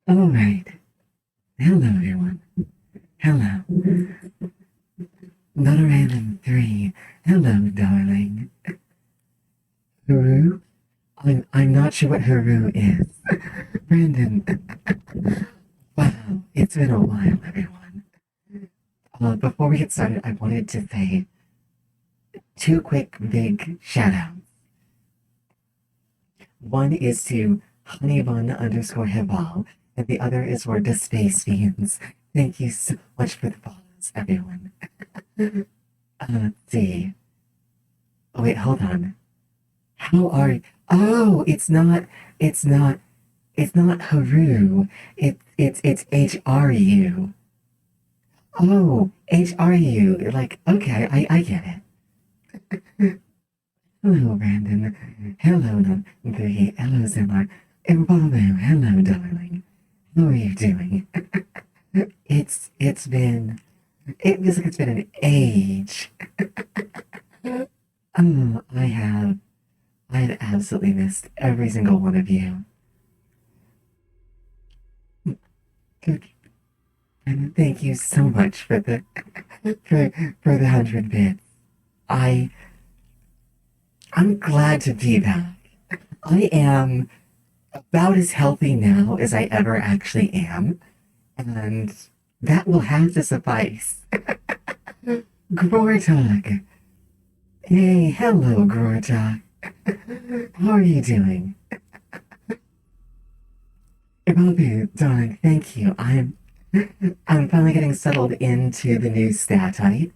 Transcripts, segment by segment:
All right. Hello, everyone. Hello. Not a random three. Hello, darling. Haru? I'm not sure what Haru is. Brandon. Wow, it's been a while, everyone. Before we get started, I wanted to say two quick big shout outs. One is to honeybun_Heval, and the other is for the Space Fiends. Thank you so much for the follows, everyone. Let's see. Oh, wait, hold on. How are you? Oh, it's not Haru. It's HRU. Oh, HRU. Like, okay, I get it. Hello, Brandon. Hello, the hello, Zimmer. Bravo, hello, darling. How are you doing? It's been it feels like it's been an age. I've absolutely missed every single one of you. Good. And thank you so much for the for the 100 bits. I I'm glad to be back. I am about as healthy now as I ever actually am, and that will have to suffice. Gortog. Hey, hello, Gortog. How are you doing? Bobby, darling, thank you. I'm finally getting settled into the new stat height.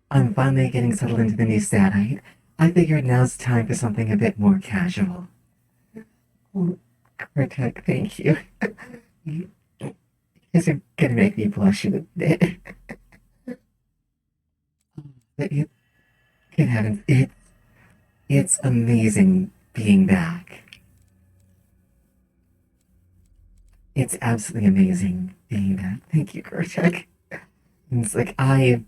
I'm finally getting settled into the new stat height. I figured now's time for something a bit more casual. Oh, Cortec, thank you. You guys are gonna make me blush a bit. Good heavens, it's amazing being back. It's absolutely amazing being back. Thank you, Cortec. It's like I've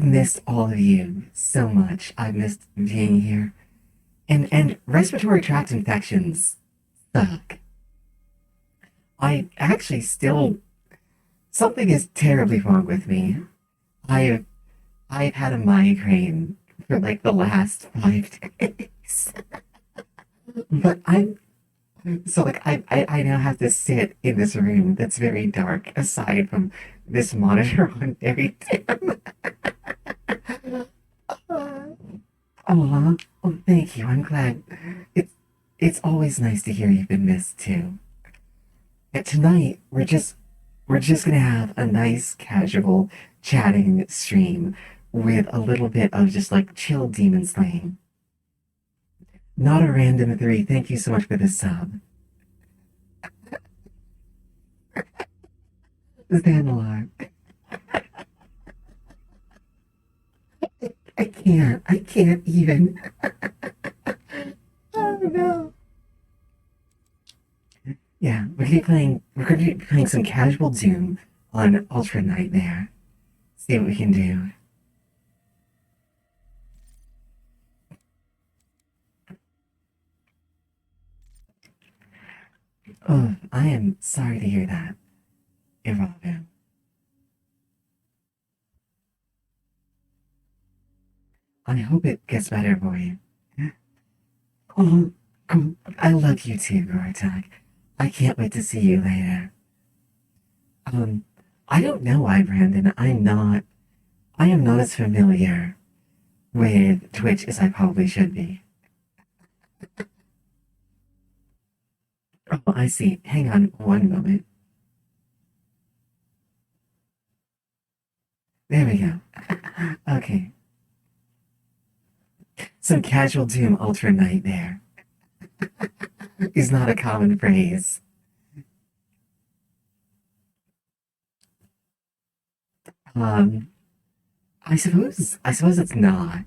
missed all of you so much. I've missed being here And respiratory tract infections suck. I actually still something is terribly wrong with me. I've I've had a migraine for like the last 5 days. But I now have to sit in this room that's very dark aside from this monitor on very dim. Aw, oh thank you. I'm glad. It's it's always nice to hear you've been missed too. And tonight we're just gonna have a nice casual chatting stream with a little bit of just like chill demon slaying. Not a random three. Thank you so much for the sub. Xanalar. I can't. I can't even. Oh no. Yeah, we're gonna be playing some casual Doom on Ultra Nightmare. See what we can do. Oh, I am sorry to hear that, Iravu. I hope it gets better for you. Oh, I love you too, Gortak. I can't wait to see you later. Um, I don't know why, Brandon. I am not as familiar with Twitch as I probably should be. Oh, I see. Hang on one moment. There we go. Okay. Some casual Doom Ultra Nightmare is not a common phrase. Um, I suppose it's not.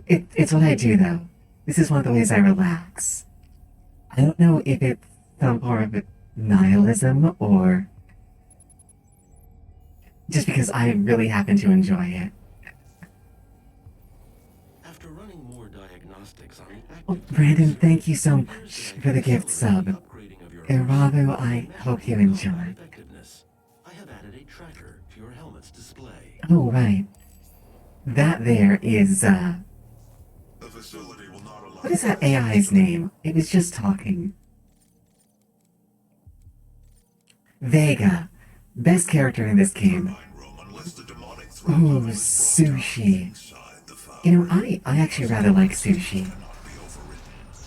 It's what I do though. This is one of the ways I relax. I don't know if it's some form of nihilism or just because I really happen to enjoy it. After running more diagnostics on the Oh, active Brandon, case, thank you so it appears much that I for can the gift accelerate the sub. upgrading of your helmets Iravu, while I hope you maximizing combat enjoy. effectiveness. I have added a tracker to your helmet's display. Oh, right. That there is, The facility will not allow what is that guests to AI's enter. name? It was just talking. Vega. Best character in this game. Turbine room unless the demonic threat Oh, level is brought down sushi. inside the You know, foundry. I actually rather like sushi. Cannot be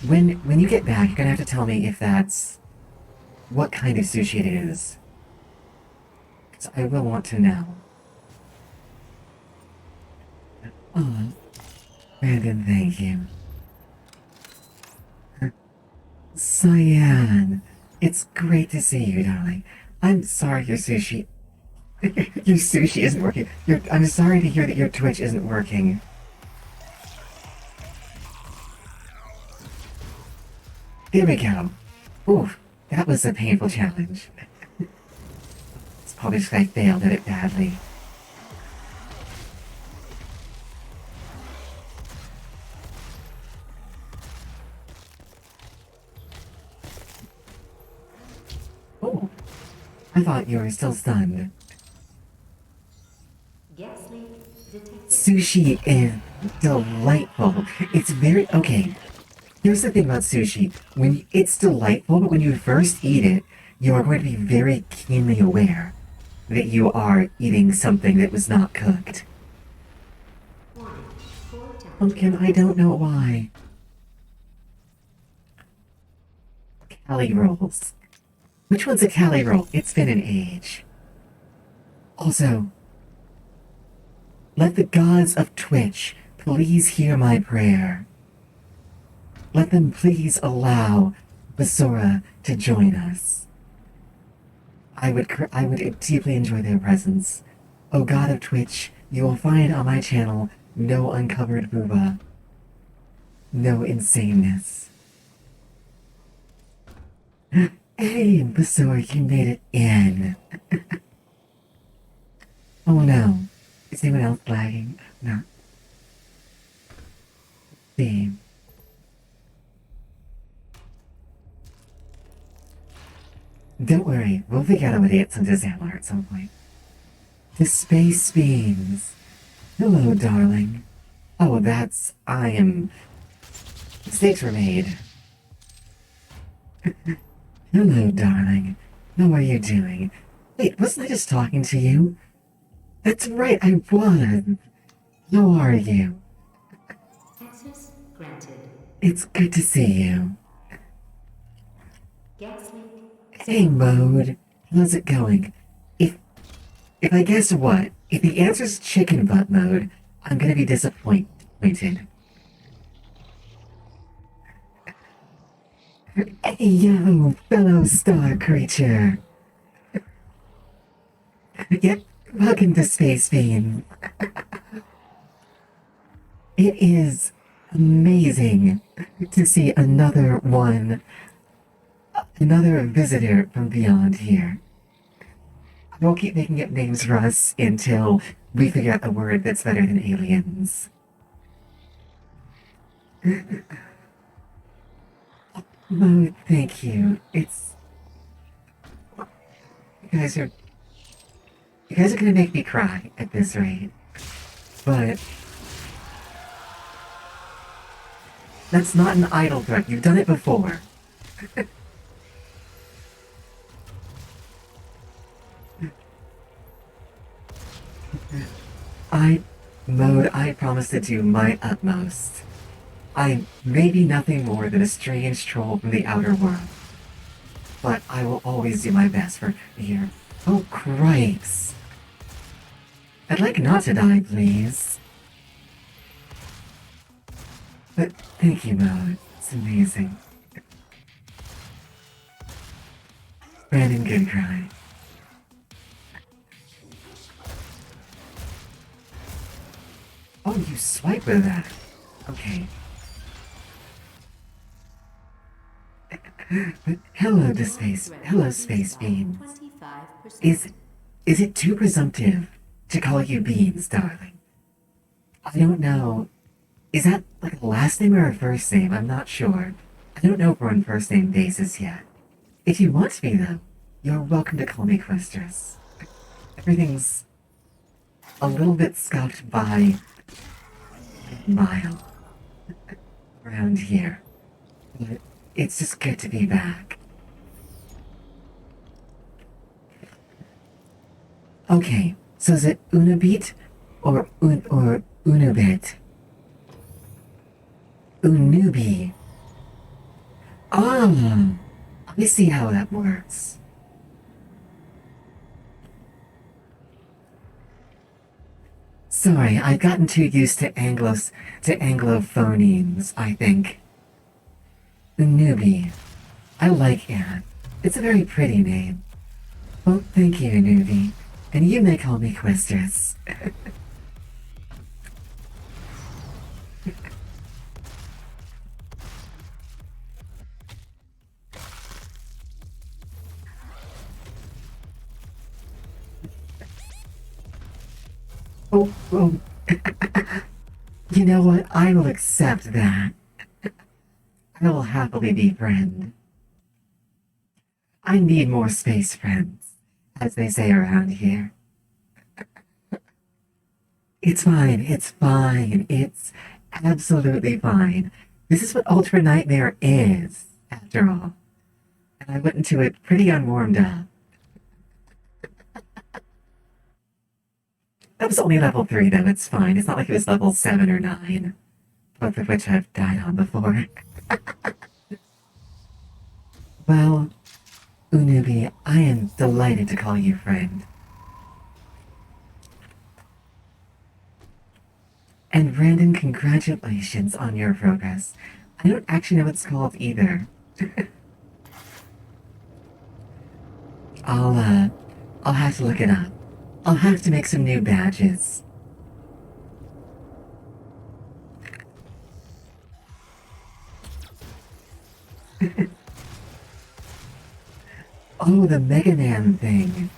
overridden. When you get back, you're gonna have to tell me if that's what kind of sushi it is. Because I will want to know. Oh, Brandon, thank you. Cyan, it's great to see you, darling. I'm sorry your sushi your sushi isn't working. I'm sorry to hear that your Twitch isn't working. There we go. Oof, that was a painful challenge. It's probably just I failed at it badly. Oh, I thought you were still stunned. Sushi is delightful. It's very okay. Here's the thing about sushi. When it's delightful, but when you first eat it, you are going to be very keenly aware that you are eating something that was not cooked. Pumpkin, I don't know why. Cali rolls. Which one's a Cali roll? It's been an age. Also, let the gods of Twitch please hear my prayer. Let them please allow Basura to join us. I would deeply enjoy their presence. O God of Twitch, you will find on my channel no uncovered booba, no insaneness. Hey, Basura, you made it in. Oh no. Is anyone else lagging? No. See. Don't worry, we'll figure out a way to get some Disammler at some point. The space beams. Hello, darling. Oh, I am... Mistakes were made. Hello, darling. How are you doing? Wait, wasn't I just talking to you? That's right, I was. How are you? Access granted. It's good to see you. Gas link. Hey, Mode. How's it going? If I guess what, if the answer's chicken butt mode, I'm gonna be disappointed. Hey, yo, fellow star creature. Yep, welcome to Space Beam. It is amazing to see another visitor from beyond here. I won't keep making up names for us until we figure out a word that's better than aliens. Oh, thank you. You guys are gonna make me cry at this rate. But that's not an idle threat. You've done it before. I promise to do my utmost. I may be nothing more than a strange troll from the outer world, but I will always do my best for here. Oh, Christ. I'd like not to die, please. But thank you, Mode. It's amazing. Brandon, good cry. Oh, you swipe with that. Okay. But hello to space. Hello, space beans. 25%. Is it too presumptive to call you beans, darling? I don't know. Is that like a last name or a first name? I'm not sure. I don't know if we're on first name basis yet. If you want to be, though, you're welcome to call me Questress. Everything's a little bit scuffed by Mile around here. But it's just good to be back. Okay, so is it Unabit or Unubit? Unubi. Ah, let me see how that works. Sorry, I've gotten too used to Anglophonemes, I think. Unubi. I like it. It's a very pretty name. Well, thank you, Unubi. And you may call me Questress. Oh, you know what? I will accept that. I will happily be friend. I need more space friends, as they say around here. It's fine, it's fine, it's absolutely fine. This is what Ultra Nightmare is, after all. And I went into it pretty unwarmed up. That was only level 3, though. It's fine. It's not like it was level 7 or 9. Both of which I've died on before. Well, Unubi, I am delighted to call you friend. And Brandon, congratulations on your progress. I don't actually know what it's called either. I'll have to look it up. I'll have to make some new badges. Oh, the Mega Man thing.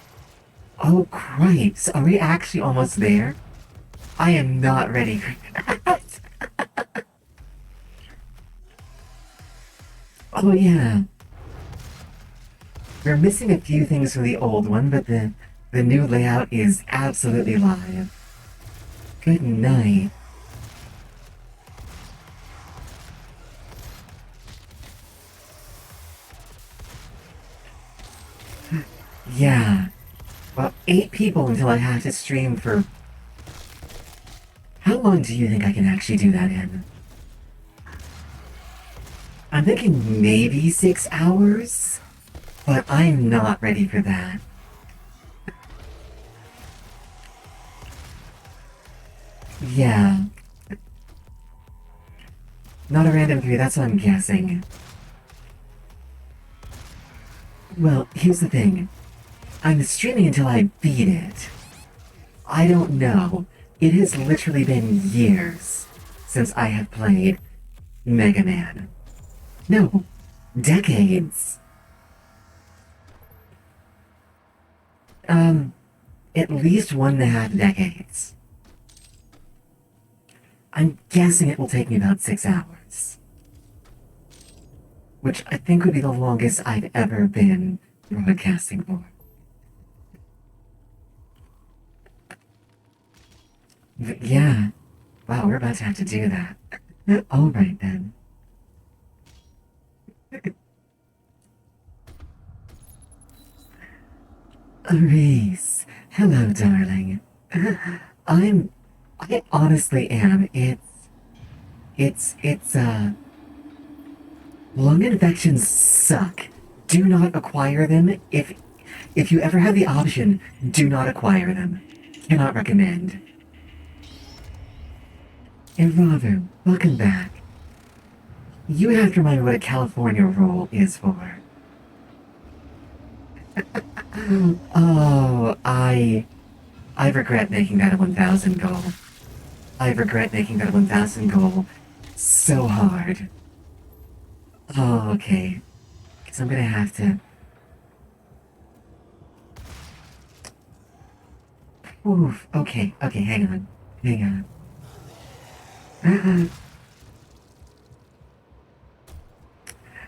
Oh, Christ. Are we actually almost there? I am not ready for that. Oh yeah, we're missing a few things from the old one, but the new layout is absolutely live. Good night. Yeah. Well, 8 people until I have to stream for... How long do you think I can actually do that in? I'm thinking maybe 6 hours, but I'm not ready for that. Yeah. Not a random 3, that's what I'm guessing. Well, here's the thing. I'm streaming until I beat it. I don't know. It has literally been years since I have played Mega Man. No, decades. Um, at least 1.5 decades. I'm guessing it will take me about 6 hours. Which I think would be the longest I've ever been broadcasting for. Yeah. Wow, we're about to have to do that. Alright then. Reese. Hello, darling. I'm... I honestly am. It's, lung infections suck. Do not acquire them. If you ever have the option, do not acquire them. Cannot recommend. And Ravu, welcome back. You have to remind me what a California roll is for. Oh, I regret making that a 1,000 goal. I regret making that a 1,000 goal so hard. Oh, okay. Because I'm gonna have to... Oof, okay, okay, hang on. Hang on.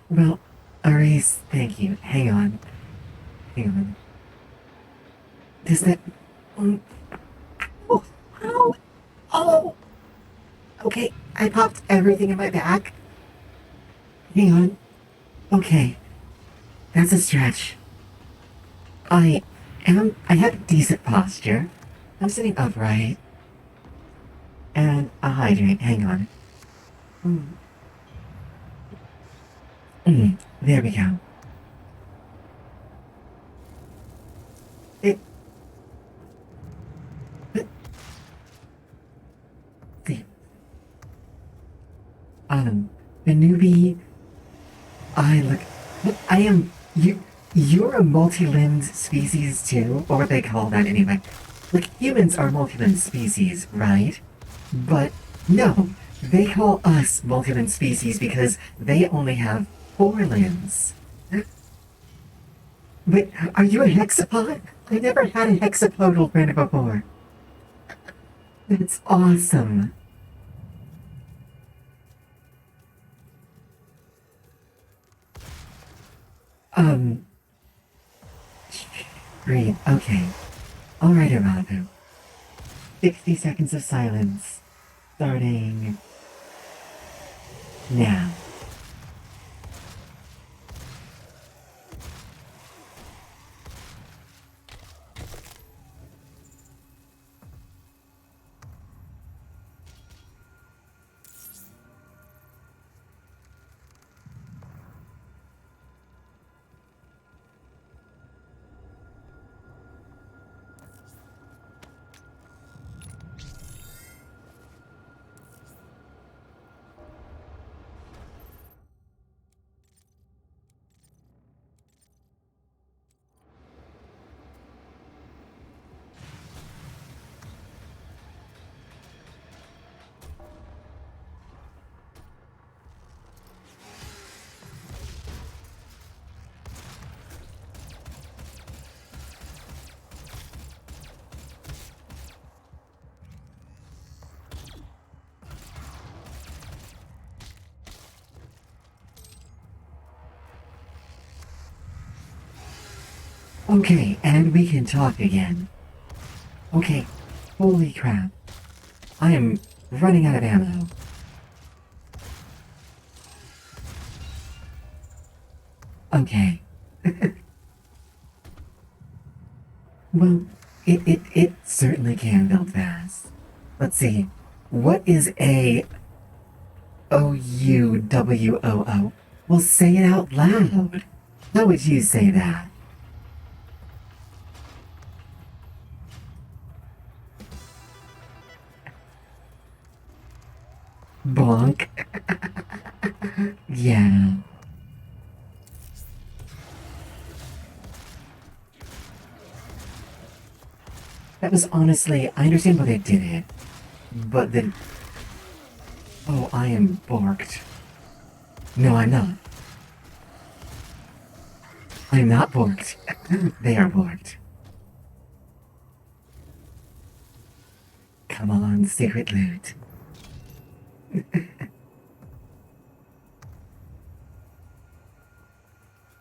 Well, Aris, thank you. Hang on. Hang on. Does that... Oh, oh, oh! Okay, I popped everything in my back. Hang on. Okay, that's a stretch. I have decent posture. I'm sitting upright. And I'll hydrate. Hang on. There we go. It, it, the, the newbie, I am, you're a multi-limbed species too, or what they call that anyway. Like, humans are multi-limbed species, right? But, no, they call us multi-limbed species because they only have 4 limbs. But, are you a hexapod? I never had a hexapodal friend before. That's awesome. Um, Breathe. Okay. Alright, Arabu. 60 seconds of silence. Starting now. Okay, and we can talk again. Okay, holy crap. I am running out of ammo. Okay. Well, it certainly can build fast. Let's see. What is a OUWOO? Well, say it out loud. How would you say that? Bonk. Yeah. That was honestly, I understand why they did it, but then. Oh, I am borked. No, I'm not. I'm not borked. They are borked. Come on, secret loot.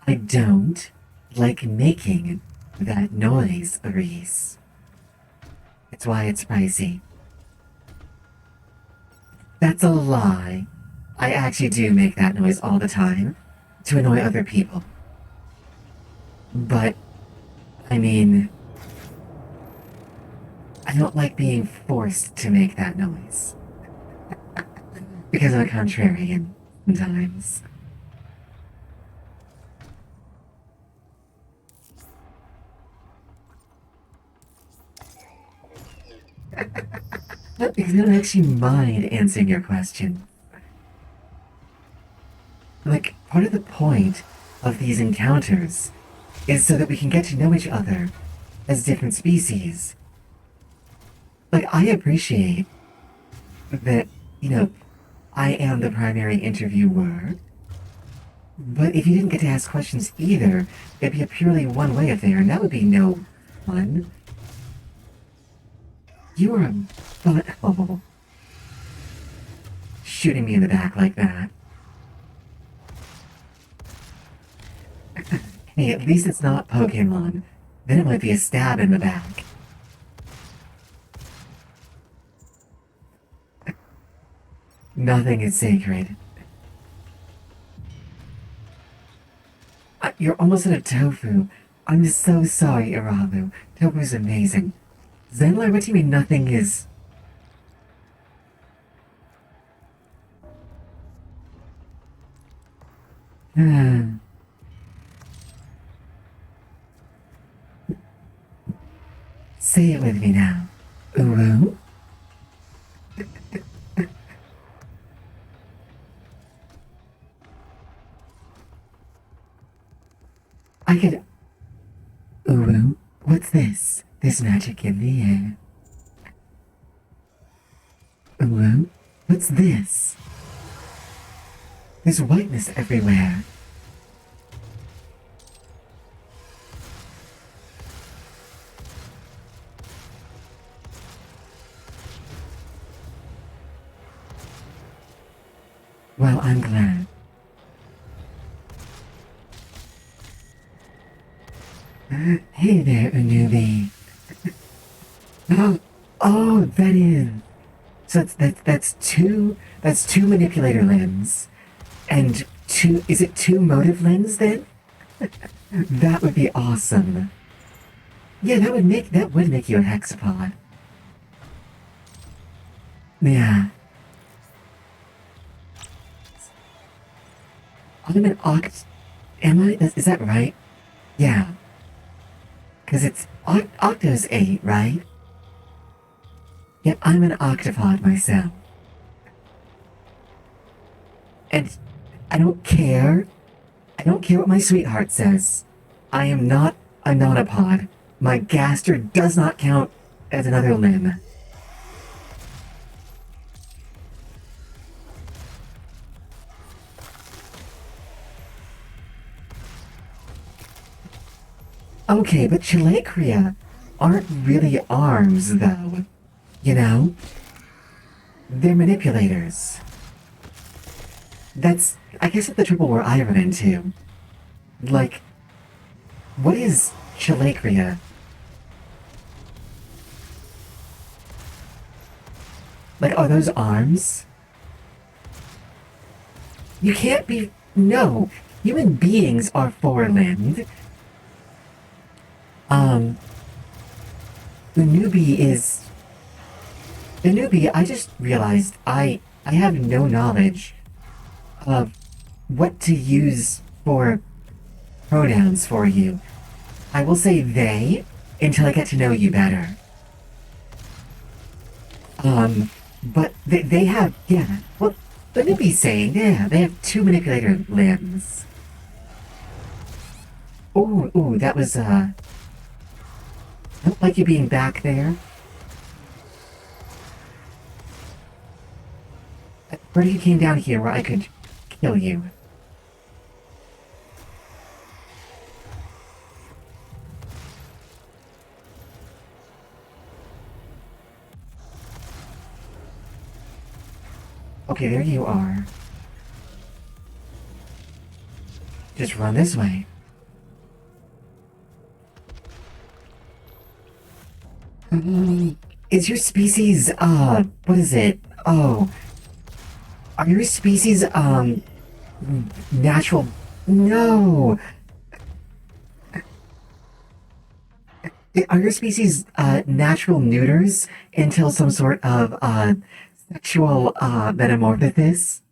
I don't like making that noise, Reese. It's why it's spicy. That's a lie. I actually do make that noise all the time to annoy other people. But, I mean, I don't like being forced to make that noise. Because I'm a contrarian sometimes. Because I don't actually mind answering your question. Like, part of the point of these encounters is so that we can get to know each other as different species. Like, I appreciate that, I am the primary interviewer, but if you didn't get to ask questions either, it'd be a purely one-way affair, and that would be no fun. You are a butthole. Shooting me in the back like that. Hey, at least it's not Pokemon. Then it might be a stab in the back. Nothing is sacred. You're almost at a tofu. I'm so sorry, Irabu. Tofu's amazing. Zenler, what do you mean nothing is... Say it with me now. Uru? I could... Uru? What's this? There's magic in the air. Uru? What's this? There's whiteness everywhere. Well, I'm glad. Hey there, Unubi. Oh, that is. So that's two manipulator limbs, and two. Is it two motive limbs then? That would be awesome. Yeah, that would make you a hexapod. Yeah. I'm an oct. Am I? Is that right? Yeah. Because it's Octo's 8, right? Yep, I'm an octopod myself. And I don't care. I don't care what my sweetheart says. I am not a nonapod. My gaster does not count as another limb. Okay, but Chilacria aren't really arms, though. You know? They're manipulators. That's, I guess, the trouble where I run into. Like, what is Chalacria. Like, are those arms? You can't be. No! Human beings are four-limbed. Um, the newbie is. The newbie, I just realized I have no knowledge of what to use for pronouns for you. I will say they until I get to know you better. But they have, yeah, well, the newbie's saying, yeah, they have two manipulator limbs. Ooh, that was, I don't like you being back there. What if you came down here where I could kill you? Okay, there you are. Just run this way. Is your species, what is it? Oh, are your species, natural? No! Are your species, natural neuters until some sort of, sexual, metamorphosis?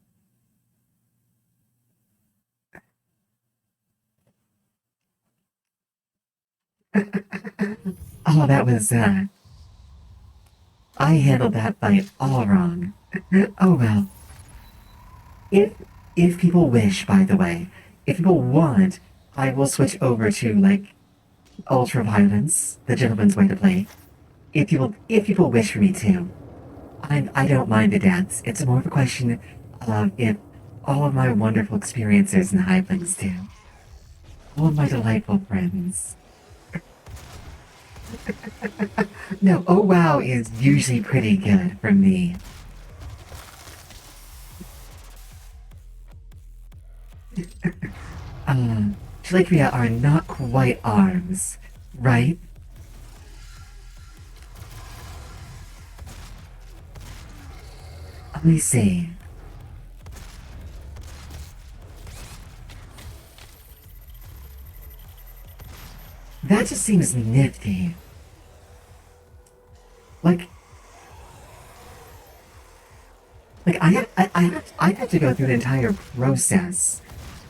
Oh, that was, I handled that fight all wrong. Oh well. If if people wish, by the way, if people want, I will switch over to like ultra violence, the gentleman's way to play. If people wish for me to, I don't mind the deaths. It's more of a question of if all of my wonderful experiences in Highlands do. All of my delightful friends. No, oh wow is usually pretty good for me. Trachea are not quite arms, right? Let me see. That just seems nifty. Like, I have to go through an entire process,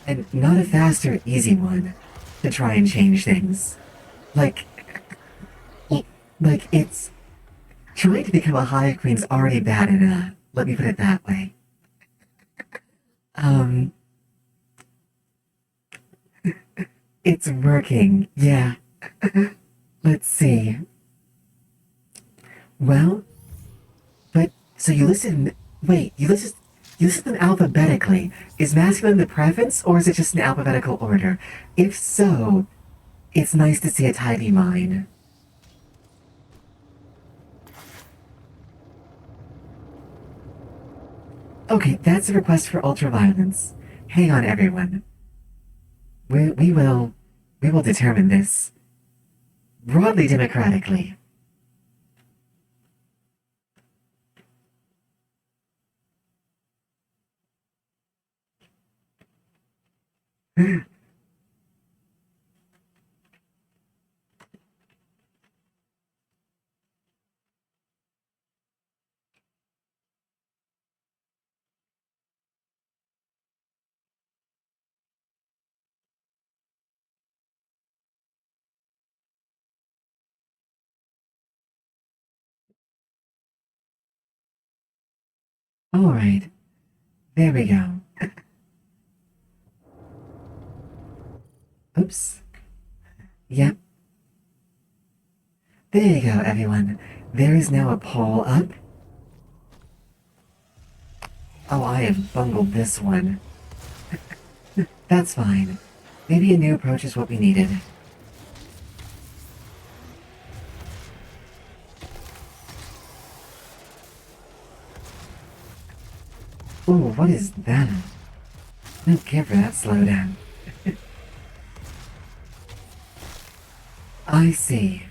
and not a fast or easy one, to try and change things. Like, it's trying to become a Hive Queen's already bad enough. Let me put it that way. Um, it's working, yeah. Let's see. Well, but so you listen. Wait, you listed them alphabetically. Is masculine the preference, or is it just an alphabetical order? If so, it's nice to see a tidy mind. Okay, that's a request for ultraviolence. Hang on, everyone. We will determine this broadly democratically. All right, there we go. Oops. Yep. There you go, everyone. There is now a poll up. Oh, I have bungled this one. That's fine. Maybe a new approach is what we needed. Ooh, what is that? I don't care for that slowdown. I see.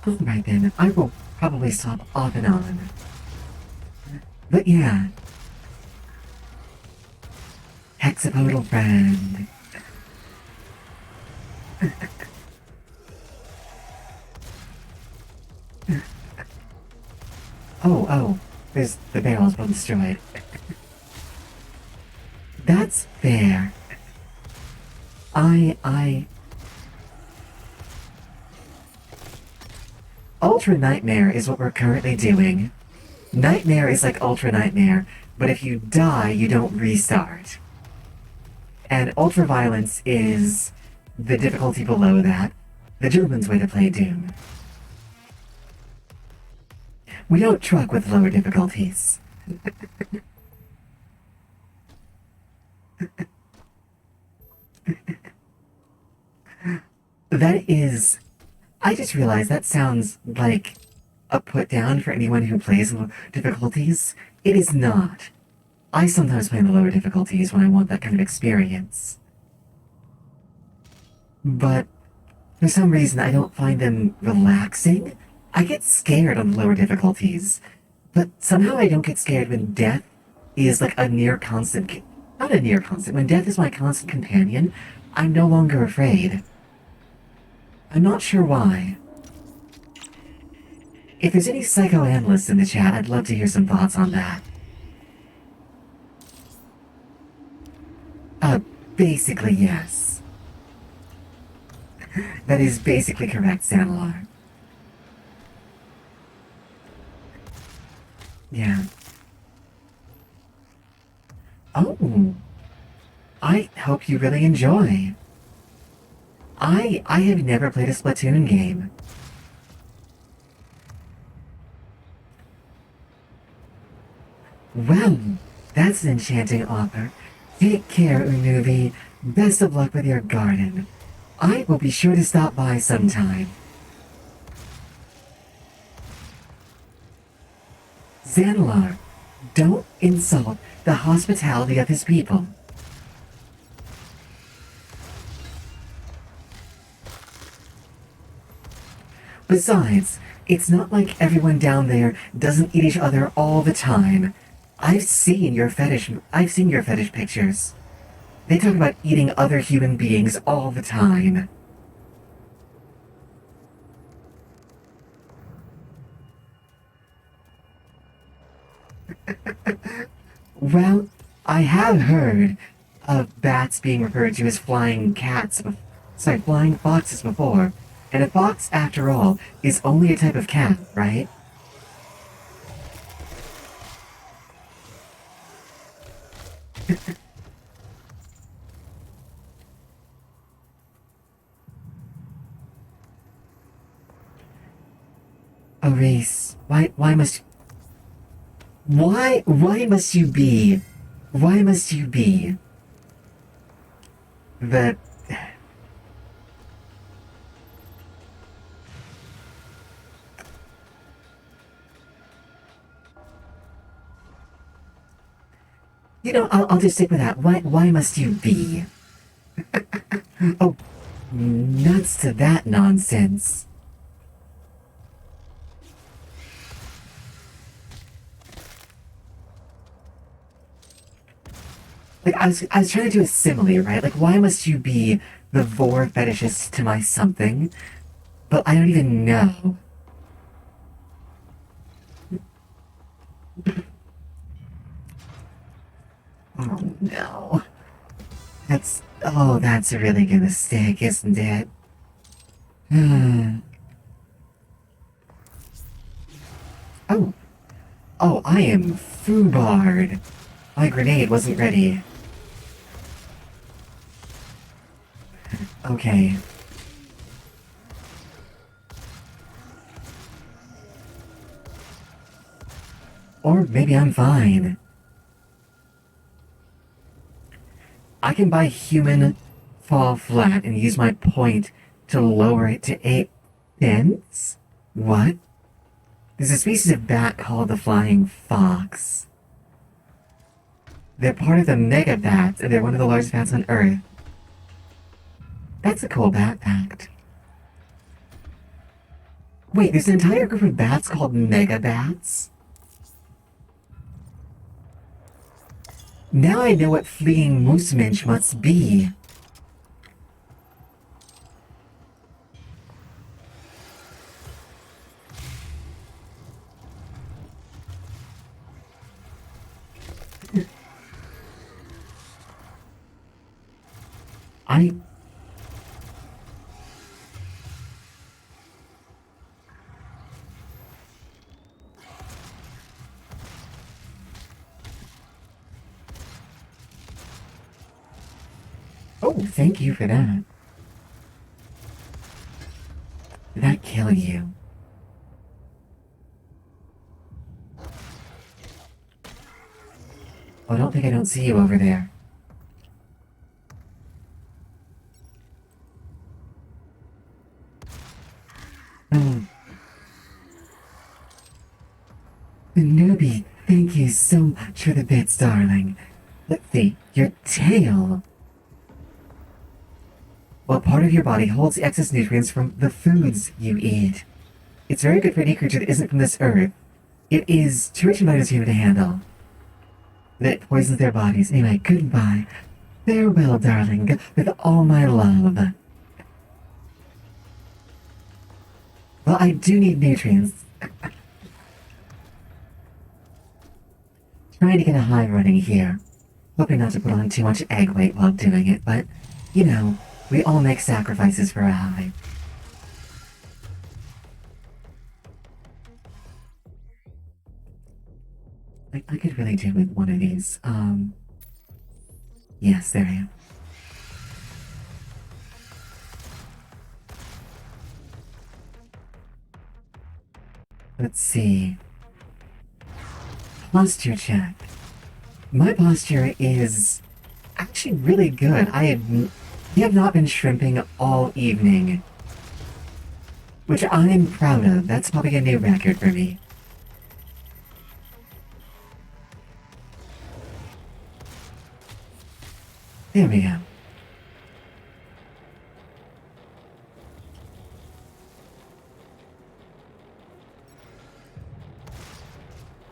Alright then, I will probably stop off and on. But yeah. Hexapodal friend. Oh, there's the barrel's been destroyed. That's fair. I... Ultra Nightmare is what we're currently doing. Nightmare is like Ultra Nightmare, but if you die, you don't restart. And Ultra Violence is the difficulty below that, the German's way to play Doom. We don't truck with lower difficulties. That is... I just realized that sounds like a put down for anyone who plays low difficulties. It is not. I sometimes play in the lower difficulties when I want that kind of experience. But for some reason I don't find them relaxing. I get scared on the lower difficulties, but somehow I don't get scared when death is like a near constant... Not a near constant. When death is my constant companion, I'm no longer afraid. I'm not sure why. If there's any psychoanalysts in the chat, I'd love to hear some thoughts on that. Basically, yes. That is basically correct, Sanalar. Yeah. Oh. I hope you really enjoy. I have never played a Splatoon game. Well, that's an enchanting offer. Take care, Unuvi. Best of luck with your garden. I will be sure to stop by sometime. Xanalar, don't insult the hospitality of his people. Besides, it's not like everyone down there doesn't eat each other all the time. I've seen your fetish pictures. They talk about eating other human beings all the time. Well, I have heard of bats being referred to as flying flying foxes before. And a fox, after all, is only a type of cat, right? Oh, Reese, why must you be the... You know, I'll just stick with that. Why must you be? Oh, nuts to that nonsense. Like, I was trying to do a simile, right? Like, why must you be the vor fetishist to my something? But I don't even know. Oh, no. That's really gonna stick, isn't it? Oh. Oh, I am foobarred. My grenade wasn't ready. Okay. Or maybe I'm fine. I can buy human fall flat and use my point to lower it to 8 cents? What? There's a species of bat called the flying fox. They're part of the mega bats, and they're one of the largest bats on Earth. That's a cool bat fact. Wait, there's an entire group of bats called mega bats? Now I know what fleeing moose minch must be. I... Oh, thank you for that. Did that kill you? Oh, don't think I don't see you over there. Oh. Newbie, thank you so much for the bits, darling. Let's see, your tail. Well, part of your body holds excess nutrients from the foods you eat. It's very good for any creature that isn't from this earth. It is too rich in vitamins for human to handle. That poisons their bodies. Anyway, goodbye. Farewell, darling, with all my love. Well, I do need nutrients. Trying to get a high running here. Hoping not to put on too much egg weight while doing it, but, you know, we all make sacrifices for a high. I could really do with one of these. Yes, there I am. Let's see. Posture check. My posture is actually really good. You have not been shrimping all evening. Which I'm proud of. That's probably a new record for me. There we go.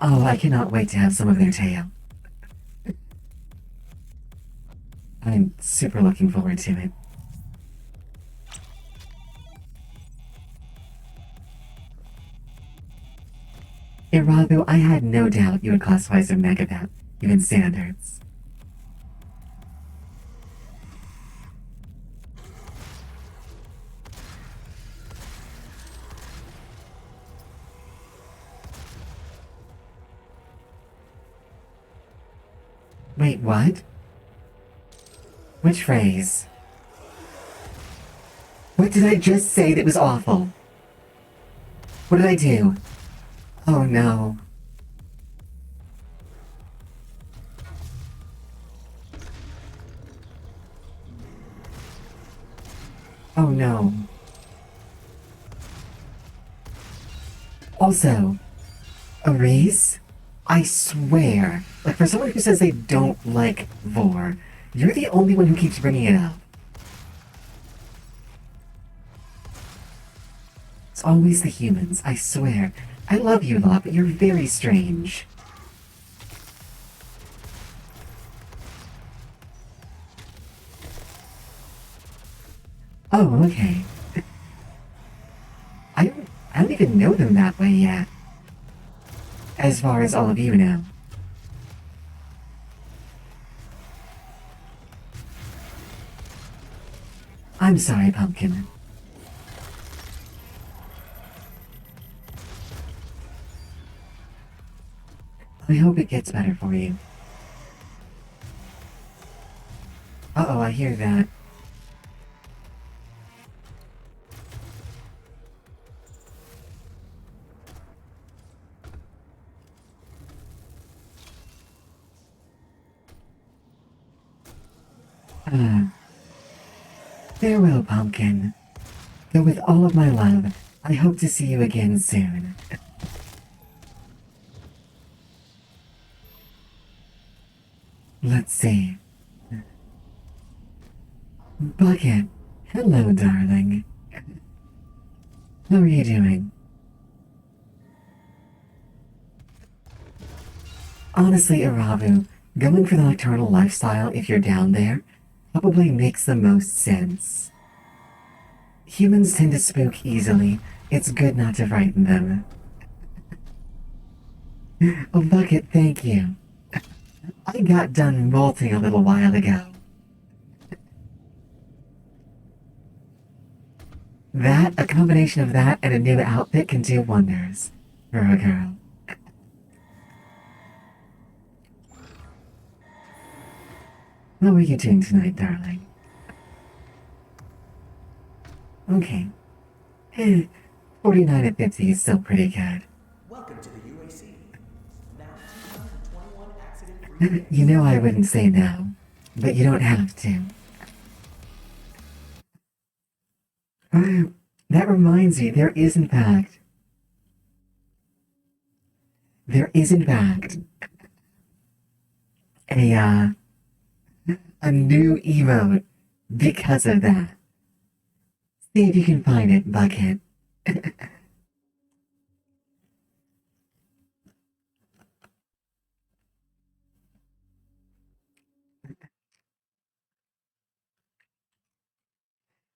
Oh, I cannot wait to have some of their tail. I'm super looking forward to it. Irabu, I had no doubt you would classify as a megabat, given standards. Wait, what? Which phrase? What did I just say that was awful? What did I do? Oh no. Oh no. Also, a race? I swear, like for someone who says they don't like Vor, you're the only one who keeps bringing it up. It's always the humans, I swear. I love you a lot, but you're very strange. Oh, okay. I don't even know them that way yet. As far as all of you know. I'm sorry, Pumpkin. I hope it gets better for you. Uh-oh, I hear that. Farewell, Pumpkin. Though with all of my love, I hope to see you again soon. Let's see. Bucket. Hello, darling. How are you doing? Honestly, Iravu, going for the nocturnal lifestyle if you're down there probably makes the most sense. Humans tend to spook easily. It's good not to frighten them. Oh, Bucket, thank you. I got done molting a little while ago. That, a combination of that and a new outfit can do wonders for a girl. How are you doing tonight, darling? Okay. 49 at 50 is still pretty good. Welcome to the UAC. Now 221 accident-free. You know I wouldn't say no, but you don't have to. That reminds me, there is in fact a new emote because of that. See if you can find it, Bucket.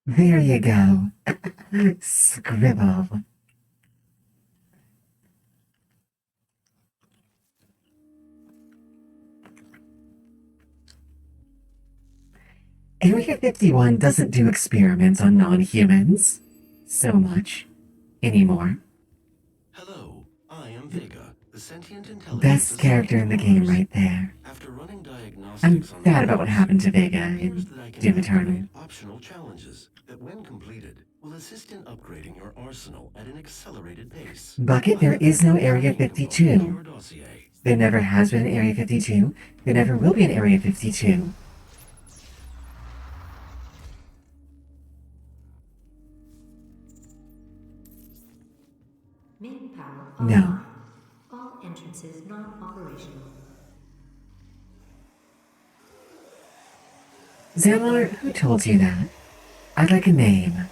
There you go. Scribble. Area 51 doesn't do experiments on non-humans so much anymore. Hello, I am Vega, the sentient intelligence. Best character in the game right there. After running diagnostics I'm on sad about what happened to Vega it appears in that I can Doom Eternal. activate optional challenges that, when completed, will assist in upgrading your arsenal at an accelerated pace. Bucket, there is no Area 52. Your dossier. There never has been an Area 52. There never will be an Area 52. Main power No. online. All entrances not operational. Xamlar, who told you that? I'd like a name.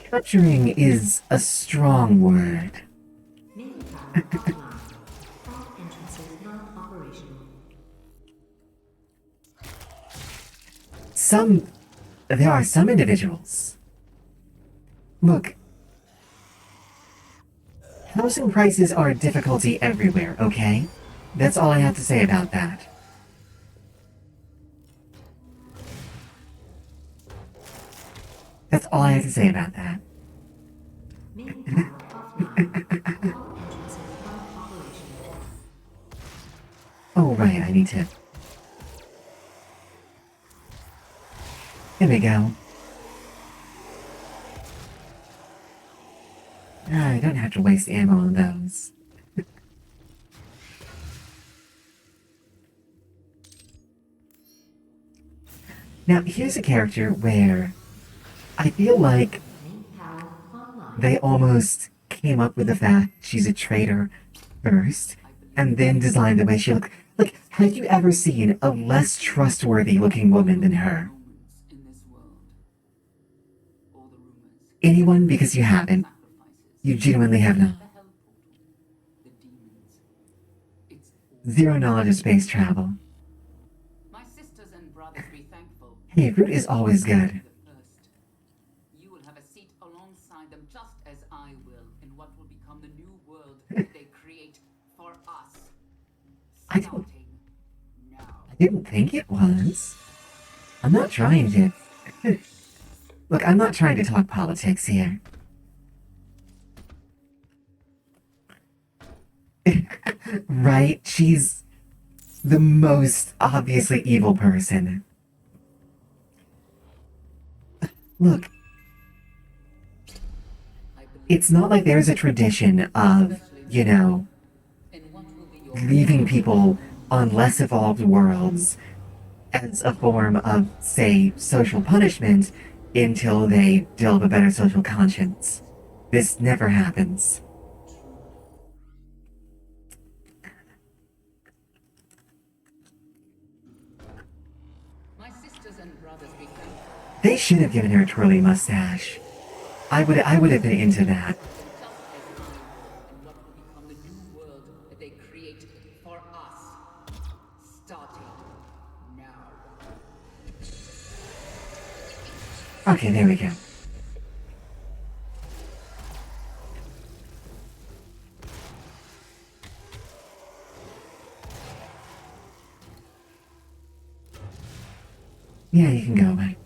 Capturing is a strong word. Main power online. All entrances not operational. There are some individuals. Look, housing prices are a difficulty everywhere, okay? That's all I have to say about that. That's all I have to say about that. Main power offline. All entrances not operational. Oh, right, I need to... There we go. I don't have to waste ammo on those. Now, here's a character where I feel like Main power online. they almost came up with the fact she's a traitor first, and then designed the way she looked. Like, have you ever seen a less trustworthy looking woman than her? In this world, all the rumors, Anyone? Because you haven't. sacrifices, You genuinely have not. the hell portal, the demons. It's Zero knowledge of space travel. my sisters and brothers be thankful. Hey, fruit is always good. The first. You will have a seat alongside them, just as I will, in what will become the new world that they create for us. I don't- Starting now. I didn't think it was. I'm not trying to. Look, I'm not trying to talk politics here. Right? She's the most obviously evil person. Look, I believe it's not like there's a tradition of, you know, in what will be your leaving people on less evolved worlds as a form of, say, social punishment until they develop a better social conscience. This never happens. My sisters and brothers become They should have given her a twirly mustache. I would have been into that. just as I will, and what will become the new world that they create for us. Starting now. Okay, there we go. Yeah, you can go away.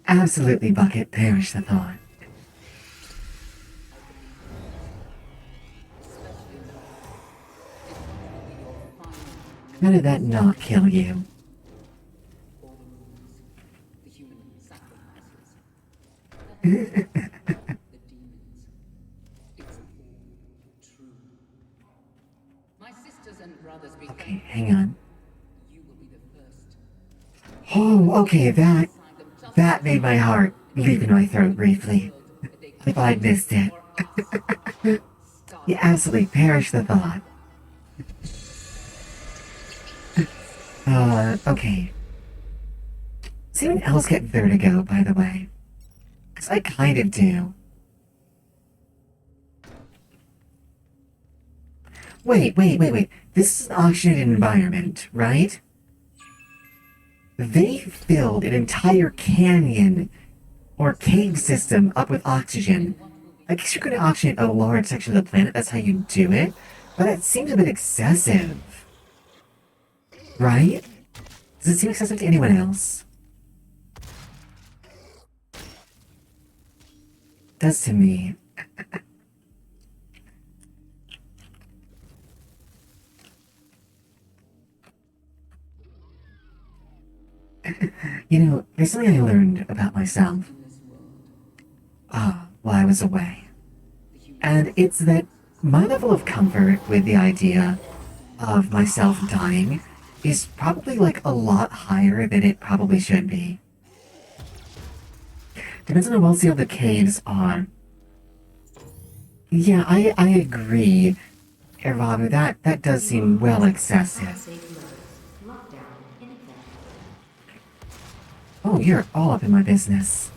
Absolutely, Bucket. Perish the thought. How did that not kill you? All the rules, the human sacrifices, the demons. It's all true. My sisters and brothers become. Okay, hang on. You will be the first. Oh, okay, that Find them just that made my heart leap in my throat briefly. that they If I'd missed it. for us. Start. You absolutely perish the thought. Okay. Does anyone else get vertigo, by the way? Because I kind of do. Wait. This is an oxygenated environment, right? They filled an entire canyon or cave system up with oxygen. I guess you're going to oxygenate a large section of the planet, that's how you do it. But that seems a bit excessive. Right? Does it seem excessive to anyone else? Does to me. You know, there's something I learned about myself while I was away. And it's that my level of comfort with the idea of myself dying is probably like a lot higher than it probably should be. Depends on how well sealed the caves are. Yeah, I agree, Iramu. That does seem well excessive. Safe mode. Lockdown in effect. Oh, you're all up in my business.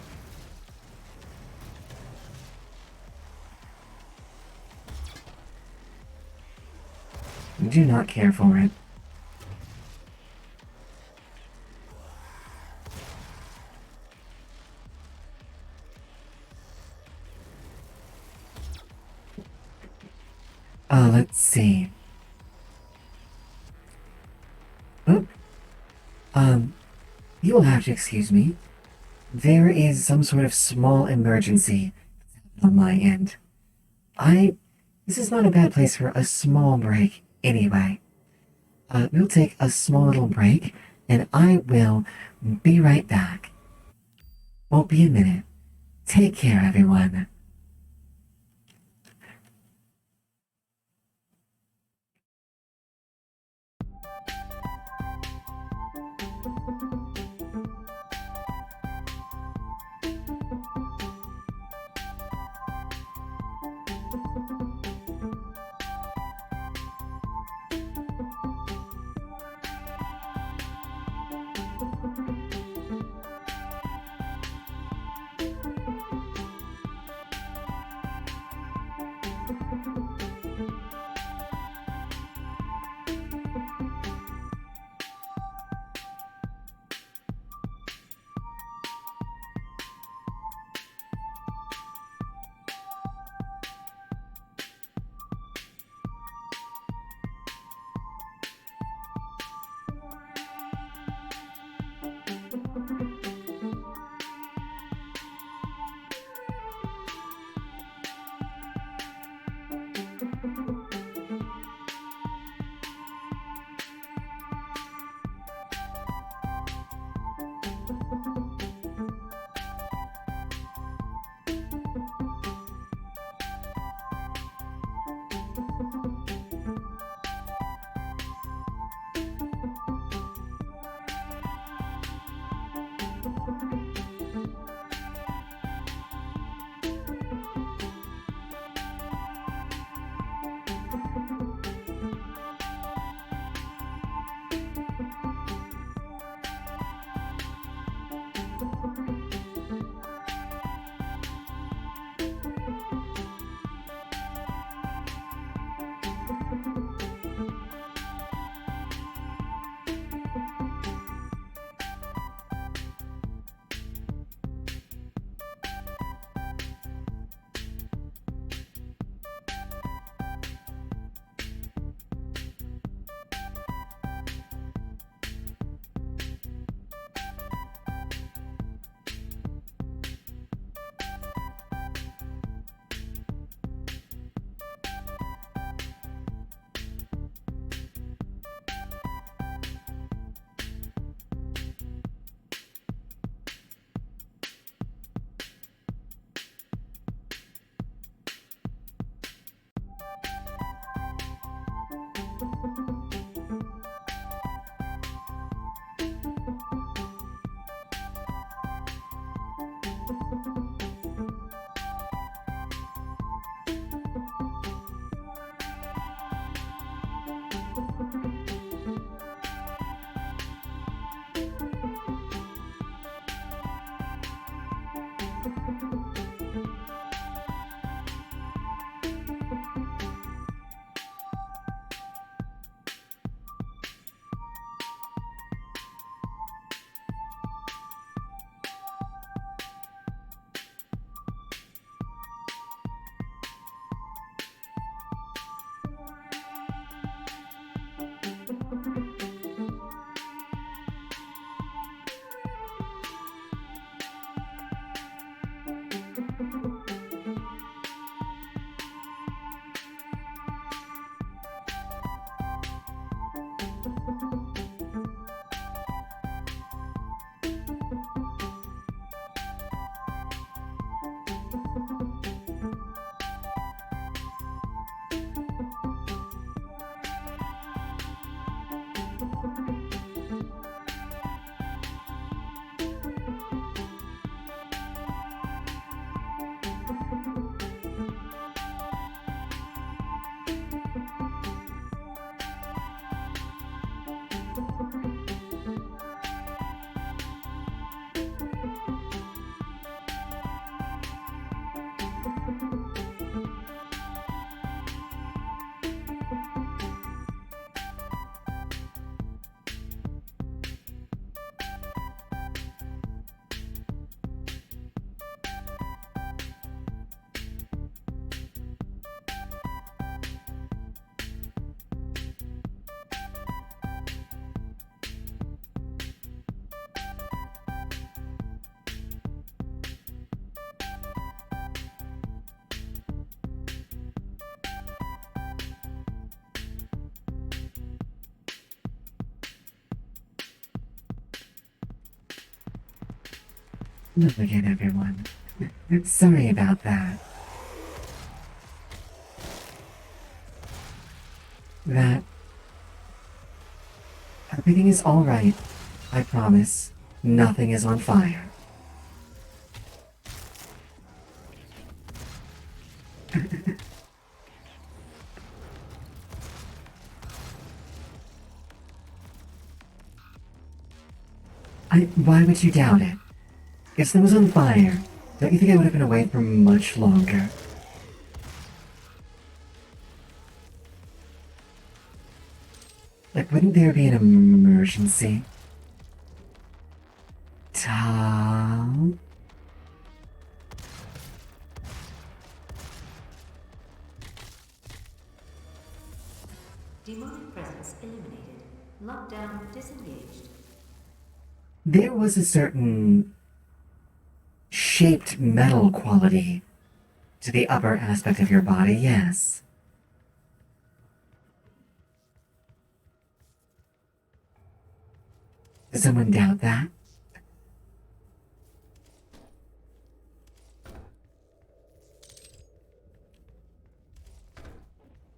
I do not care for it. Let's see. Oh, you will have to excuse me. There is some sort of small emergency on my end. This is not a bad place for a small break, anyway. We'll take a small little break, and I will be right back. Won't be a minute. Take care, everyone. Look again, everyone. Sorry about that. That... Everything is alright. I promise. Nothing is on fire. Why would you doubt it? If something was on fire, don't you think I would have been away for much longer? Like, wouldn't there be an emergency? Tom? Demonic presence eliminated. Lockdown disengaged. There was a certain shaped metal quality to the upper aspect of your body, yes. Does someone doubt that?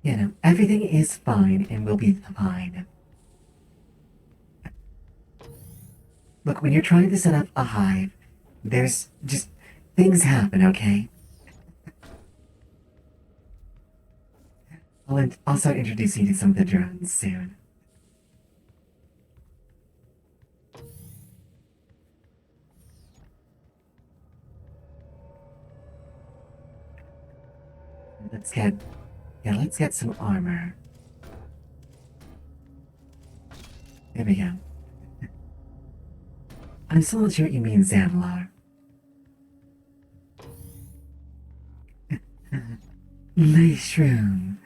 You know, everything is fine and will be fine. Look, when you're trying to set up a hive, there's just... things happen, okay? I'll start introducing you to some of the drones soon. Let's get some armor. There we go. I'm still not sure what you mean, Zanlar. Mushroom.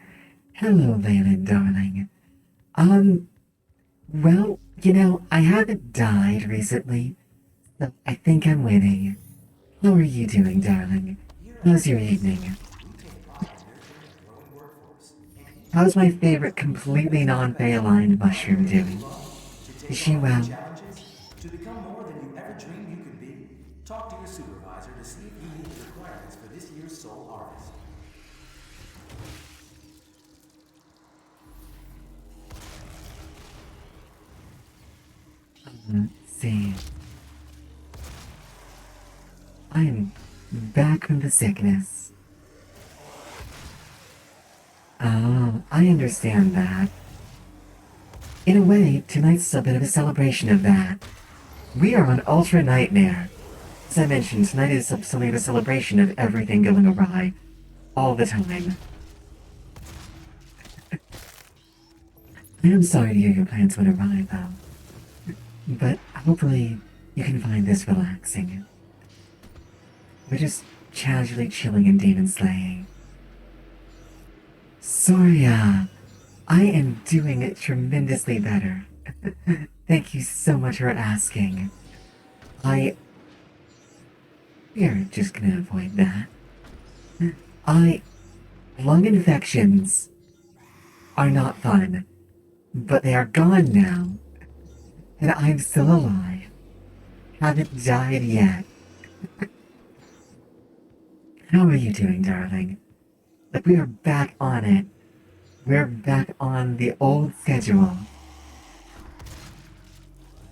Hello, Leyland, darling. Well, you know, I haven't died recently, so I think I'm winning. How are you doing, darling? How's your evening? How's my favorite completely non-fey aligned mushroom doing? Is she well? To become more than you ever dreamed you could be. Talk to your supervisor to see if you meet the requirements for this year's Soul Harvest. Let's see. I'm back from the sickness. Oh, I understand that. In a way, tonight's a bit of a celebration of that. We are on Ultra Nightmare. As I mentioned, tonight is something of a celebration of everything going awry. All the time. I am sorry to hear your plans went awry, though. But hopefully, you can find this relaxing. We're just casually chilling and demon slaying. Soria, I am doing tremendously better. Thank you so much for asking. We're just gonna avoid that. Lung infections are not fun, but they are gone now, and I'm still alive. Haven't died yet. How are you doing, darling? Like, we are back on it. We're back on the old schedule.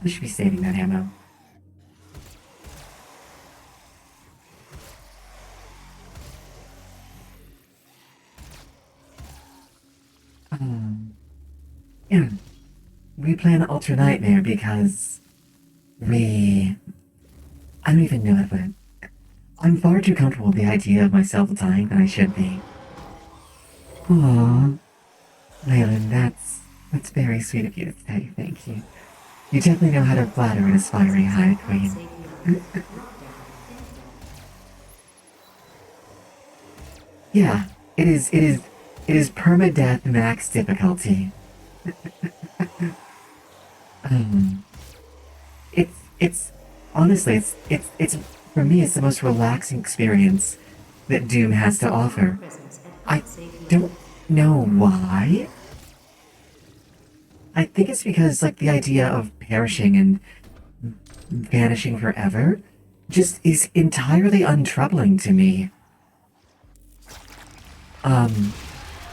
I should be saving that ammo. Yeah. We plan Ultra Nightmare because I don't even know it, but I'm far too comfortable with the idea of myself dying than I should be. Aww. Leyland, that's very sweet of you to say, thank you. You definitely know how to flatter an aspiring high queen. Yeah, it is permadeath max difficulty. It's honestly, it's for me, it's the most relaxing experience that Doom has to offer. I don't know why. I think it's because, like, the idea of perishing and vanishing forever just is entirely untroubling to me.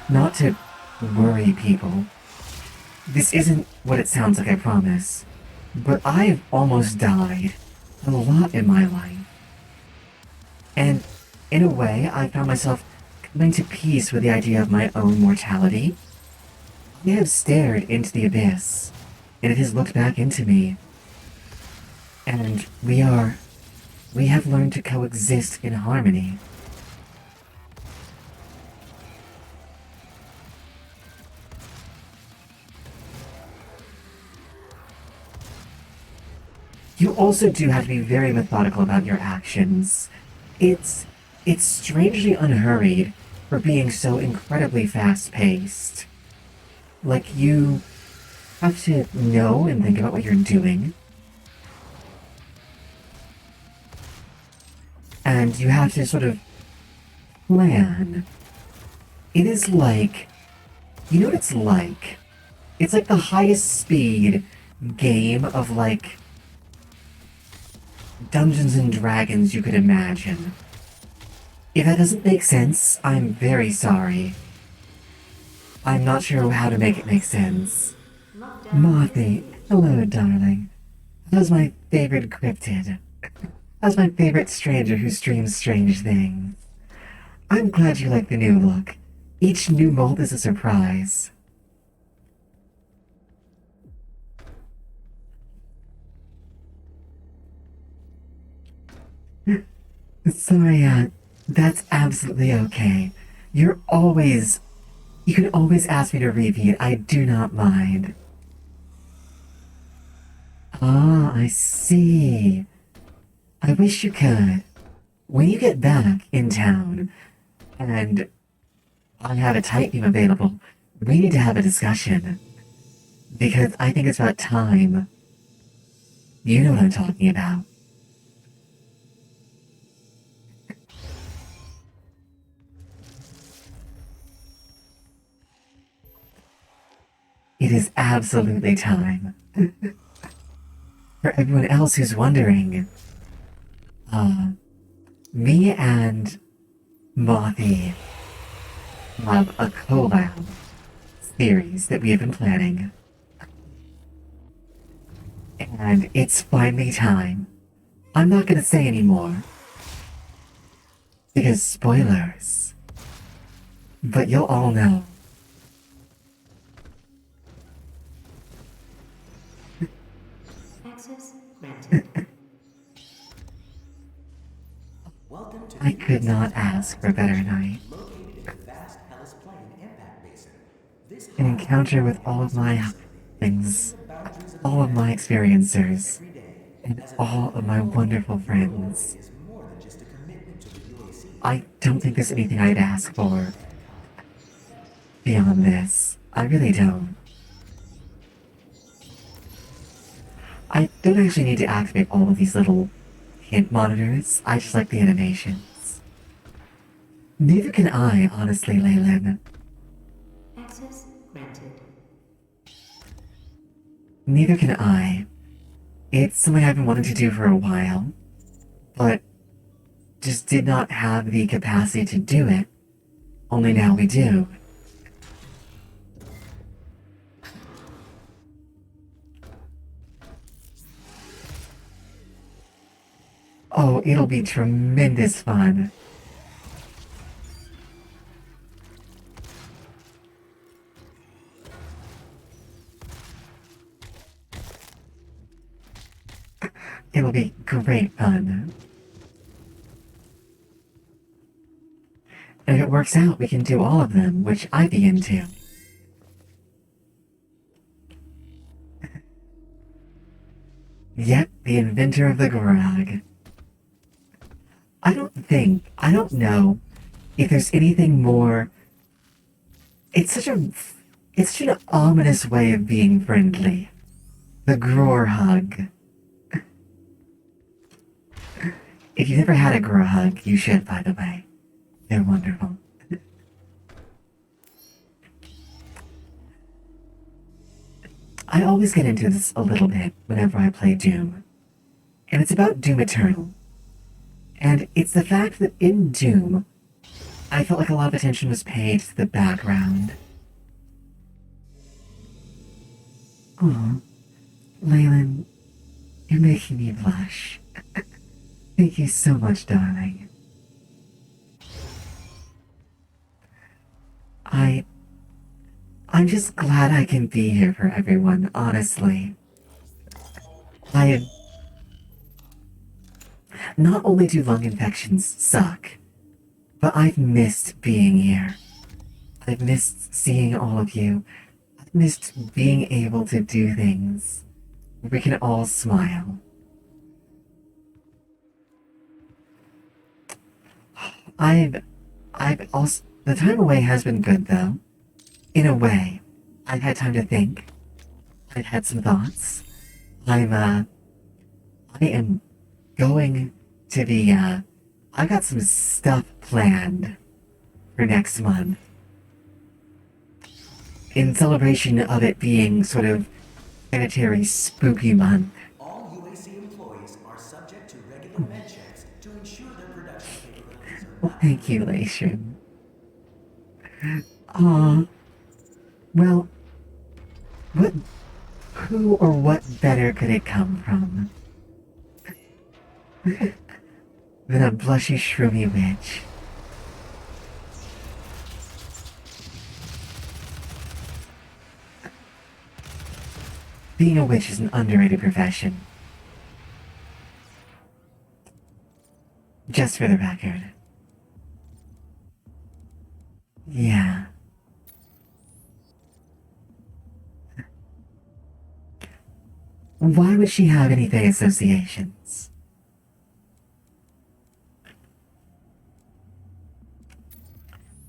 Not to worry people. This isn't what it sounds like, I promise. But I've almost died a lot in my life. And in a way, I found myself coming to peace with the idea of my own mortality. I have stared into the abyss, and it has looked back into me. And we have learned to coexist in harmony. You also do have to be very methodical about your actions. It's strangely unhurried for being so incredibly fast-paced. Like, you have to know and think about what you're doing. And you have to sort of plan. It is like, you know what it's like? It's like the highest speed game of, like, Dungeons and Dragons you could imagine. If that doesn't make sense, I'm very sorry. I'm not sure how to make it make sense. Marthy, hello, darling. How's my favorite cryptid? How's my favorite stranger who streams strange things? I'm glad you like the new look. Each new mold is a surprise. Sorry, that's absolutely okay. You can always ask me to repeat. I do not mind. Ah, I see. I wish you could. When you get back in town, and I have a tight beam available, we need to have a discussion. Because I think it's about time. You know what I'm talking about. It is absolutely time. For everyone else who's wondering, me and Mothy have a collab series that we have been planning. And it's finally time. I'm not gonna say anymore. Because spoilers. But you'll all know. Access granted. Welcome to I could not ask for a better night. located in the vast Hellas Plain impact basin. This An encounter with all of my things, all of my experiencers, and all of my wonderful friends. is more than just a commitment to the UAC. I don't think there's anything I'd ask for beyond this. I really don't. I don't actually need to activate all of these little hint monitors. I just like the animations. Neither can I, honestly, Leyland. Access granted. Neither can I. It's something I've been wanting to do for a while, but just did not have the capacity to do it. Only now we do. Oh, it'll be tremendous fun. It'll be great fun. And if it works out, we can do all of them, which I'd be into. Yep, the inventor of the Grog. I don't know if there's anything more. It's such an ominous way of being friendly. The Gror hug. If you've never had a Gror hug, you should, by the way. They're wonderful. I always get into this a little bit whenever I play Doom. And it's about Doom Eternal. And it's the fact that in Doom, I felt like a lot of attention was paid to the background. Oh, Leyland, you're making me blush. Thank you so much, darling. I... I'm just glad I can be here for everyone, honestly. Not only do lung infections suck, but I've missed being here. I've missed seeing all of you. I've missed being able to do things where we can all smile. I've also, the time away has been good though. In a way, I've had time to think. I've had some thoughts. I am going to be, I got some stuff planned for next month. In celebration of it being sort of planetary spooky month. All UAC employees are subject to regular med checks to ensure their production capabilities are Well, not. thank you, Leishun. Aw. Well, who or what better could it come from than a blushy, shroomy witch? Being a witch is an underrated profession. Just for the record. Yeah. Why would she have any Fey associations?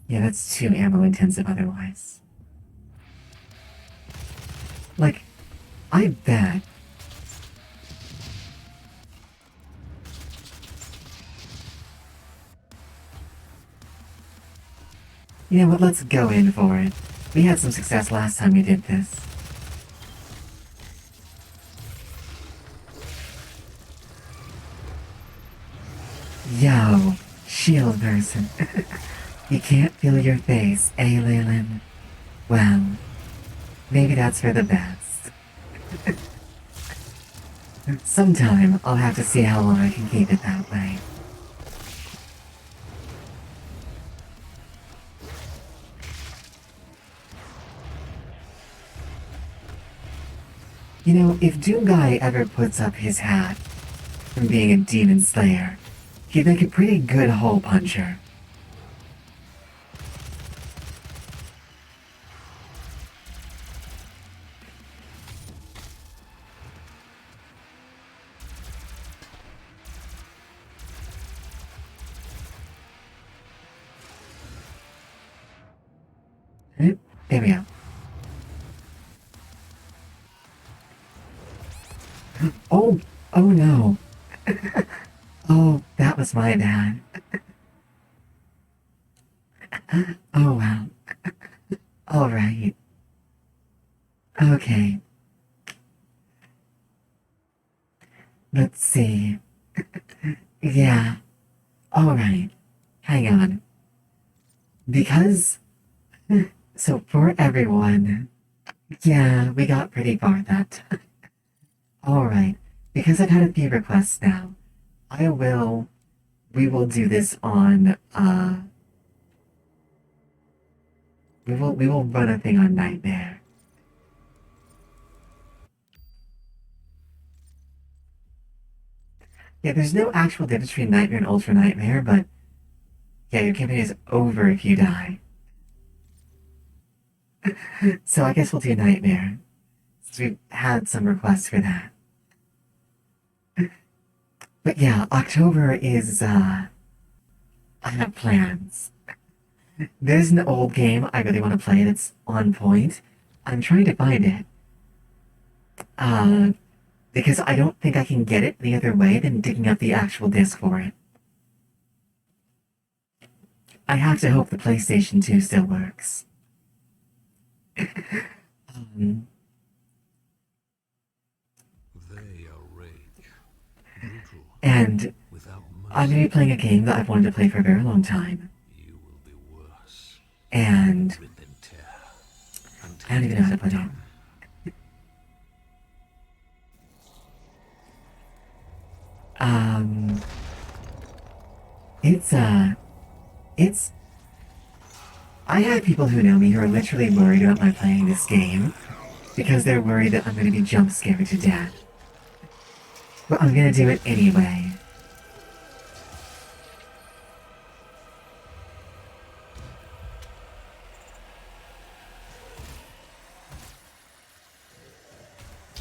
Yeah, that's too ammo intensive otherwise. Like, I bet. You know what, let's go in for it. We had some success last time we did this. Yo, shield person. You can't feel your face, eh, Leyland? Well, maybe that's for the best. Sometime I'll have to see how long I can keep it that way. You know, if Doom Guy ever puts up his hat from being a demon slayer, he'd make a pretty good hole puncher. There we go. Oh, oh no. Oh, that was my bad. Oh well. Alright. Okay. Let's see. Yeah. Alright. Hang on. Because... So for everyone... Yeah, we got pretty far that time. Alright. Because I've had a few requests now, we will do this on, we will run a thing on Nightmare. Yeah, there's no actual difference between Nightmare and Ultra Nightmare, but yeah, your campaign is over if you die. So I guess we'll do Nightmare, since we've had some requests for that. But yeah, October is, I have plans. There's an old game I really want to play that's on point. I'm trying to find it. Because I don't think I can get it any other way than digging up the actual disc for it. I have to hope the PlayStation 2 still works. They are rage, brutal, And without I'm gonna be playing a game that I've wanted to play for a very long time. You will be worse. And Rip and tear. I don't even know how to put it. Um, it's, I have people who know me who are literally worried about my playing this game because they're worried that I'm gonna be jump scared to death. But I'm gonna do it anyway.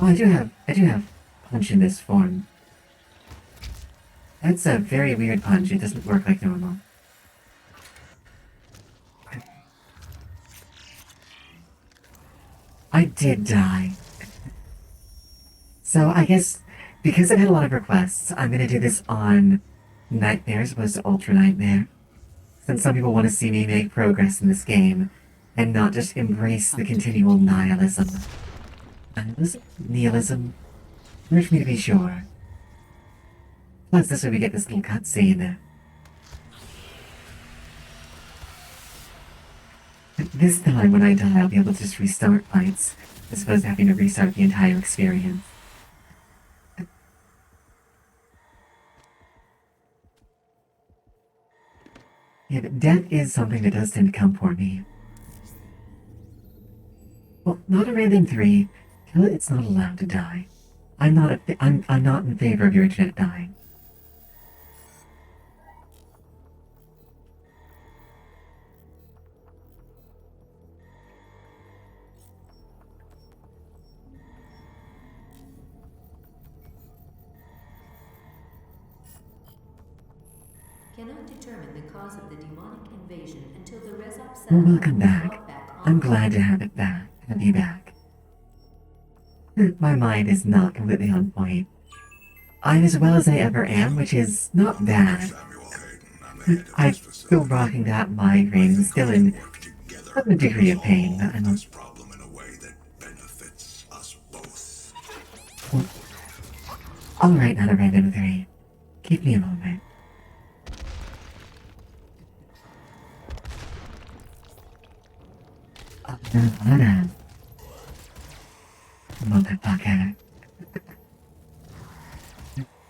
Oh, I do have punch in this form. That's a very weird punch. It doesn't work like normal. I did die. So I guess because I've had a lot of requests, I'm gonna do this on Nightmare as opposed to Ultra Nightmare. Since some people want to see me make progress in this game and not just embrace the continual nihilism. Nihilism? Hard for me to be sure. Plus, this way we get this little cutscene. This time when I die, I'll be able to just restart fights, as opposed to having to restart the entire experience. Yeah, but death is something that does tend to come for me. Well, not a random 3. Till it's not allowed to die. I'm not in favor of your internet dying. Cannot determine the cause of the demonic invasion until the Rezop cell Well, welcome is back. brought back I'm on. glad to have it back. Have you back. My mind is not completely on point. I'm as well as I ever am, which is not bad. Samuel Hayden, I'm the head of I'm this still facility. rocking that migraine and still in Work together some degree to of pain, but resolve I'm this problem in a way that benefits us both. alright, not a random 3. Give me a moment. Motherfucker.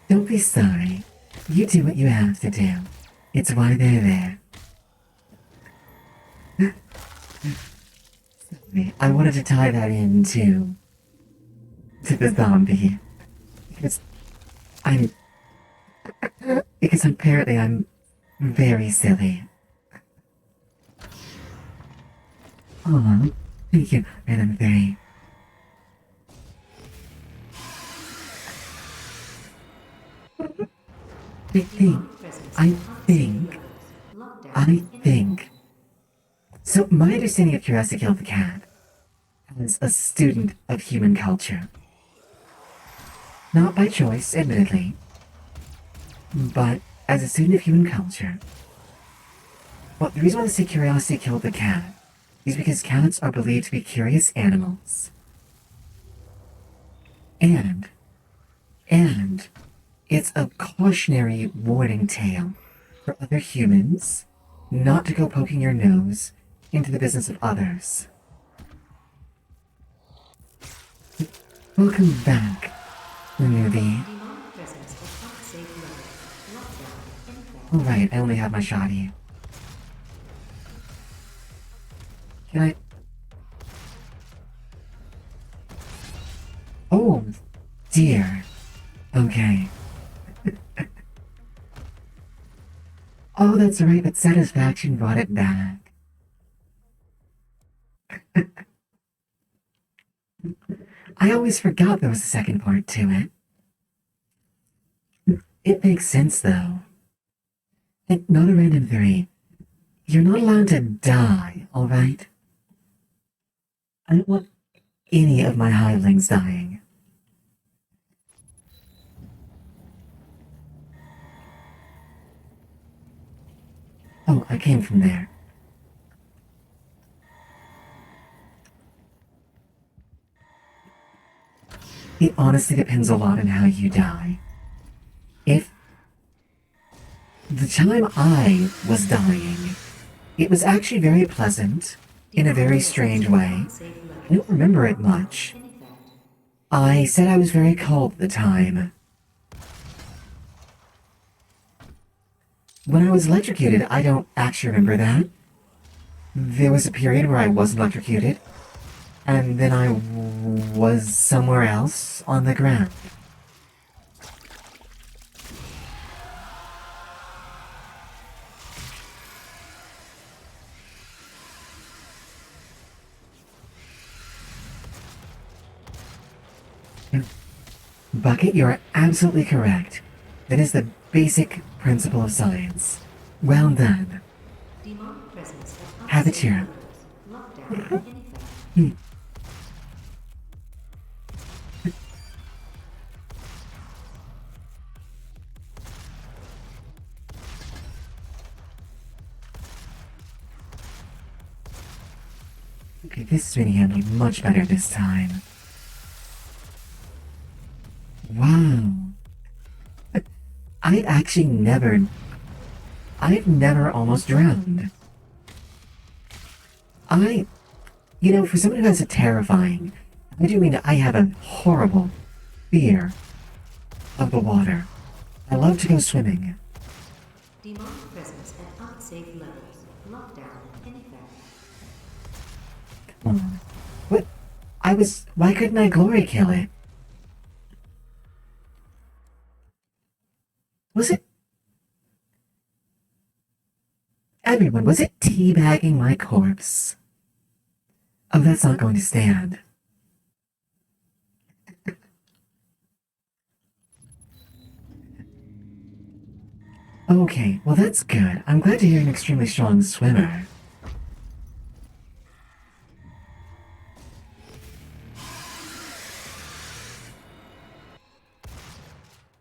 Don't be sorry. You do what you have to do. It's why they're there. Sorry, I wanted to tie that in to the zombie. Because I'm because apparently I'm very silly. Aw, thank you, Rhythm 3. I think, I think. So my understanding of Curiosity Killed the Cat as a student of human culture. Not by choice, admittedly, but as a student of human culture. Well, the reason why I say Curiosity Killed the Cat is because cats are believed to be curious animals. And it's a cautionary warning tale for other humans not to go poking your nose into the business of others. Welcome back, newbie. Demonic presence of unsafe level. Lockdown in effect. Alright, I only have my shoddy. Can I... Oh, dear. Okay. Oh, that's right, but satisfaction brought it back. I always forgot there was a second part to it. It makes sense, though. And not a random 3. You're not allowed to die, alright? I don't want any of my hivelings dying. Oh, I came from there. It honestly depends a lot on how you die. the time I was dying, it was actually very pleasant in a very strange way. I don't remember it much. I said I was very cold at the time. When I was electrocuted, I don't actually remember that. There was a period where I wasn't electrocuted, and then I was somewhere else on the ground. Bucket, you are absolutely correct. That is the basic principle of science. Well done. Demonic presence at Have a unsafe chair. levels. Lockdown in effect. Okay, this is being handled much better this time. Wow. I've actually never... I've never almost drowned. You know, for someone who has a terrifying... I do mean I have a horrible fear of the water. I love to go swimming. Demonic presence at unsafe levels. Lockdown in effect. Come on. What? Why couldn't I glory kill it? Was it... Everyone, was it teabagging my corpse? Oh, that's not going to stand. Okay, well that's good. I'm glad to hear you're an extremely strong swimmer.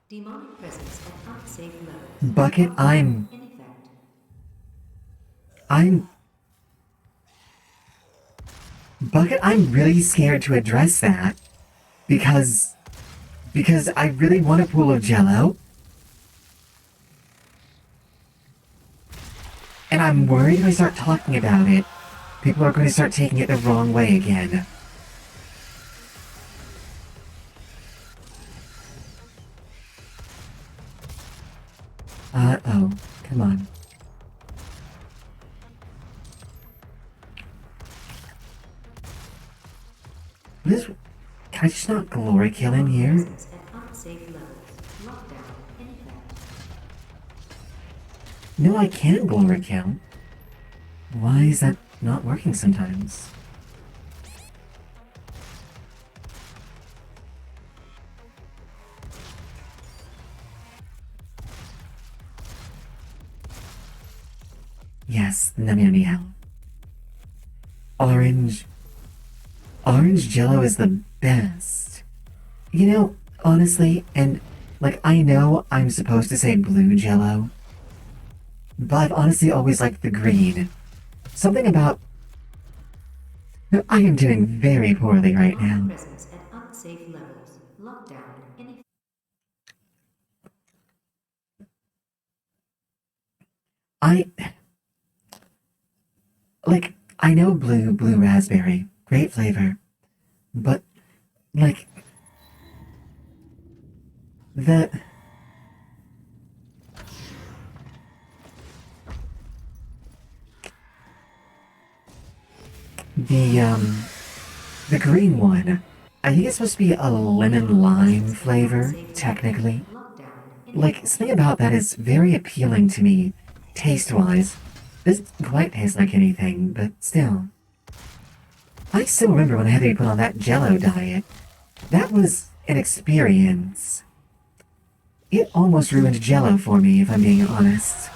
Demonic presence at unsafe levels. Bucket, In effect. Bucket, I'm really scared to address that. Because I really want a pool of Jello. And I'm worried if I start talking about it, people are going to start taking it the wrong way again. Uh-oh. Come on. What is... Can I just not glory kill in here? Presence at unsafe levels. Lockdown in effect. No, I can glory kill. Why is that not working sometimes? Yes, yummy hell. Orange Jello is the best. You know, honestly, and like I know I'm supposed to say blue Jello, but I've honestly always liked the green. Something about... I am doing very poorly right now. Presence at unsafe levels. Lockdown in effect. I know blue raspberry, great flavor, but, like, the green one, I think it's supposed to be a lemon lime flavor, technically. Lockdown in Like, something about that is very appealing to me, taste-wise. Doesn't quite taste like anything, but still. I still remember when I had to be put on that Jello diet. That was an experience. It almost ruined Jello for me, if I'm being honest.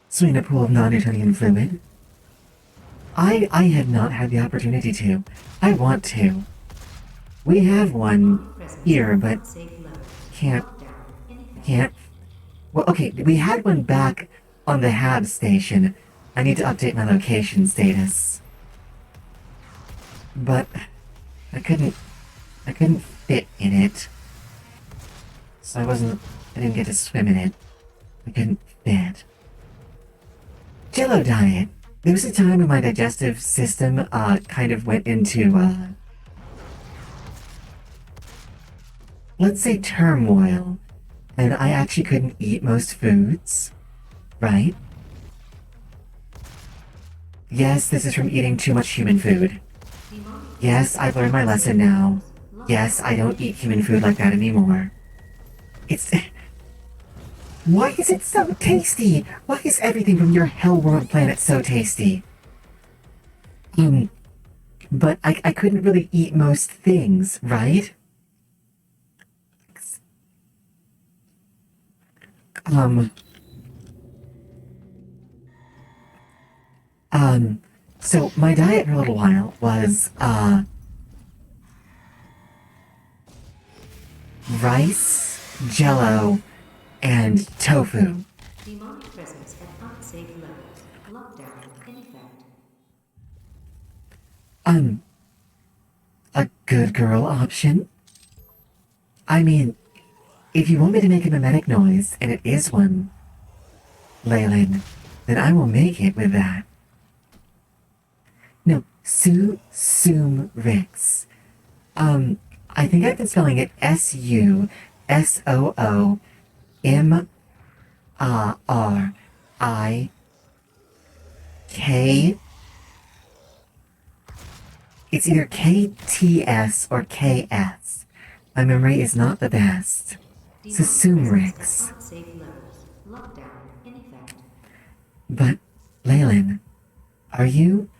Swing a pool of non-Newtonian fluid. I have not had the opportunity to. I want to. We have one here, but unsafe levels. can't, Lockdown in effect. can't. Well, okay, we had one back on the Hab station, I need to update my location status. But I couldn't fit in it. So I didn't get to swim in it. I couldn't fit. Jello diet. There was a time when my digestive system, kind of went into, let's say turmoil, and I actually couldn't eat most foods, right? Yes, this is from eating too much human food. Yes, I've learned my lesson now. Yes, I don't eat human food like that anymore. It's... Why is it so tasty? Why is everything from your Hell World planet so tasty? But I couldn't really eat most things, right? So my diet for a little while was, rice, jello, and tofu. Demonic presence at unsafe levels. Lockdown in effect. A good girl option? I mean, if you want me to make a mimetic noise, and it is one, Leyland, then I will make it with that. No, Rix. I think I've been spelling it SUSOOMRIK. It's either KTS or KS. My memory is not the best. Rix. Unsafe levels. Lockdown in effect. But, Leyland, are you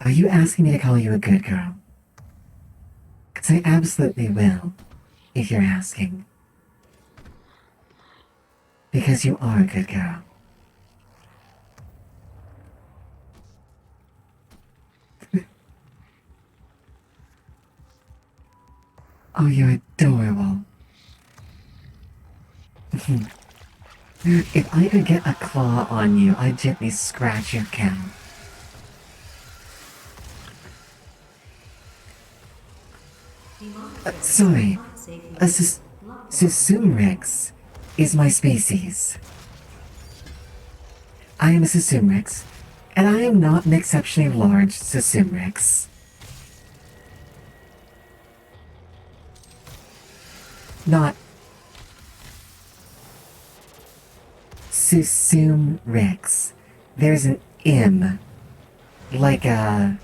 asking me to call you a good girl? 'Cause I absolutely will, if you're asking. Because you are a good girl. Oh, you're adorable. If I could get a claw on you, I'd gently scratch your cow. Sorry, a Susumrix is my species. I am a Susumrix, and I am not an exceptionally large Susumrix. Not Susumrix. There's an M, like a...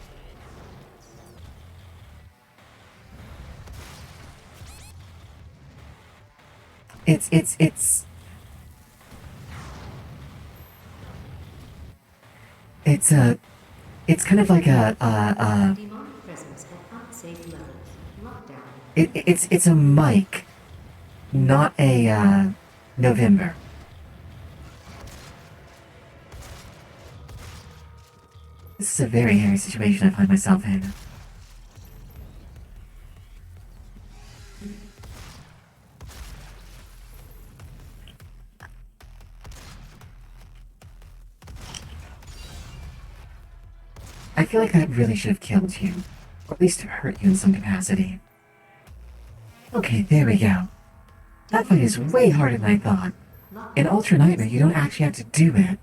It's kind of like a, Demonic presence at unsafe levels. Lockdown. it's a mic, not a, November. This is a very hairy situation I find myself in. I feel like that really should have killed you, or at least hurt you in some capacity. Okay, there we go. That fight is way harder than I thought. In Ultra Nightmare, you don't actually have to do it.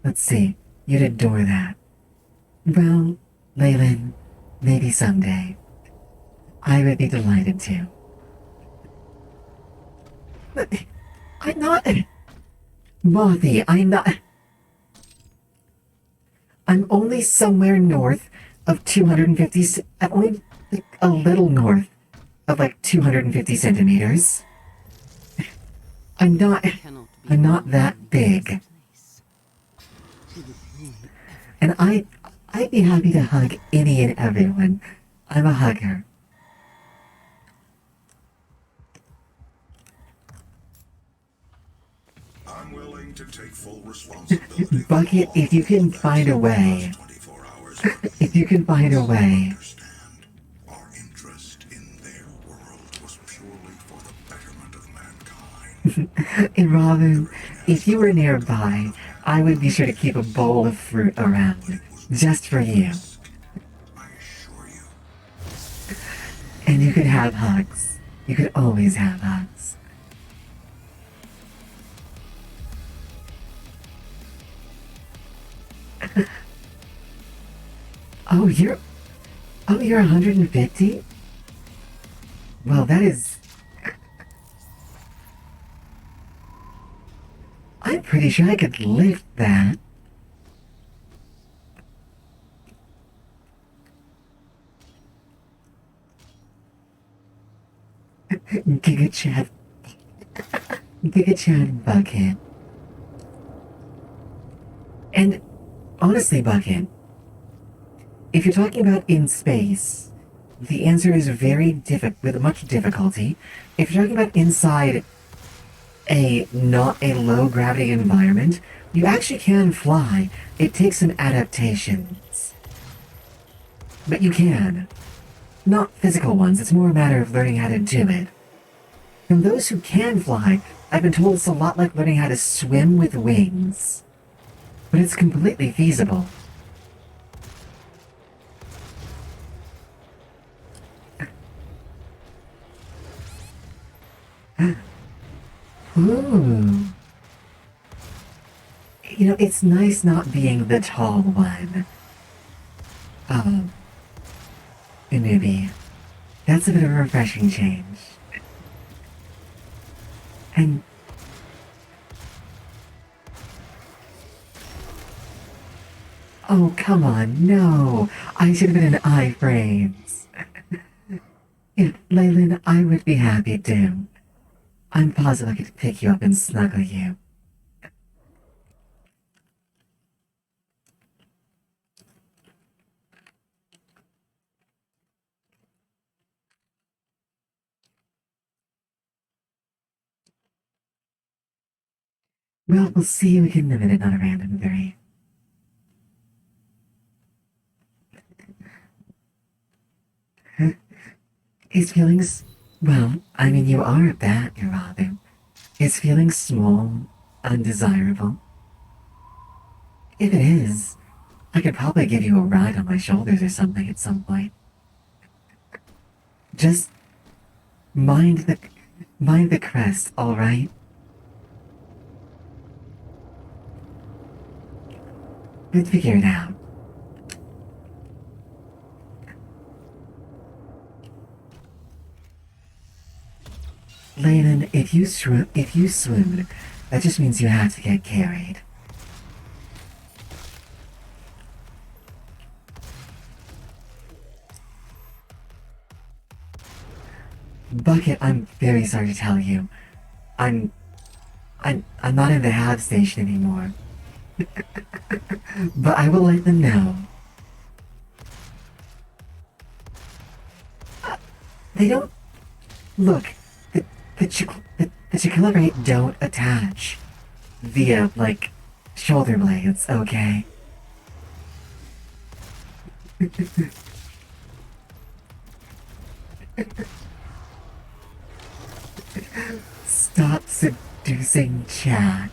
Let's see, you'd adore that. Well, Leyland, maybe someday. I would be delighted to. But I'm not... Mothy, I'm not... I'm only somewhere north of 250... I'm only like, a little north of like 250 centimeters. I'm not that big. And I'd be happy to hug any and everyone. I'm a hugger. I'm willing to take full responsibility. Bucket, if you can find a way. 24 hours. If you can find a way. Understand, our interest in their world was purely for the betterment of mankind. And Robin, if you were nearby, I would be sure to keep a bowl of fruit around, just for you. I assure you. And you could have hugs. You could always have hugs. Oh, you're 150? Well, that is... I'm pretty sure I could lift that. Giga Chad. Giga Chad Bucket. And honestly, Bucket, if you're talking about in space, the answer is very with much difficulty. If you're talking about inside a not a low gravity environment, you actually can fly. It takes some adaptations. But you can. Not physical ones, it's more a matter of learning how to do it. From those who can fly, I've been told it's a lot like learning how to swim with wings. But it's completely feasible. Ooh. You know, it's nice not being the tall one. Maybe. That's a bit of a refreshing change. And... Oh, come on, no! I should have been in iframes. Yeah, Leyland, I would be happy to. I'm positive I could pick you up and snuggle you. Well, we'll see you again in a minute, not a random three. His feelings, well, I mean, you are a bat, your father. His feelings small, undesirable. If it is, I could probably give you a ride on my shoulders or something at some point. Just mind the crest, all right? We'll figure it out. Layden, if you swoon, that just means you have to get carried. Bucket, I'm very sorry to tell you. I'm not in the have station anymore. But I will let them know. They don't... Look, the Chikillerate don't attach via, like, shoulder blades, okay? Stop seducing chat.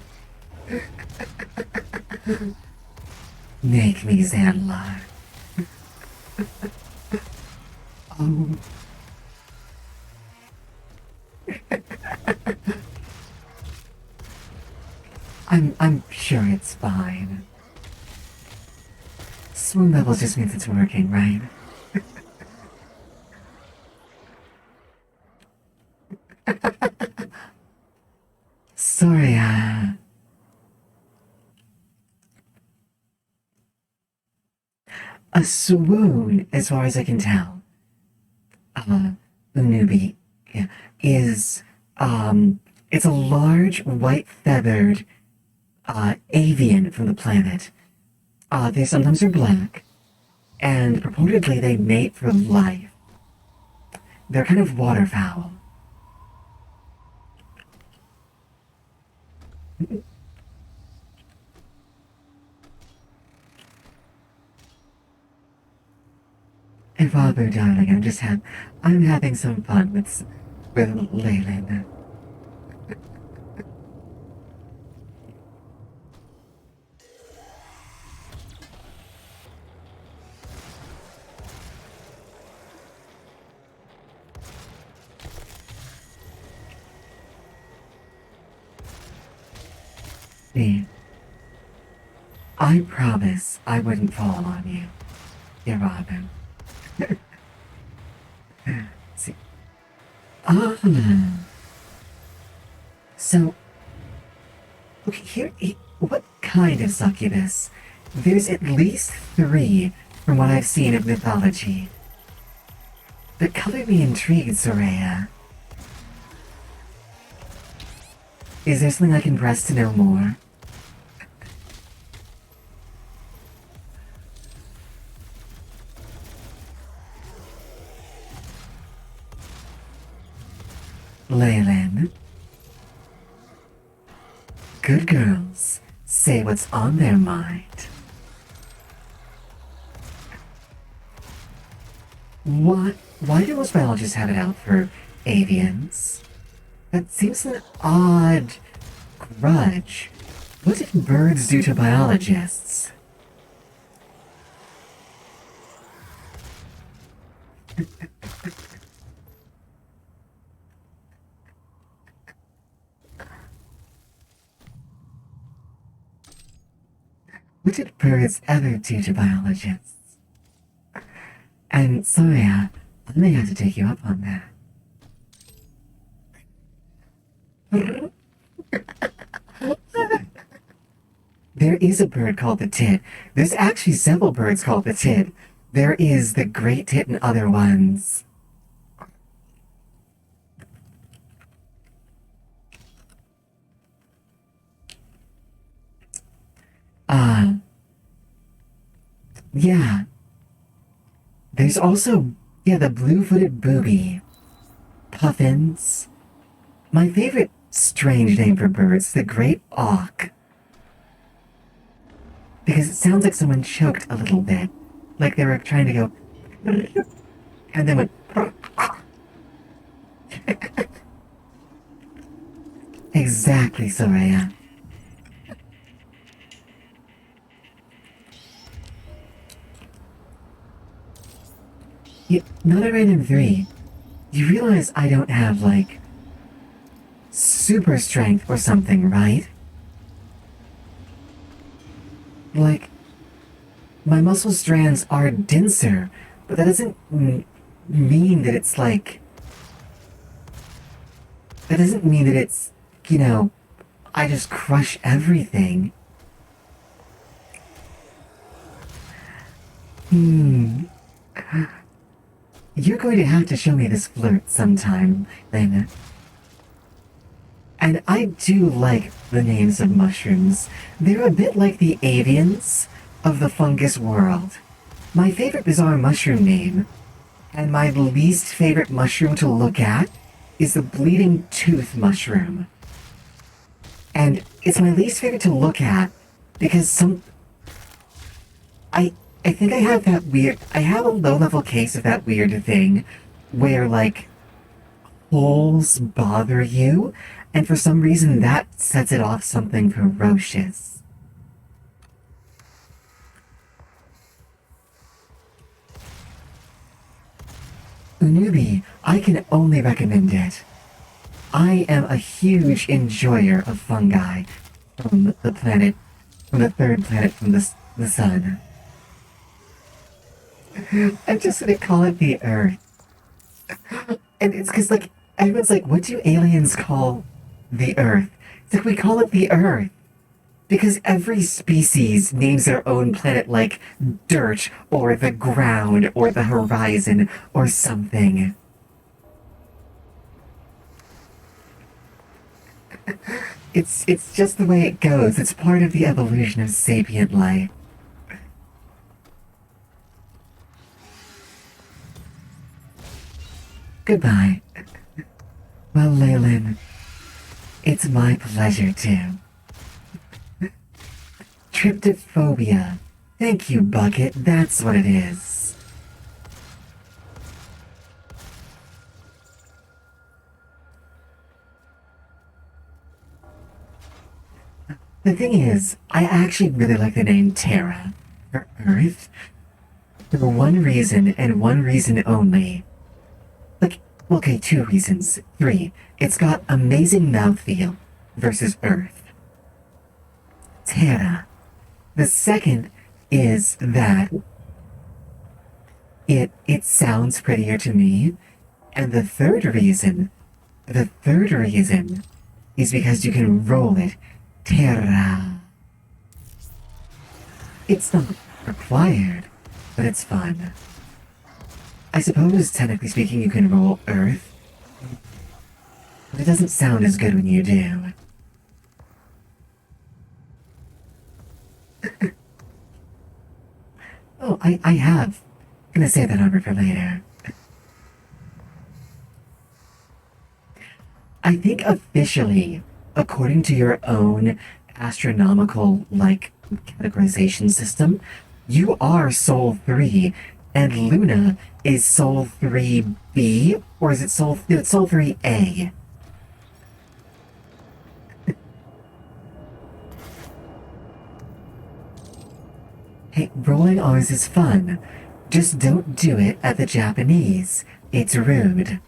Make me Zanlar. Oh. I'm sure it's fine. Swoon levels just means it's working, right? Sorry, a swoon, as far as I can tell, the newbie, yeah, is, it's a large white feathered, avian from the planet. They sometimes are black, and purportedly they mate for life. They're kind of waterfowl. And Father, darling, I'm having some fun with Leyland. See, I promise I wouldn't fall on you, dear Robin. See, ah, so okay, what kind of succubus? There's at least three from what I've seen of mythology. But color me intrigued, Soraya. Is there something I can press to know more? Leyland. Good girls say what's on their mind. Why do most biologists have it out for avians? That seems an odd grudge. What did birds do to biologists? What did birds ever do to biologists? And sorry, I may have to take you up on that. There is a bird called the tit. There's actually several birds called the tit. There is the great tit and other ones. Yeah. There's also, yeah, the blue-footed booby. Puffins. My favorite strange name for birds, the great auk. Because it sounds like someone choked a little bit. Like they were trying to go... and then went... Exactly, Soraya. Not a random 3. You realize I don't have, like, super strength or something, right? Like, my muscle strands are denser, but that doesn't mean that it's like... That doesn't mean that it's, you know, I just crush everything. You're going to have to show me this flirt sometime, Lena. And I do like the names of mushrooms. They're a bit like the avians of the fungus world. My favorite bizarre mushroom name, and my least favorite mushroom to look at, is the bleeding tooth mushroom. And it's my least favorite to look at because I think I have that weird... I have a low-level case of that weird thing where, like, holes bother you, and for some reason that sets it off something ferocious. Unubi, I can only recommend it. I am a huge enjoyer of fungi from the planet, from the third planet from the sun. I'm just gonna call it the Earth. And it's because, like, everyone's like, what do aliens call the Earth? It's like, we call it the Earth. Because every species names their own planet like dirt, or the ground, or the horizon, or something. It's just the way it goes. It's part of the evolution of sapient life. Goodbye. Well, Leyland, it's my pleasure too. Tryptophobia. Thank you, Bucket. That's what it is. The thing is, I actually really like the name Terra, for Earth, for one reason and one reason only. Like, okay, 2 reasons. 3. It's got amazing mouthfeel versus Earth. terra. The second is that it sounds prettier to me. And the third reason is because you can roll it terra. It's not required, but it's fun. I suppose, technically speaking, you can roll earth, but it doesn't sound as good when you do. Oh, I have. I'm gonna save that number for later. I think officially, according to your own astronomical, categorization system, you are Soul 3, and Luna is Soul 3B, or is it Soul, no, it's Soul 3A? Hey, rolling R's is fun. Just don't do it at the Japanese. It's rude.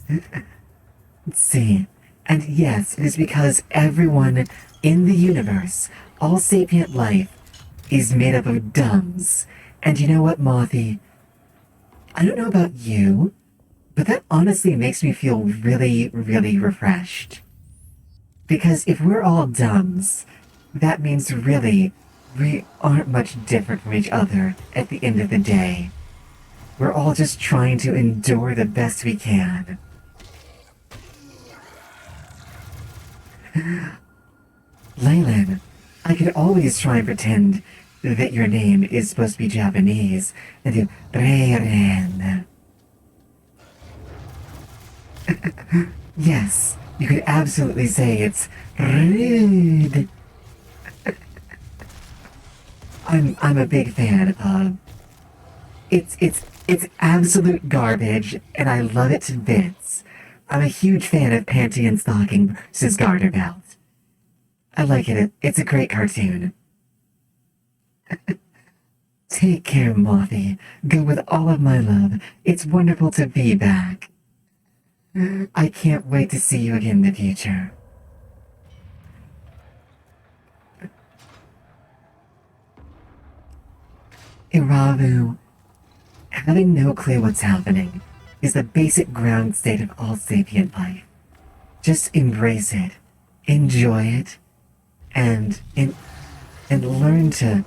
Let's see. And yes, it is because everyone in the universe, all sapient life, is made up of dumbs. And you know what, Mothy? I don't know about you, but that honestly makes me feel really, really refreshed. Because if we're all dumbs, that means really, we aren't much different from each other at the end of the day. We're all just trying to endure the best we can. Leyland, I could always try and pretend that your name is supposed to be Japanese and do Reiren. Yes, you could absolutely say it's rude. I'm a big fan of it's absolute garbage and I love it to bits. I'm a huge fan of Panty and Stocking versus Garter Belt. I like it. It's a great cartoon. Take care, Mothy. Go with all of my love. It's wonderful to be back. I can't wait to see you again in the future. Iravu, having no clue what's happening is the basic ground state of all sapient life. Just embrace it, enjoy it, and learn to...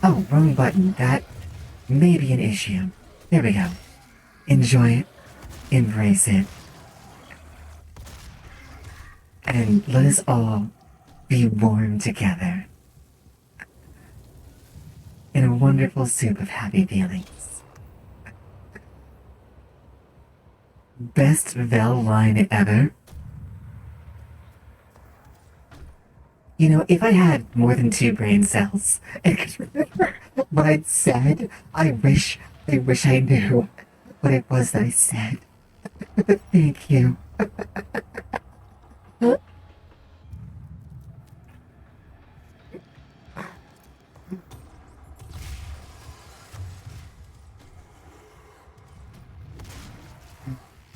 Oh, wrong button. That may be an issue. There we go. Enjoy it, embrace it, and let us all be warm together in a wonderful soup of happy feelings. Best Vel line ever. You know, if I had more than 2 brain cells and could remember what I'd said, I wish I knew what it was that I said. Thank you.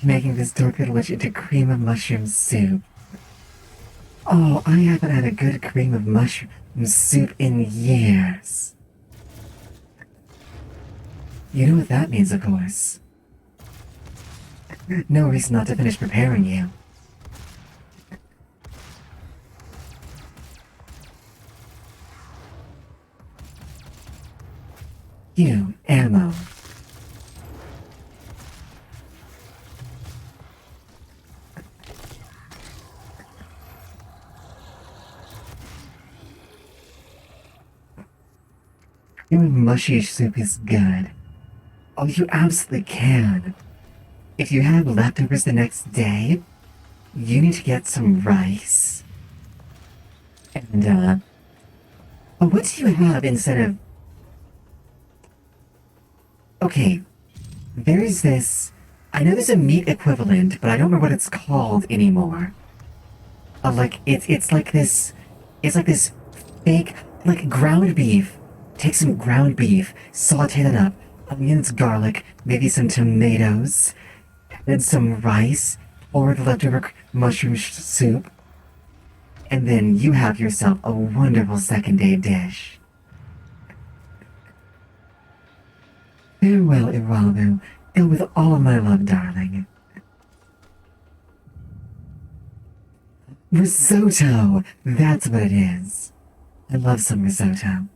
Making this dork delicious into cream of mushroom soup. Oh, I haven't had a good cream of mushroom soup in years. You know what that means, of course. No reason not to finish preparing you. You, ammo. Your mushy soup is good. Oh, you absolutely can. If you have leftovers the next day, you need to get some rice. And, oh, what do you have instead of... Okay, there's this... I know there's a meat equivalent, but I don't remember what it's called anymore. It's like this... It's like this fake, like ground beef. Take some ground beef, saute it up, onions, garlic, maybe some tomatoes, and some rice, or the leftover mushroom soup. and then you have yourself a wonderful second day dish. Farewell, Iralu, and with all of my love, darling. Risotto! That's what it is. I love some risotto.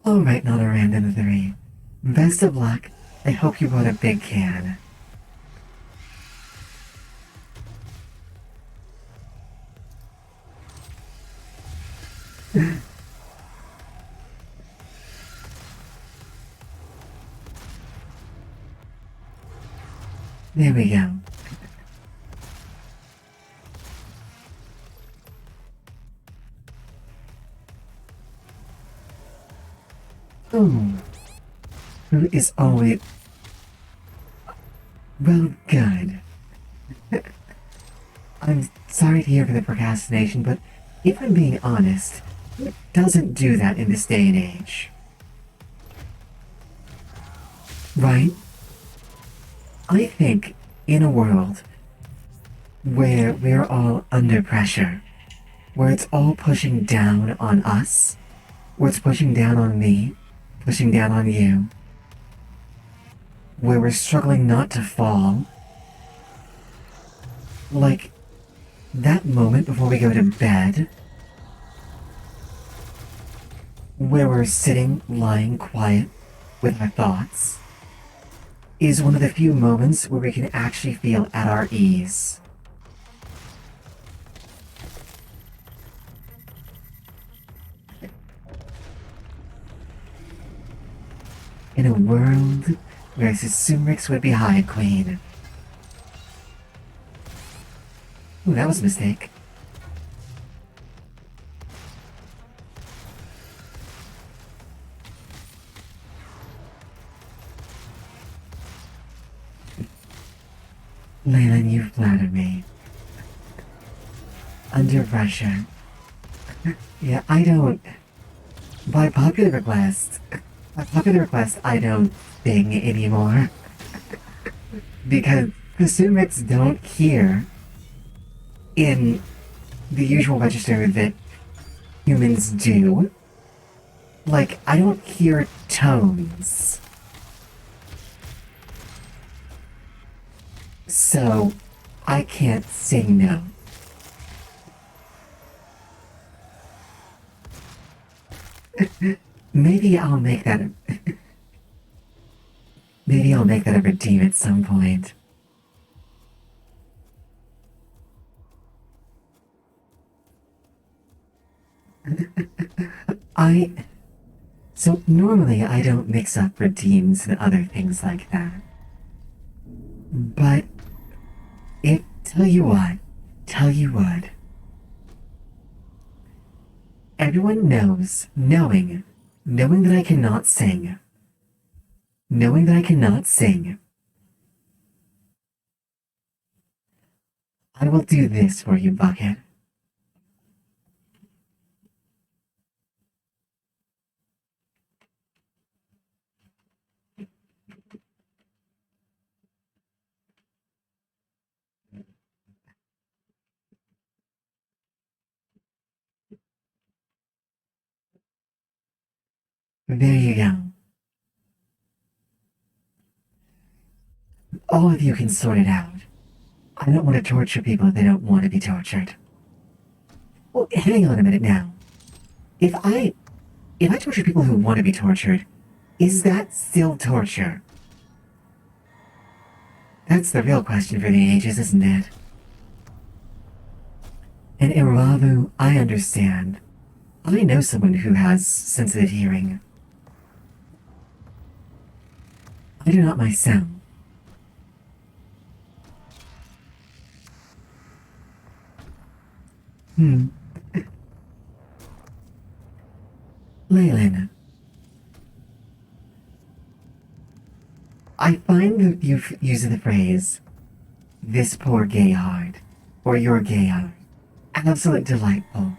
Alright, not a random 3. Best of luck. I hope you brought a big can. There we go. Oh, who is always... Well, good. I'm sorry to hear for the procrastination, but if I'm being honest, it doesn't do that in this day and age. Right? I think in a world where we're all under pressure, where it's all pushing down on us, where it's pushing down on me, pushing down on you, where we're struggling not to fall, like that moment before we go to bed, where we're sitting, lying quiet with our thoughts, is one of the few moments where we can actually feel at our ease. In a world where Susumrix would be High Queen. Ooh, that was a mistake. Leyland, you flatter me. Under pressure. Yeah, I don't... By popular request, I don't sing anymore. Because the Sumix don't hear in the usual register that humans do. Like, I don't hear tones. So, I can't sing no. Maybe I'll make that maybe I'll make that a redeem at some point. So normally I don't mix up redeems and other things like that. But tell you what. Everyone knows, knowing that I cannot sing. Knowing that I cannot sing. I will do this for you, Bucket. There you go. All of you can sort it out. I don't want to torture people if they don't want to be tortured. Well, hang on a minute now. If I torture people who want to be tortured, is that still torture? That's the real question for the ages, isn't it? And Iravu, I understand. I know someone who has sensitive hearing. I do not myself. Leyland, I find that you've used the phrase, this poor gay heart, or your gay heart, absolutely delightful.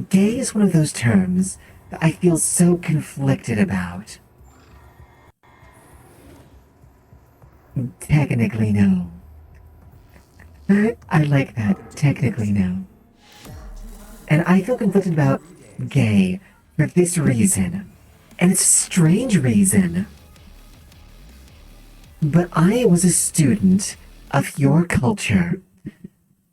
Gay is one of those terms that I feel so conflicted about. Technically, no. I like that, technically, no. And I feel conflicted about gay for this reason. And it's a strange reason. But I was a student of your culture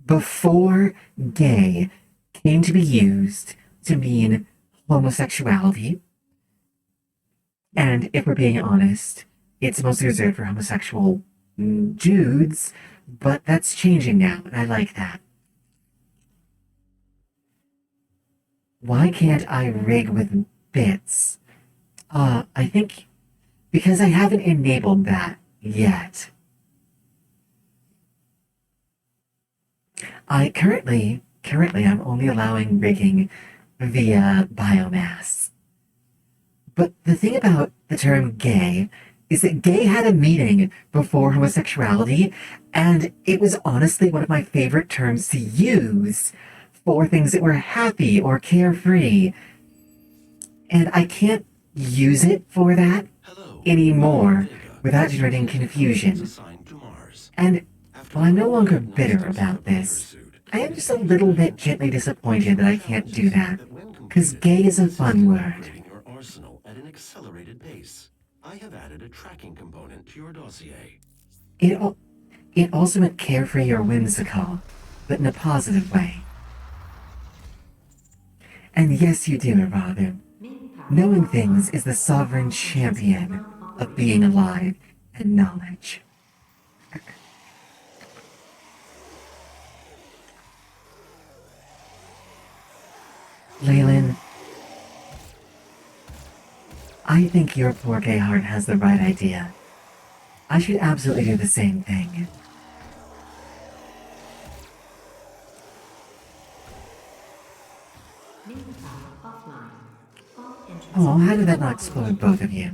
before gay came to be used to mean homosexuality. And if we're being honest, it's mostly reserved for homosexual dudes, but that's changing now, and I like that. Why can't I rig with bits? I think because I haven't enabled that yet. I currently I'm only allowing rigging via biomass. But the thing about the term gay is that gay had a meaning before homosexuality, and it was honestly one of my favorite terms to use for things that were happy or carefree. And I can't use it for that Hello. anymore Vega, without generating Station confusion. assigned to Mars. And After while I'm no all, longer diagnostics bitter of about a this, pursuit, I am just a little bit gently disappointed that I can't do that. Because gay is a fun word. Upgrading your arsenal at an accelerated pace. I have added a tracking component to your dossier. It also meant carefree or whimsical, but in a positive way. And yes, you do, Iravu. Knowing things is the sovereign champion of being alive and knowledge. Leyland, I think your poor gay heart has the right idea. I should absolutely do the same thing. Oh, how did that not explode both of you?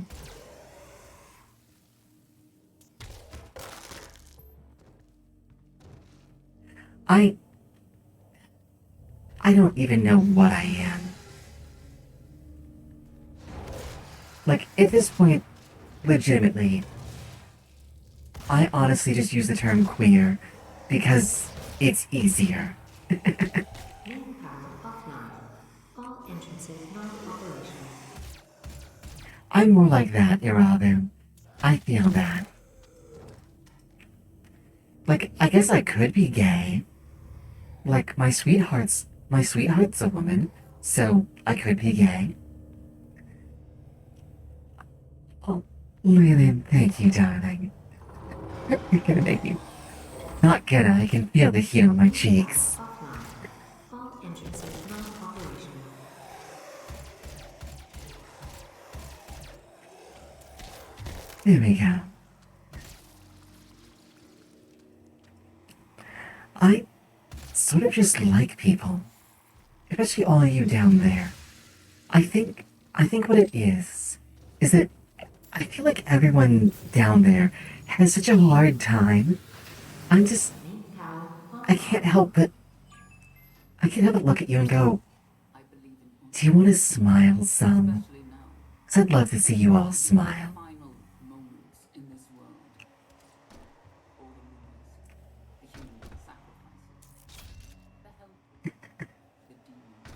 I don't even know what I am. Like, at this point, legitimately, I honestly just use the term queer because it's easier. Main power offline. All entrances not operational. I'm more like that, Irabu. I feel that. Like, I guess I could be gay. Like, my sweetheart's a woman, so I could be gay. Oh, Lillian, thank you, darling. You're gonna make me... Not gonna, I can feel the heat on my cheeks. Offline. All entrances not operational. There we go. I sort of just like people. Especially all of you down there. I think what it is that I feel like everyone down there has such a hard time. I'm just, Main power I can't help but look at you and go, I believe in do you want to smile some? especially now, 'Cause I'd love to see you all smile. final moments in this world. All the movies, the human sacrifices, the help, the demons.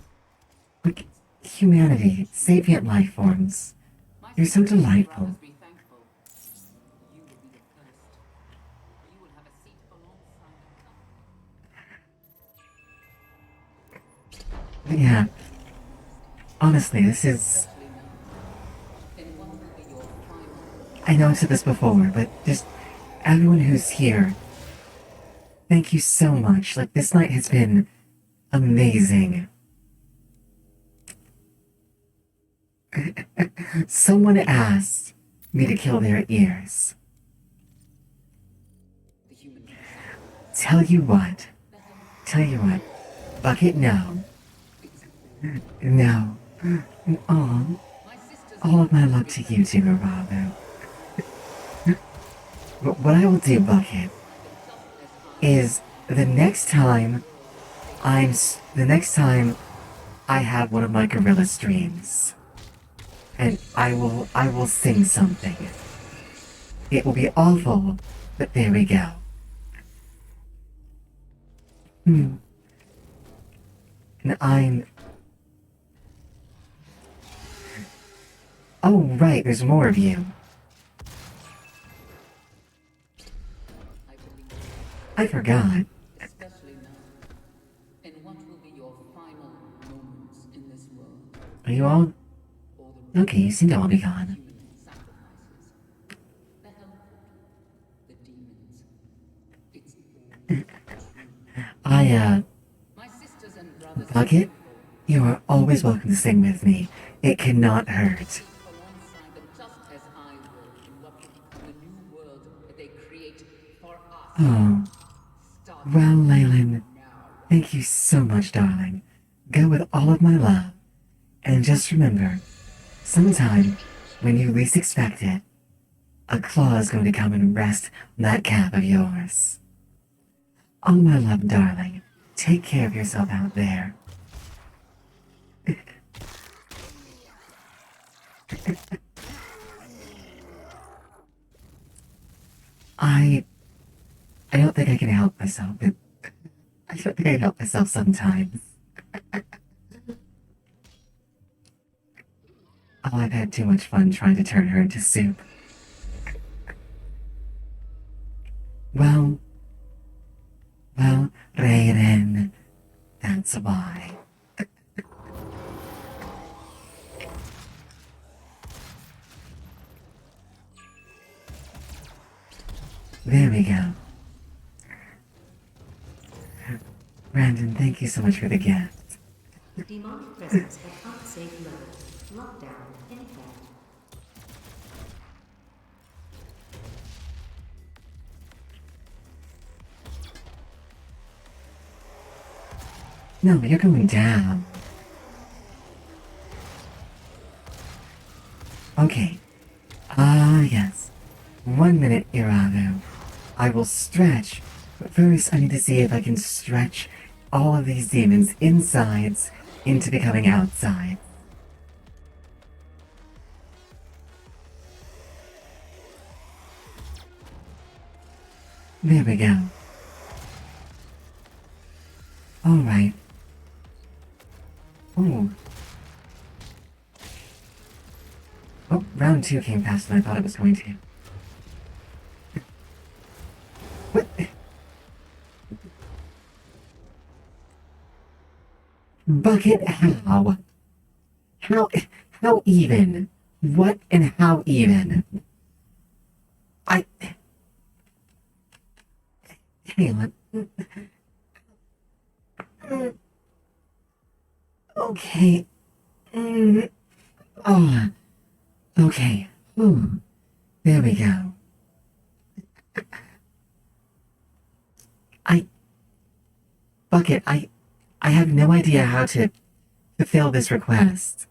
Like, humanity, sapient life forms. My You're so sister would delightful. rather be thankful. You will be the first. You will have a seat alongside them. Yeah. Honestly, this is... Especially now. In what will be your final I know I've said this before, but just everyone who's here, thank you so much. Like, this night has been amazing. Someone asked me to kill their ears. the human Tell you what. Bucket, no. No. Aw, My sister's all of my love to you too, Aravo. But what I will do, Bucket, is the next time I have one of my gorilla streams, and I will sing something. It will be awful, but there we go. And I'm... Oh, right, there's more of you. I believe, I forgot. especially now, in what will be your final moments in this world. Are you all... All the Okay, you seem to all be gone. human sacrifices, the helpful, the demons. It's My sisters and brothers Bucket, you are always welcome to sing with me. It cannot hurt. alongside them just as I will in what will become the new world that they create for us. Oh, Start well, Leyland, now. thank you so much, darling. Go with all of my love. And just remember, sometime when you least expect it, a claw is going to come and rest on that cap of yours. All my love, darling. Take care of yourself out there. I don't think I can help myself. I don't think I can help myself sometimes. Oh, I've had too much fun trying to turn her into soup. Well, Raiden, that's why. There we go. Brandon, thank you so much for the gift. Demonic presence at unsafe level. Lockdown in effect. No, you're going down. Okay. Yes. 1 minute, Iravu. I will stretch, but first I need to see if I can stretch all of these demons' insides into becoming outside. There we go. Alright. Ooh. Oh, round 2 came faster than I thought it was going to. What? Bucket, how? How even? What and how even? Hang on. Okay. Oh, okay. Ooh, there we go. Bucket, I have no idea how to fulfill this request.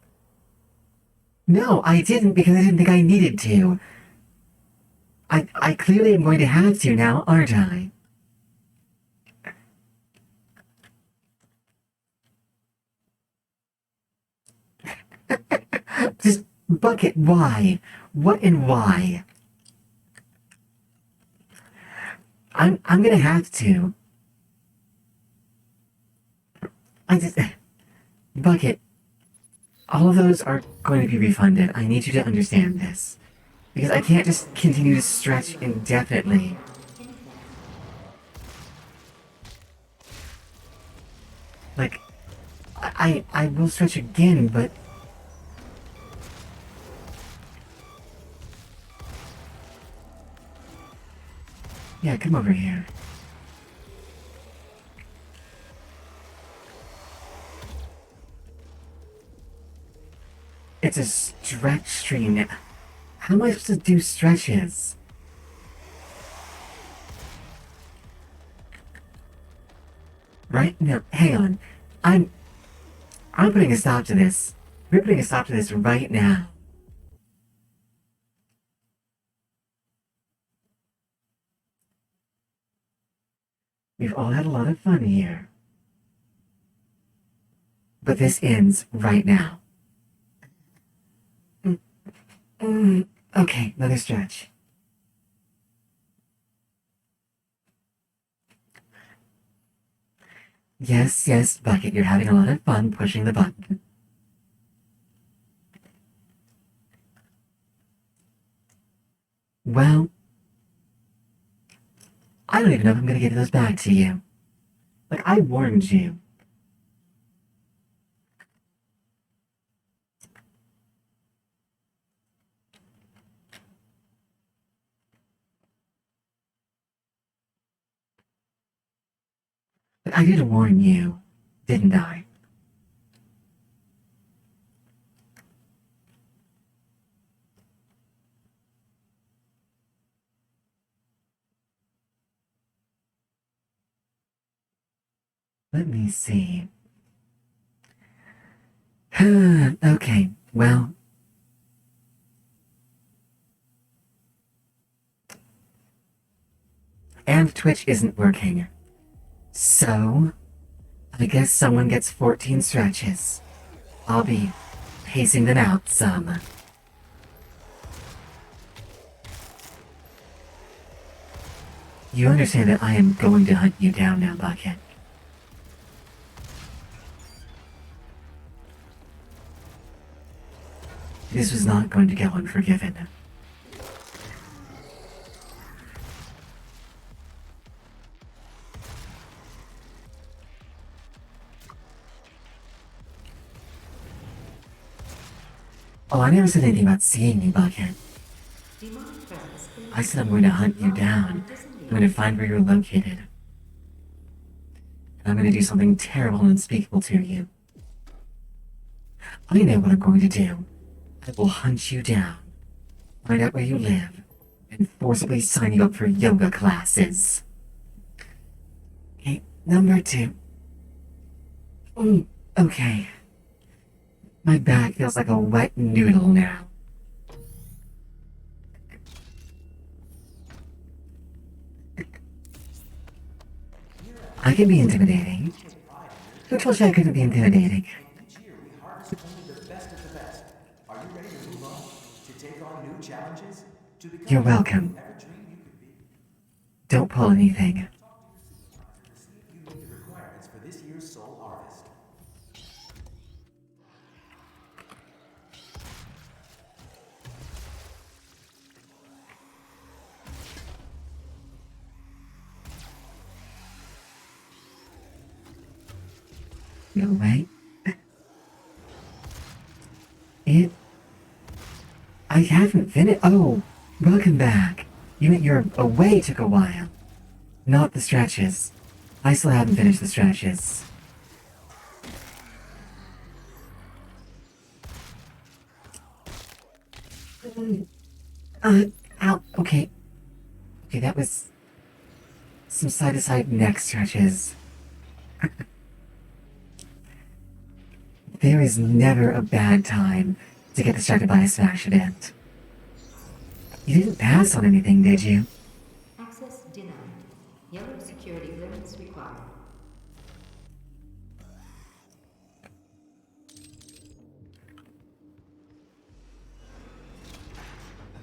No, I didn't because I didn't think I needed to. I clearly am going to have to now, aren't I? Just, Bucket, why? What and why? I'm gonna have to. Bucket, all of those are going to be refunded. I need you to understand this. Because I can't just continue to stretch indefinitely. Like, I will stretch again, but... Yeah, come over here. It's a stretch stream. How am I supposed to do stretches? Right? No, hang on. I'm putting a stop to this. We're putting a stop to this right now. We've all had a lot of fun here. But this ends right now. Okay, another stretch. Yes, yes, Bucket, you're having a lot of fun pushing the button. Well, I don't even know if I'm gonna get those back to you. Like, I warned you. But I did warn you, didn't I? Let me see. Okay, well. And Twitch isn't working. So, I guess someone gets 14 stretches. I'll be pacing them out some. You understand that I am going to hunt you down now, Bucket. This was not going to go unforgiven. Oh, I never said anything about seeing you, Bucket. Demonic presence I said I'm going to hunt you down. I'm going to find where you're located. And I'm going to do something terrible and unspeakable to you. I know what I'm going to do. I will hunt you down, find out where you live, and forcibly sign you up for yoga classes. Okay, number 2. Okay. My back feels like a wet noodle now. I can be intimidating. Who told you I couldn't be intimidating? Each year, we harvest only the best of the best. Are you ready to move on? To take on new challenges? To become You're welcome. ever dreamed you could be? Don't pull anything. To see if you meet the requirements for this year's soul harvest. No way. I haven't finished. Oh, welcome back. You meant your away took a while. Not the stretches. I still haven't finished the stretches. Ow, okay. Okay, that was some side-to-side neck stretches. There is never a bad time to get distracted by a smash event. You didn't pass on anything, did you? Access denied. Yellow security clearance required.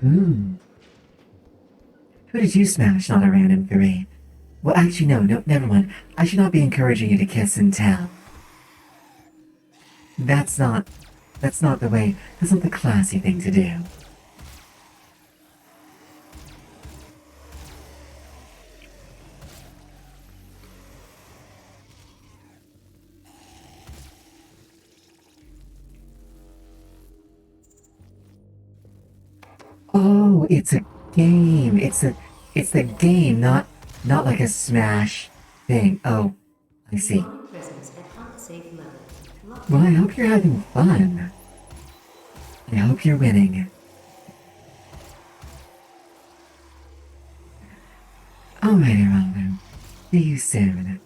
Who did you smash, not a random 3? Well, actually, no, never mind. I should not be encouraging you to kiss and tell. That's not the way. That's not the classy thing to do. Oh, it's a game. It's the game, not like a smash thing. Oh, I see. Demonic presence at unsafe level. Well, I hope you're having fun. I hope you're winning. Alrighty, Robin. See you soon.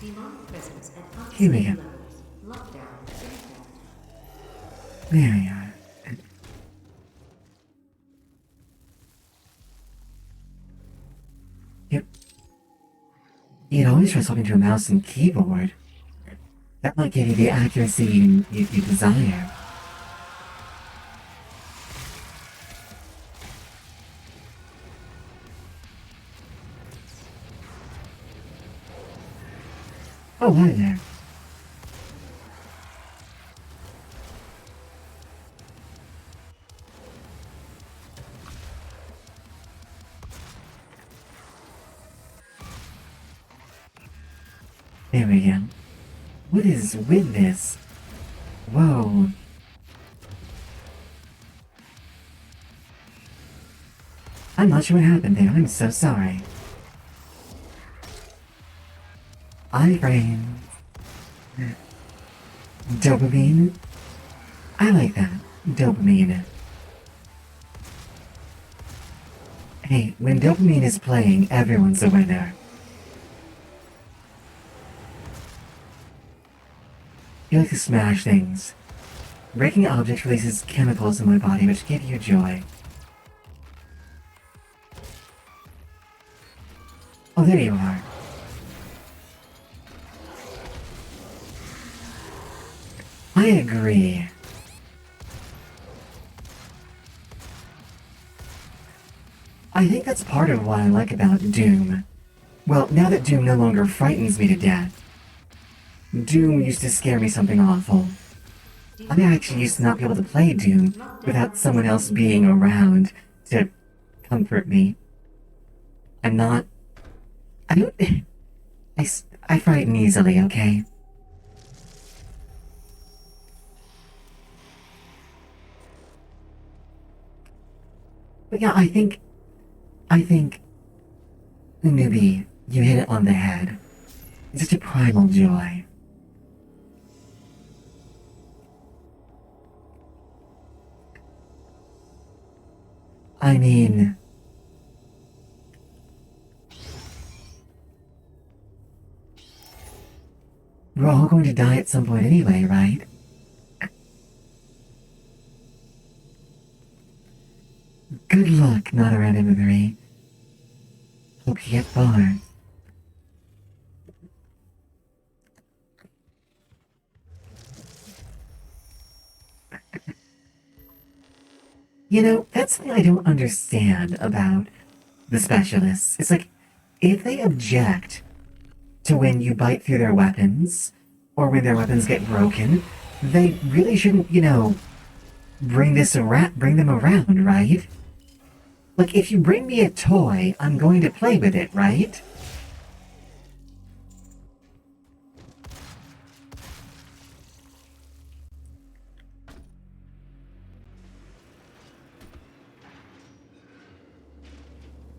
Demonic presence at unsafe Here we go. levels. Lockdown. Lockdown. There we are. Yep. You'd always try talking to a mouse and keyboard. That might give you the accuracy you desire. Oh, hi there. There we go. What is with this? Whoa. I'm not sure what happened there. I'm so sorry. iFrame. Dopamine? I like that. Dopamine. Hey, when dopamine is playing, everyone's a winner. You like to smash things. Breaking objects releases chemicals in my body which give you joy. Oh, there you are. I agree. I think that's part of what I like about Doom. Well, now that Doom no longer frightens me to death. Doom used to scare me something awful. I actually used to not be able to play Doom without someone else being around to comfort me. I'm not... I don't... I frighten easily, okay? But yeah, I think, newbie, you hit it on the head. It's such a primal joy. I mean... we're all going to die at some point anyway, right? Good luck, not a random 3. Hope you get far. You know, that's something I don't understand about the specialists. It's like, if they object to when you bite through their weapons, or when their weapons get broken, they really shouldn't, you know, bring them around, right? Like, if you bring me a toy, I'm going to play with it, right?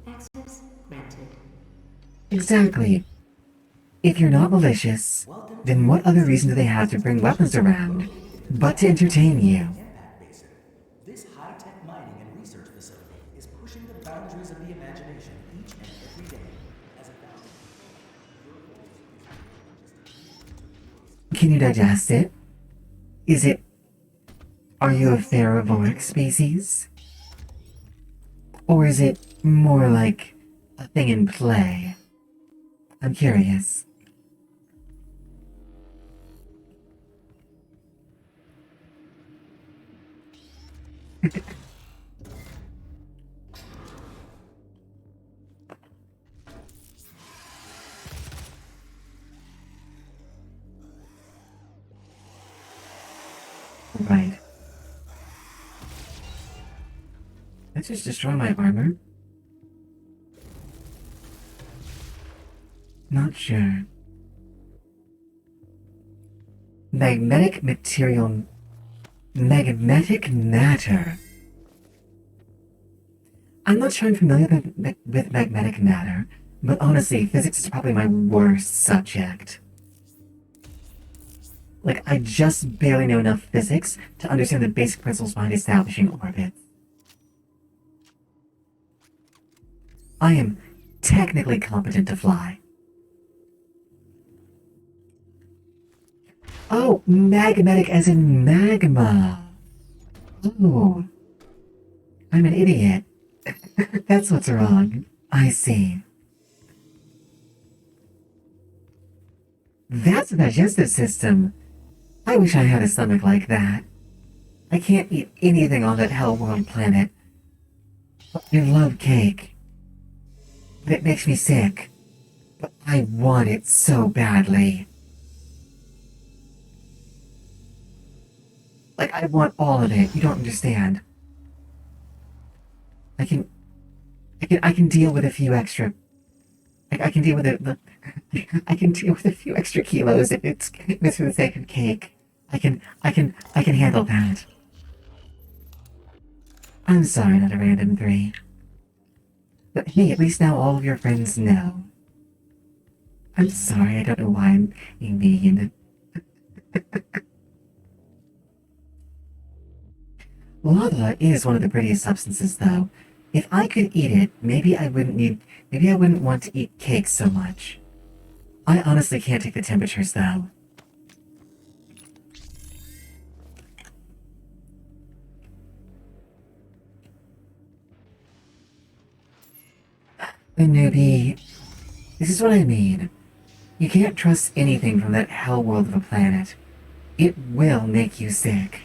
Access granted. Exactly. If you're not malicious, then what other reason do they have to bring weapons around but to entertain you? Impact Basin. This high-tech mining and research facility is pushing the boundaries of the imagination each and every day. As a Can you digest it? Is it... Are you a theravoric species? Or is it more like a thing in play? I'm curious. Right. Let's just destroy my armor. Not sure. Magnetic material... Magnetic matter. I'm not sure I'm familiar with magnetic matter, but honestly, physics is probably my worst subject. Like, I just barely know enough physics to understand the basic principles behind establishing orbits. I am technically competent to fly. Oh, magnetic as in magma. Oh, I'm an idiot. That's what's wrong. I see. That's a digestive system. I wish I had a stomach like that. I can't eat anything on that hellworld planet. But I love cake. It makes me sick. But I want it so badly. Like, I want all of it. You don't understand. I can, I can deal with a few extra. I can deal with I can deal with a few extra kilos if it's for the sake of cake. I can handle that. I'm sorry, not a random three. But hey, at least now all of your friends know. I'm sorry, I don't know why I'm being mean. Lava is one of the prettiest substances, though. If I could eat it, maybe I wouldn't want to eat cake so much. I honestly can't take the temperatures, though. The newbie. This is what I mean. You can't trust anything from that hell world of a planet. It will make you sick.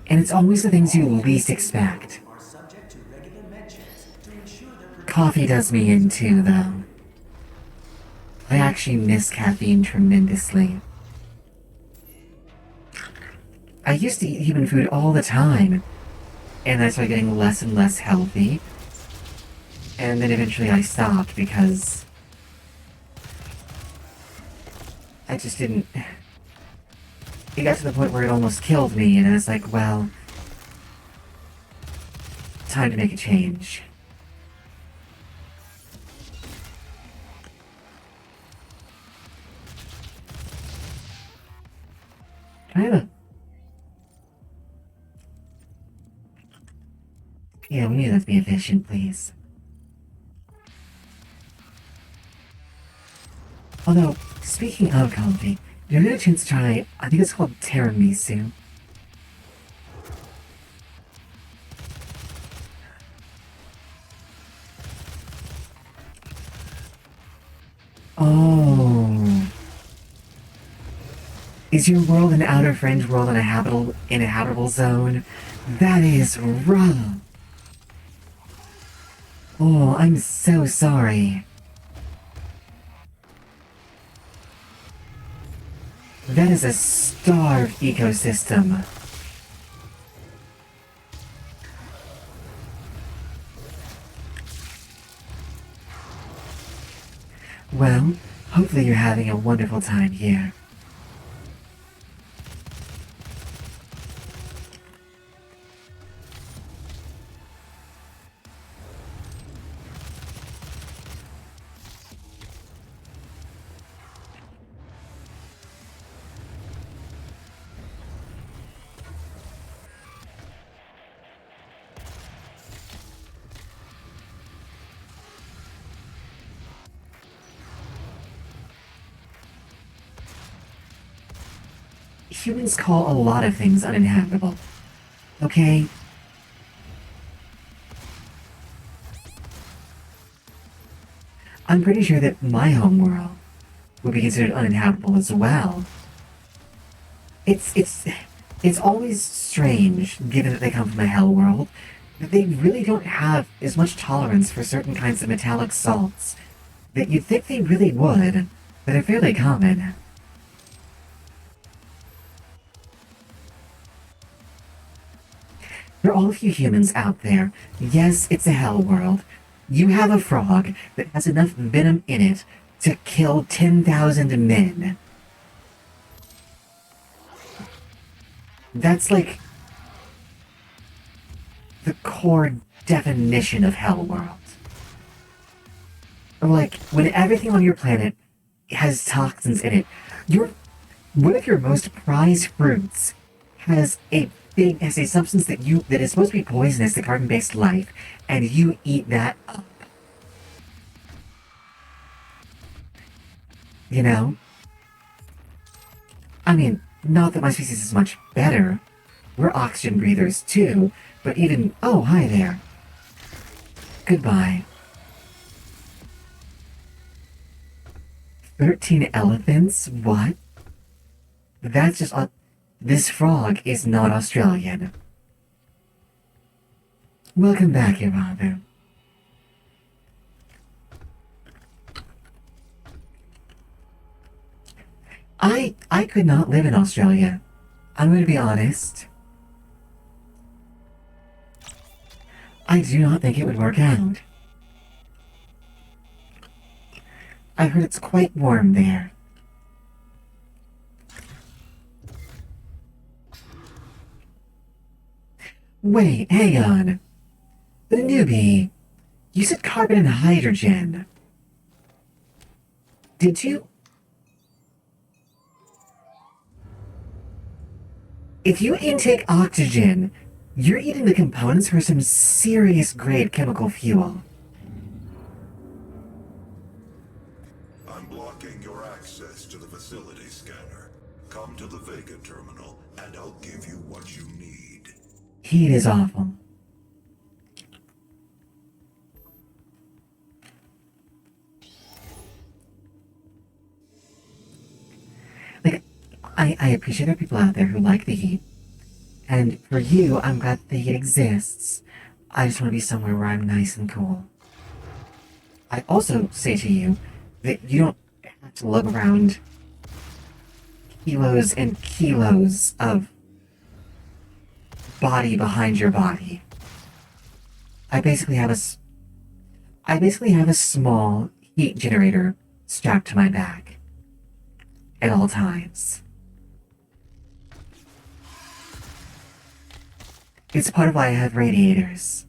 And it's always the things you least expect. Are subject to regular med checks to ensure their Coffee does me in too, though. I actually miss caffeine tremendously. I used to eat human food all the time, and I started getting less and less healthy. And then eventually I stopped because I just didn't. It got to the point where it almost killed me, and I was like, well, time to make a change. Can I have a... Yeah, we need that to be efficient, please. Although, speaking of coffee, did you get a chance to try, I think it's called tiramisu? Oh. Is your world an outer fringe world in a habitable zone? That is rough. Oh, I'm so sorry. That is a starved ecosystem. Well, hopefully you're having a wonderful time here. Humans call a lot of things uninhabitable. Okay? I'm pretty sure that my homeworld would be considered uninhabitable as well. It's always strange, given that they come from a hell world, that they really don't have as much tolerance for certain kinds of metallic salts that you'd think they really would, that are fairly common. For all of you humans out there, yes, it's a hell world. You have a frog that has enough venom in it to kill 10,000 men. That's like the core definition of hell world. Like, when everything on your planet has toxins in it, one of your most prized fruits has a substance that is supposed to be poisonous to carbon-based life, and you eat that up. You know? I mean, not that my species is much better. We're oxygen breathers too, but even... Oh, hi there. Goodbye. 13 elephants? What? That's just... This frog is not Australian. Welcome back, Irabu. I could not live in Australia. I'm going to be honest. I do not think it would work out. I heard it's quite warm there. Wait, hang on. The newbie, you said carbon and hydrogen. Did you? If you intake oxygen, you're eating the components for some serious grade chemical fuel. I'm blocking your access to the facility scanner. Come to the Vega terminal, and I'll give you what you need. Heat is awful. Like, I appreciate there are people out there who like the heat. And for you, I'm glad the heat exists. I just want to be somewhere where I'm nice and cool. I also say to you that you don't have to look around kilos and kilos of body behind your body. I basically have a small heat generator strapped to my back at all times. It's part of why I have radiators.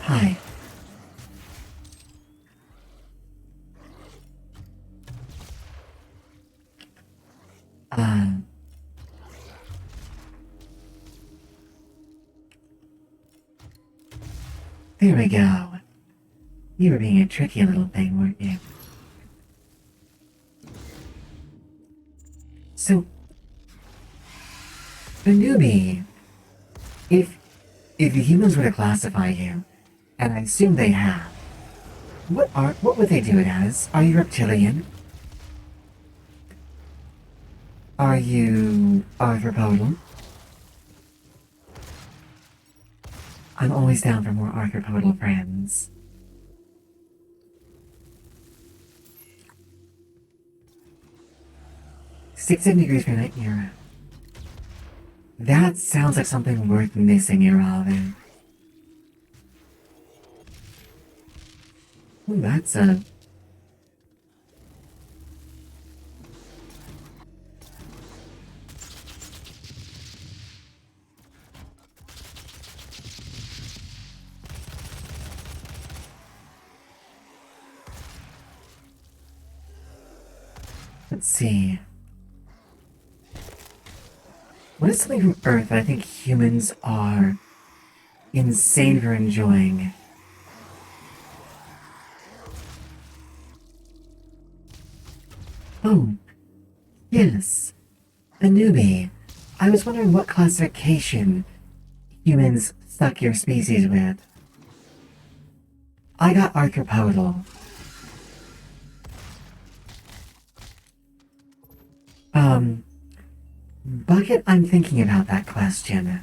Hi. There we go. You were being a tricky little thing, weren't you? So, the newbie, if the humans were to classify you, and I assume they have, what would they do it as? Are you reptilian? Are you arthropodal? I'm always down for more arthropodal friends. $67 Fahrenheit era. That sounds like something worth missing, Iralvin. Ooh, that's a... Let's see. What is something from Earth that I think humans are insane for enjoying? Oh, yes. The newbie. I was wondering what classification humans stuck your species with. I got arthropodal. Bucket, I'm thinking about that question.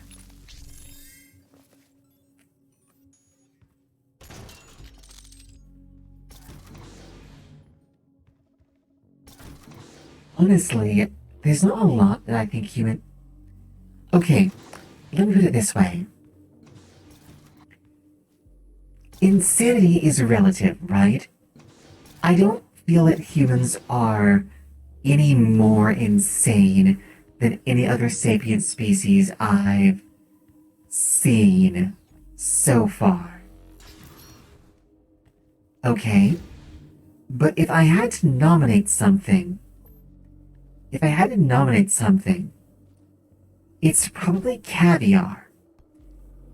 Honestly, there's not a lot that I think human... Okay, let me put it this way. Insanity is relative, right? I don't feel that humans are any more insane than any other sapient species I've seen so far. Okay, but if I had to nominate something, it's probably caviar.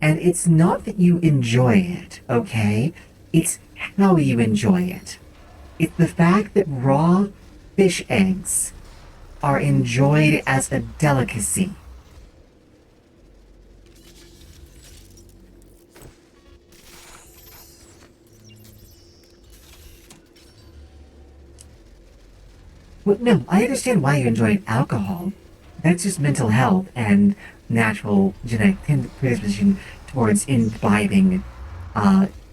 And it's not that you enjoy it, okay? It's how you enjoy it. It's the fact that raw fish eggs are enjoyed as a delicacy. Well, no, I understand why you enjoy alcohol. That's just mental health and natural genetic predisposition towards imbibing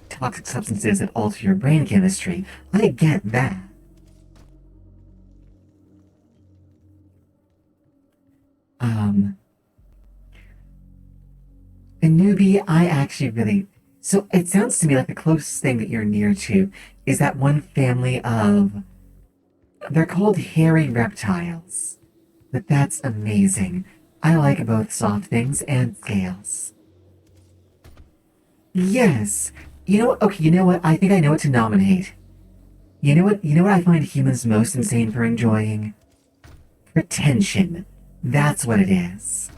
toxic substances that alter your brain chemistry. I get that. A newbie, I actually really. So it sounds to me like the closest thing that you're near to is that one family of. They're called hairy reptiles. But that's amazing. I like both soft things and scales. Yes. You know what? Okay, you know what? I think I know what to nominate. You know what? You know what I find humans most insane for enjoying? Pretension. That's what it is.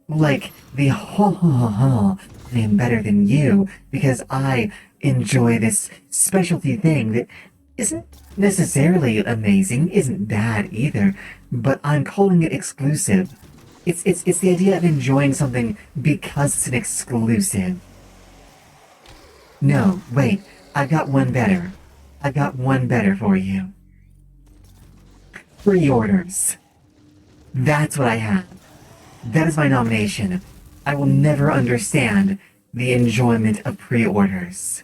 Like the ha ha ha ha, I am better than you because I enjoy this specialty thing that isn't necessarily amazing, isn't bad either, but I'm calling it exclusive. It's the idea of enjoying something because it's an exclusive. No, wait, I've got one better. I've got one better for you. Pre-orders. That's what I have. That is my nomination. I will never understand the enjoyment of pre-orders.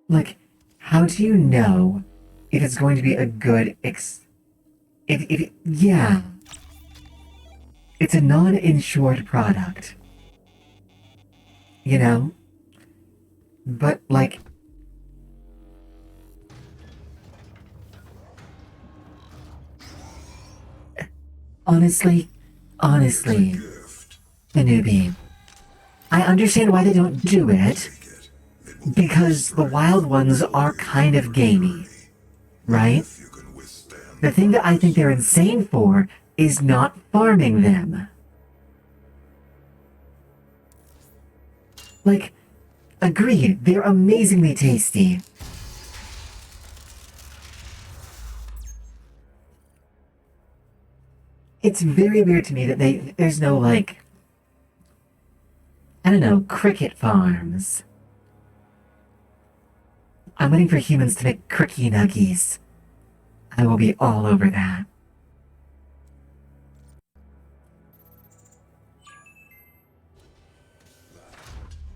Like, how do you know if it's going to be a good yeah. It's a non-insured product. You know? But, like, honestly, honestly, Gift. the newbie, I understand why they don't do it, because the wild ones are kind of gamey, right? If you can withstand The thing that I think they're insane for is not farming them. Like, agreed, they're amazingly tasty. It's very weird to me that there's no, like, I don't know, cricket farms. I'm waiting for humans to make cricky nuggies. I will be all over that.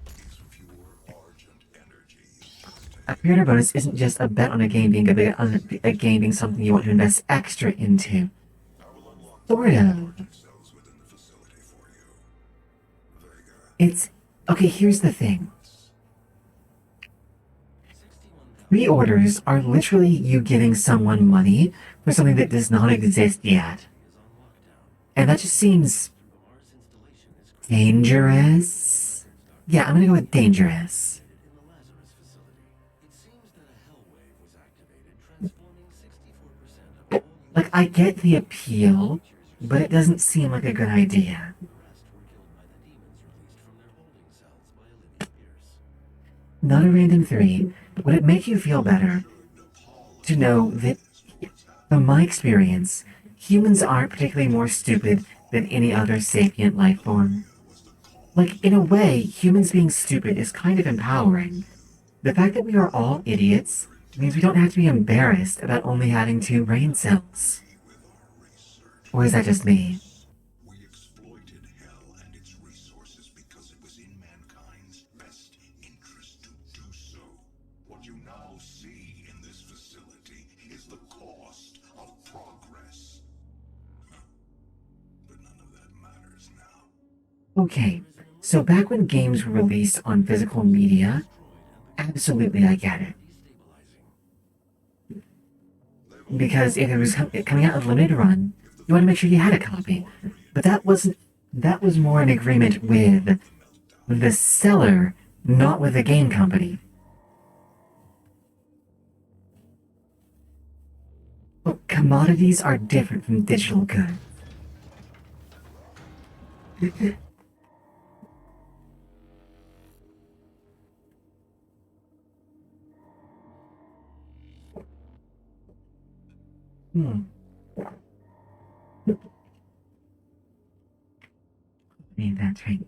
is pure argent energy. A pre-order bonus isn't just a bet on a game being a game being something you want to invest extra into. Sort of. Cells within the facility for you. Vega. It's okay. Here's the thing. Pre-orders are literally you giving someone money for something that does not exist yet, and that just seems dangerous. Yeah, I'm gonna go with dangerous. Like, I get the appeal, but it doesn't seem like a good idea. Not a random 3. Would it make you feel better to know that, from my experience, humans aren't particularly more stupid than any other sapient life form? Like, in a way, humans being stupid is kind of empowering. The fact that we are all idiots means we don't have to be embarrassed about only having 2 brain cells. Or is that just me? We exploited hell and its resources because it was in mankind's best interest to do so. What you now see in this facility is the cost of progress. But none of that matters now. Okay, so back when games were released on physical media, absolutely I get it. Because if it was coming out of limited run, you want to make sure you had a copy. But that was more an agreement with the seller, not with the game company. Well, commodities are different from digital goods. Hmm. Need that drink.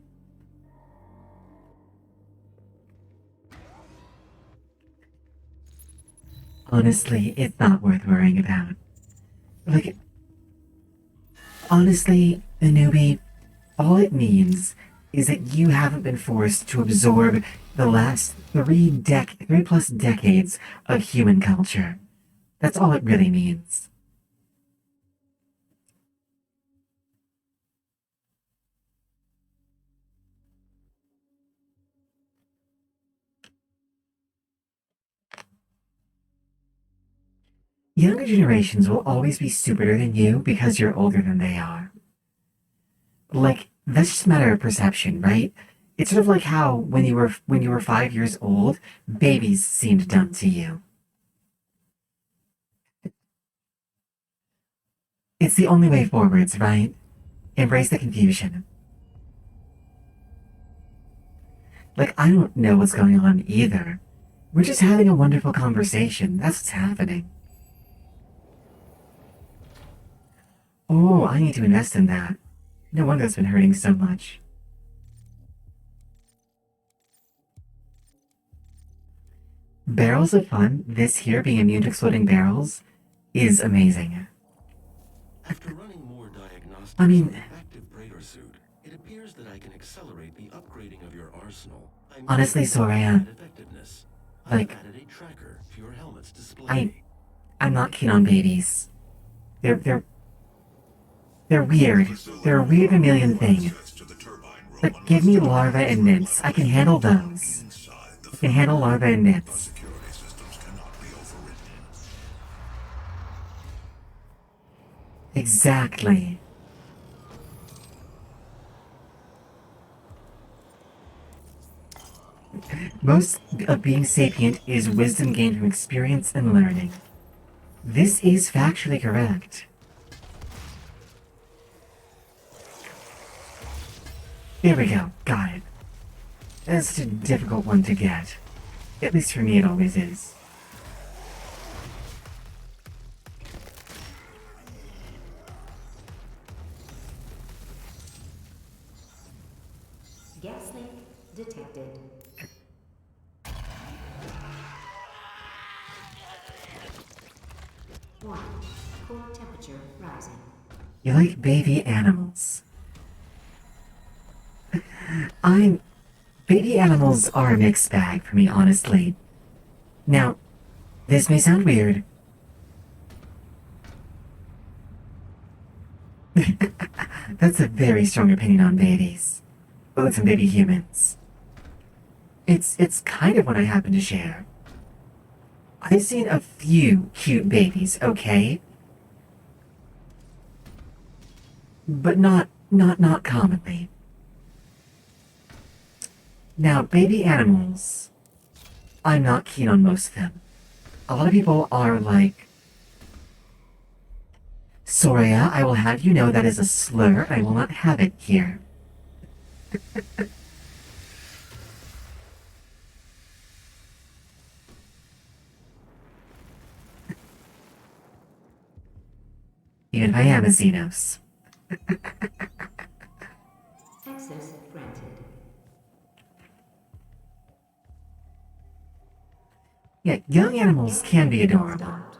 Honestly, it's not worth worrying about. Like, honestly, the newbie, all it means is that you haven't been forced to absorb the last 3+ decades of human culture. That's all it really means. Younger generations will always be stupider than you because you're older than they are. Like, that's just a matter of perception, right? It's sort of like how when you were 5 years old, babies seemed dumb to you. It's the only way forwards, right? Embrace the confusion. Like, I don't know what's going on either. We're just having a wonderful conversation. That's what's happening. Oh, I need to invest in that. No wonder it's been hurting so much. Barrels of fun, this here being immune to exploding barrels, is amazing. After running more diagnostics I mean, on the active Praetor suit, it appears that I can accelerate the upgrading of your arsenal. honestly, Soraya, Effectiveness. like, I've added a tracker to your helmet's display. I'm not keen on babies. They're, they're, they're weird. They're a weird mammalian thing. But give me larvae and nymphs. I can handle those. I can handle larvae and nymphs. Exactly. Most of being sapient is wisdom gained from experience and learning. This is factually correct. There we go, got it. That's such a difficult one to get. At least for me it always is. Gas leak detected. Warning. Core temperature rising. You like baby animals. I'm... Baby animals are a mixed bag for me, honestly. Now, this may sound weird. That's a very strong opinion on babies. Both and baby humans. It's kind of what I happen to share. I've seen a few cute babies, okay? But not commonly. Now, baby animals, I'm not keen on most of them. A lot of people are like, Soraya, I will have you know that is a slur. I will not have it here. Even if I am a Xenos. Access granted. Yeah, young animals can be adorable. Stopped.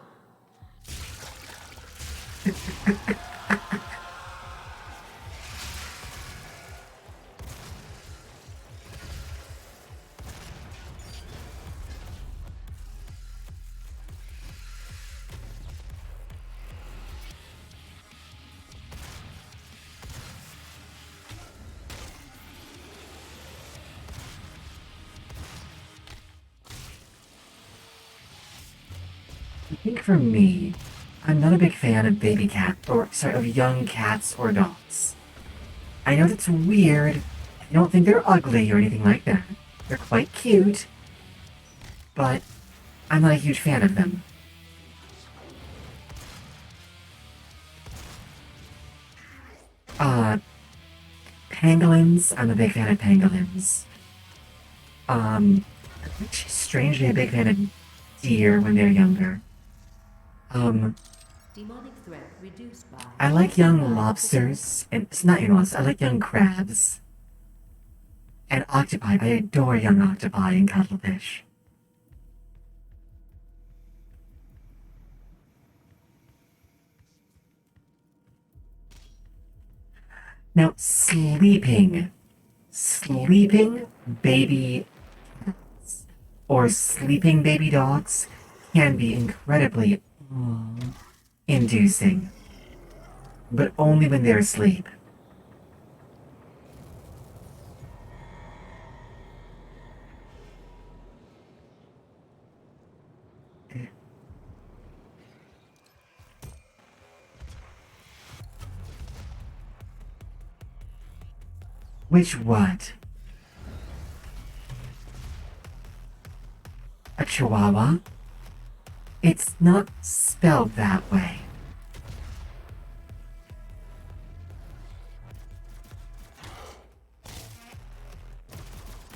I think for me, I'm not a big fan of baby cat, or sorry, of young cats or dogs. I know that's weird. I don't think they're ugly or anything like that. They're quite cute, but I'm not a huge fan of them. Uh, pangolins, I'm a big fan of pangolins. I'm strangely a big fan of deer when they're younger. Demonic threat reduced by. I like young lobsters, and it's not young lobsters, I like young crabs. And octopi, I adore young octopi and cuttlefish. Now, sleeping baby or sleeping baby dogs can be incredibly inducing, but only when they're asleep. Which what? A chihuahua? It's not spelled that way.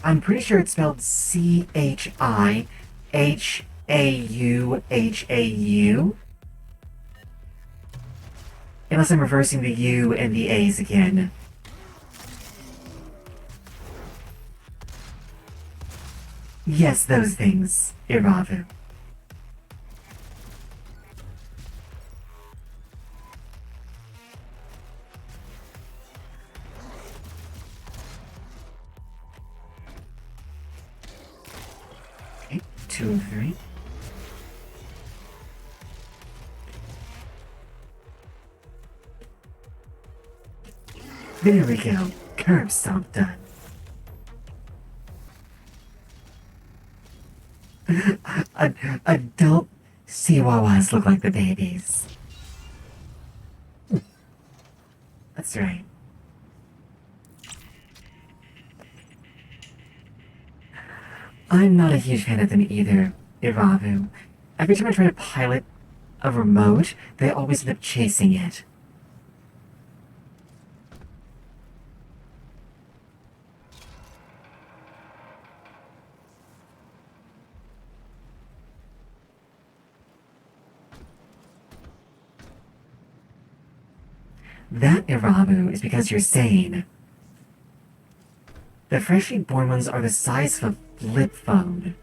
I'm pretty sure it's spelled Chihauhau. Unless I'm reversing the U and the A's again. Yes, those things, Iravu. Okay, 2 and 3. There we go. Curb stomp done. Adult Chihuahuas look like the babies. That's right. I'm not a huge fan of them either, Iravu. Every time I try to pilot a remote, they always end up chasing it. That, Iravu, is because you're sane. The freshly born ones are the size of a flip phone.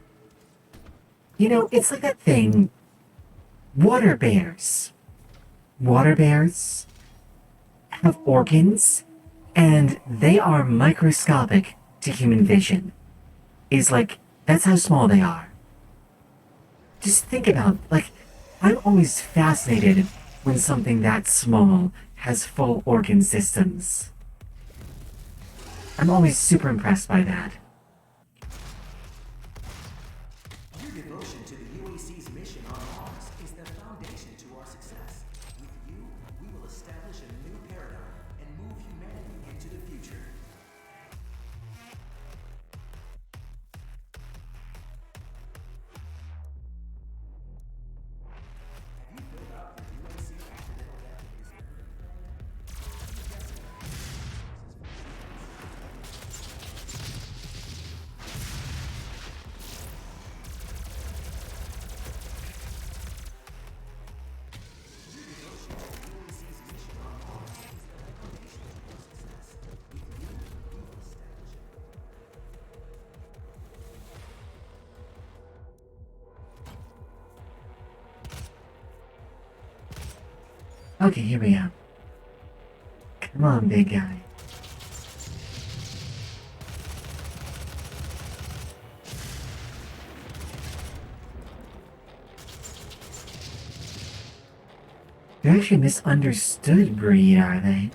You know, it's like that thing. Water bears. Water bears have organs, and they are microscopic to human vision. That's how small they are. Just think about, I'm always fascinated when something that small has full organ systems. I'm always super impressed by that. Your devotion to the UAC's mission on Mars is the foundation to our success. With you, we will establish a new paradigm and move humanity into the future. Have you built up your UAC accidental death and dismemberment plan yet? Okay, here we go. Come on, big guy. They're actually a misunderstood breed, are they?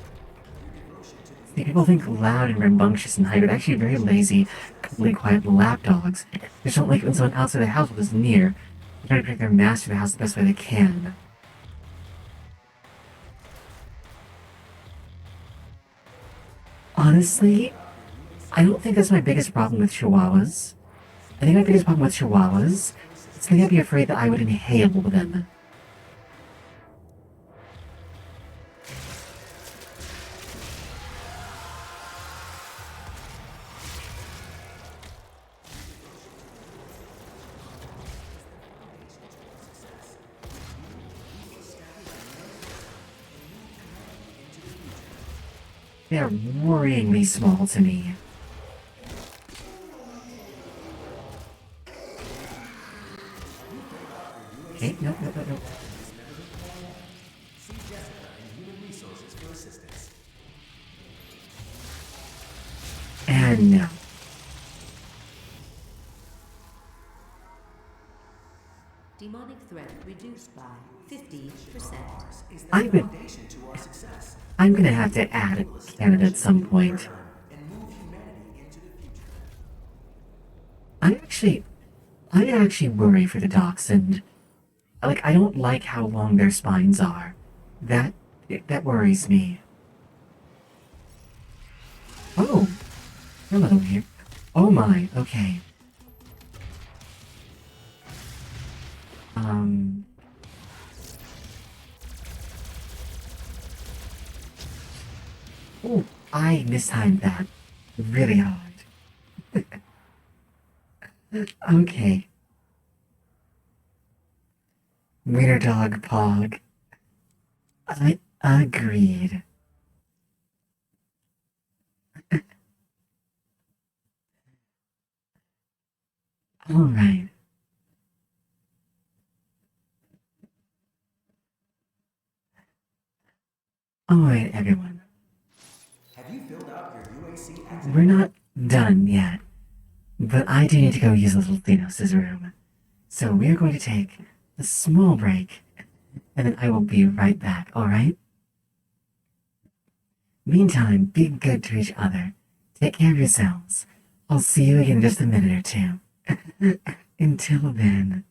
See, people think loud and rambunctious and hyper. They're actually very lazy, completely quiet lapdogs. They just don't like it when someone outside the household is near. They try to protect their master of the house the best way they can. Honestly, I don't think that's my biggest problem with chihuahuas. I think my biggest problem with chihuahuas is that I'd be afraid that I would inhale them. They're worryingly small to me. Okay, no. See Jessica in Human Resources for assistance. Demonic threat reduced by 50%. Is the I would. foundation to our success. I'm gonna have to add a cannon at some point. And move humanity into the future. I actually worry for the dachshund. Like, I don't like how long their spines are. That worries me. Oh, hello here. Oh my, okay. Oh, I mistimed that really hard. Okay. Wiener dog pog. I agreed. Alright. Alright, everyone. Have you filled out your UAC activity? We're not done yet. But I do need to go use little Thanos' room. So we're going to take a small break. And then I will be right back, alright? Meantime, be good to each other. Take care of yourselves. I'll see you again in just a minute or two. Until then.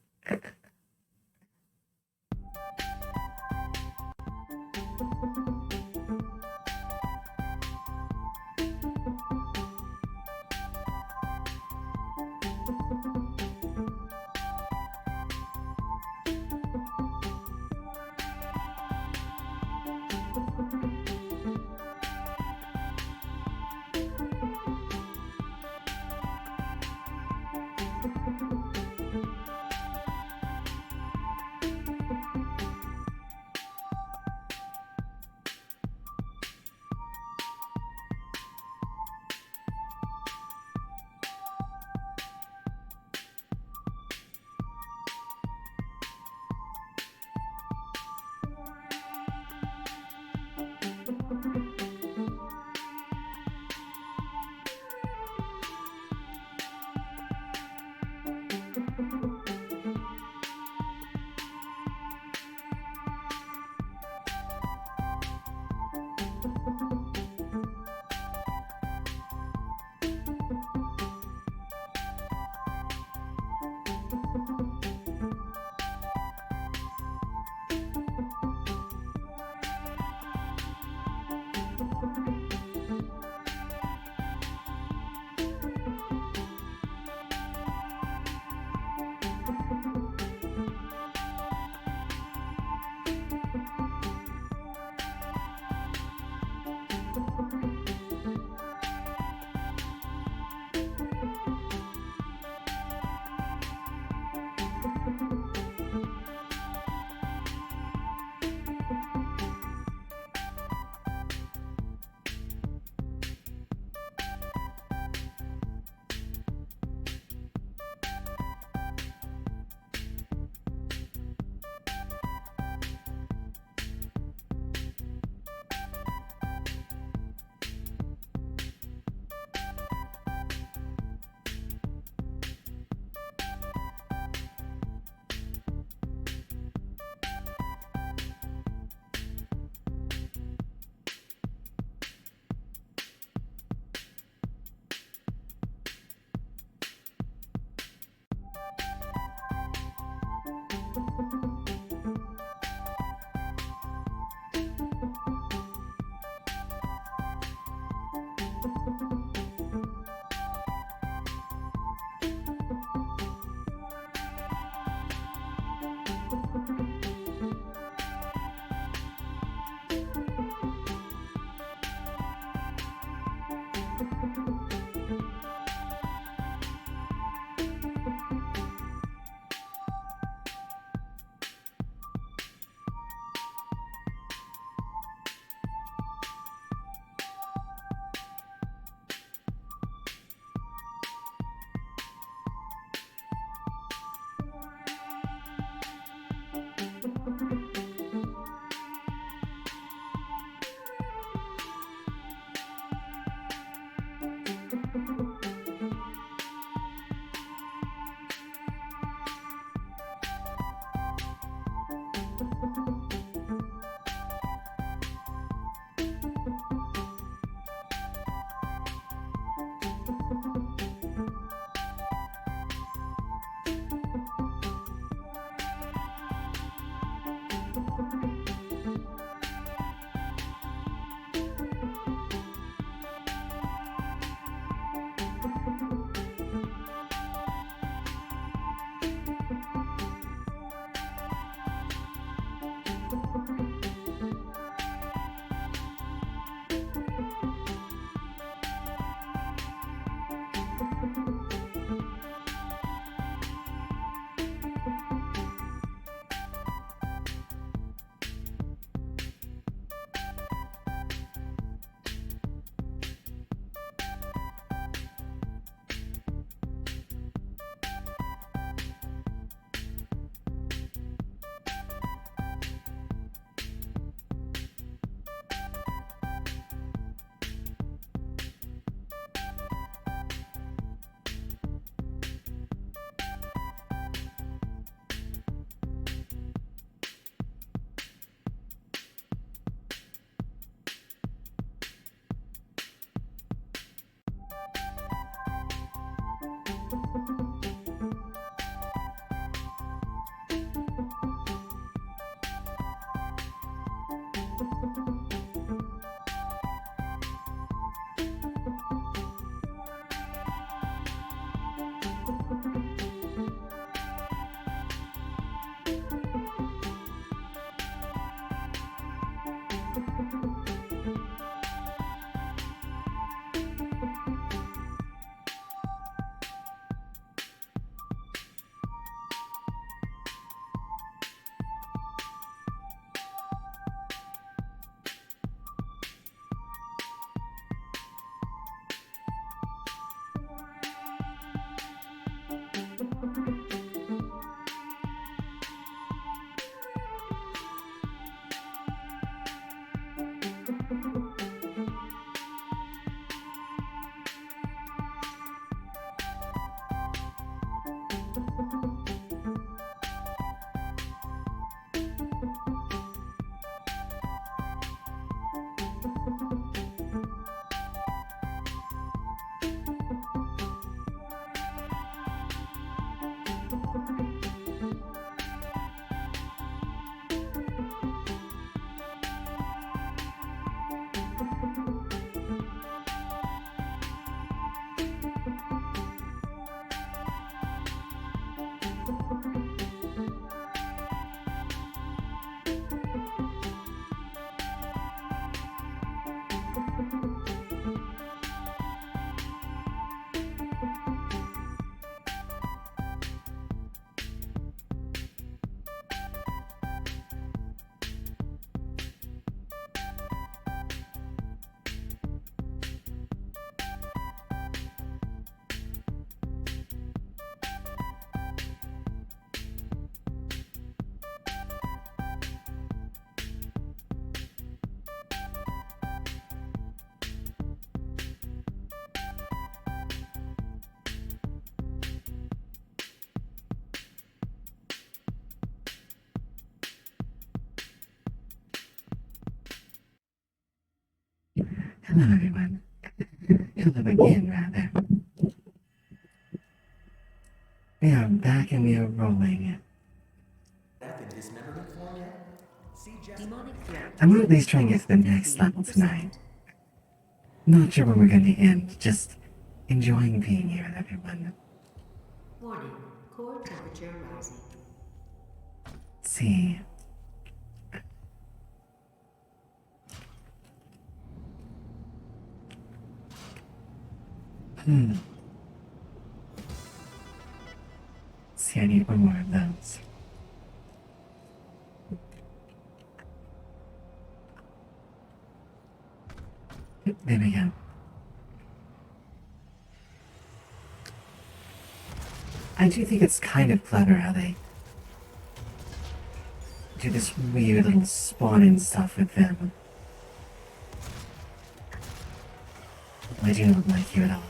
Hello, everyone. Hello again, rather. We are back and we are rolling. Death in dismemberment form yet? See Jess. Demonic threat. I'm gonna at least try and get to the next level tonight. Not sure when we're going to end, just enjoying being here with everyone. Warning. Core temperature rising. Let's see. See, I need one more of those. There we go. I do think it's kind of clever how they do this weird little spawning stuff with them. I do not like you at all.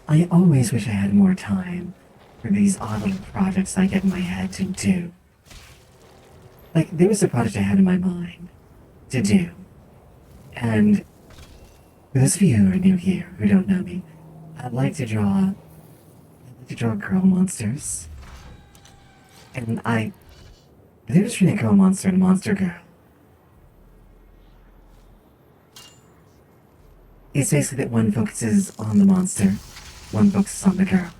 I always wish I had more time for these odd little projects I get in my head to do. Like, there was a project I had in my mind to do, and for those of you who are new here, who don't know me, I like to draw girl monsters. And the difference between a girl monster and a monster girl is basically that one focuses on the monster, one focuses on the girl.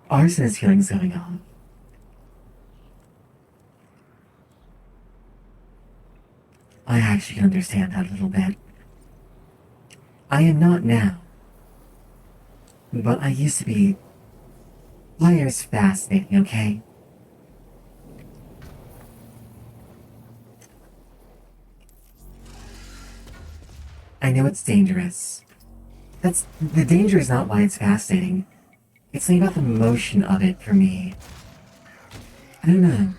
Arson is feelings going on. I actually can understand that a little bit. I am not now, but I used to be. Fire is fascinating, okay? I know it's dangerous. The danger is not why it's fascinating. It's something about the motion of it for me. I don't know.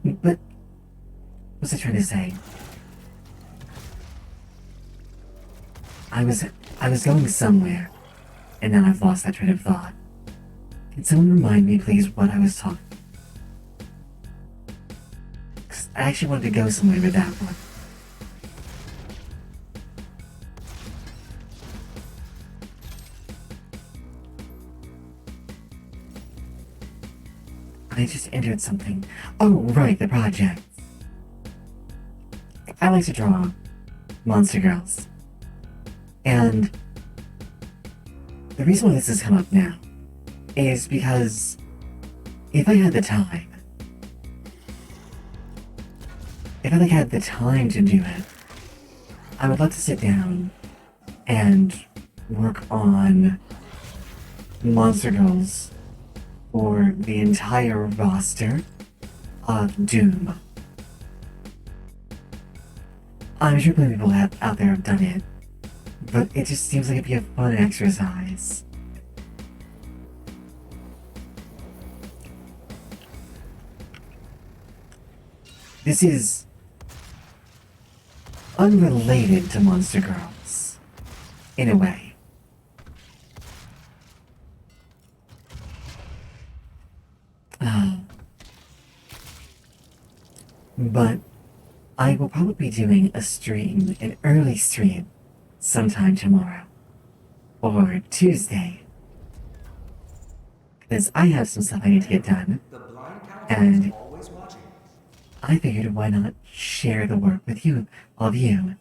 But, what was I trying to say? I was going somewhere, and now I've lost that train of thought. Can someone remind me, please, what I was talking? 'Cause I actually wanted to go somewhere with that one. I just entered something. Oh, right, the project. I like to draw monster girls. And the reason why this has come up now is because if I had the time, to do it, I would love to sit down and work on monster girls for the entire roster of Doom. I'm sure plenty of people out there have done it, but it just seems like it'd be a fun exercise. This is unrelated to Monster Girls, in a way. But I will probably be doing a stream, an early stream, sometime tomorrow. Or Tuesday. Because I have some stuff I need to get done. The blind council And is always watching. I figured why not share the work with you, all of you.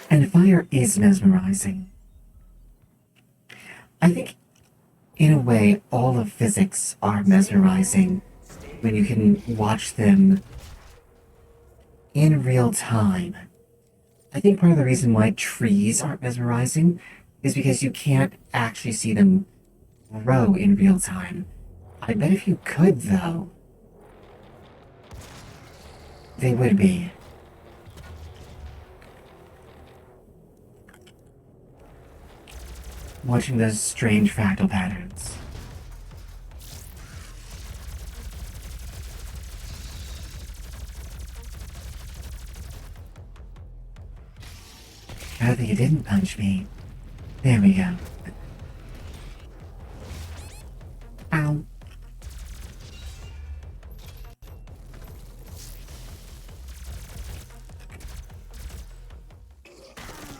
And fire is mesmerizing. I think, in a way, all of physics are mesmerizing when you can watch them in real time. I think part of the reason why trees aren't mesmerizing is because you can't actually see them grow in real time. I bet if you could, though, they would be. Watching those strange fractal patterns. I think you didn't punch me. There we go. Ow.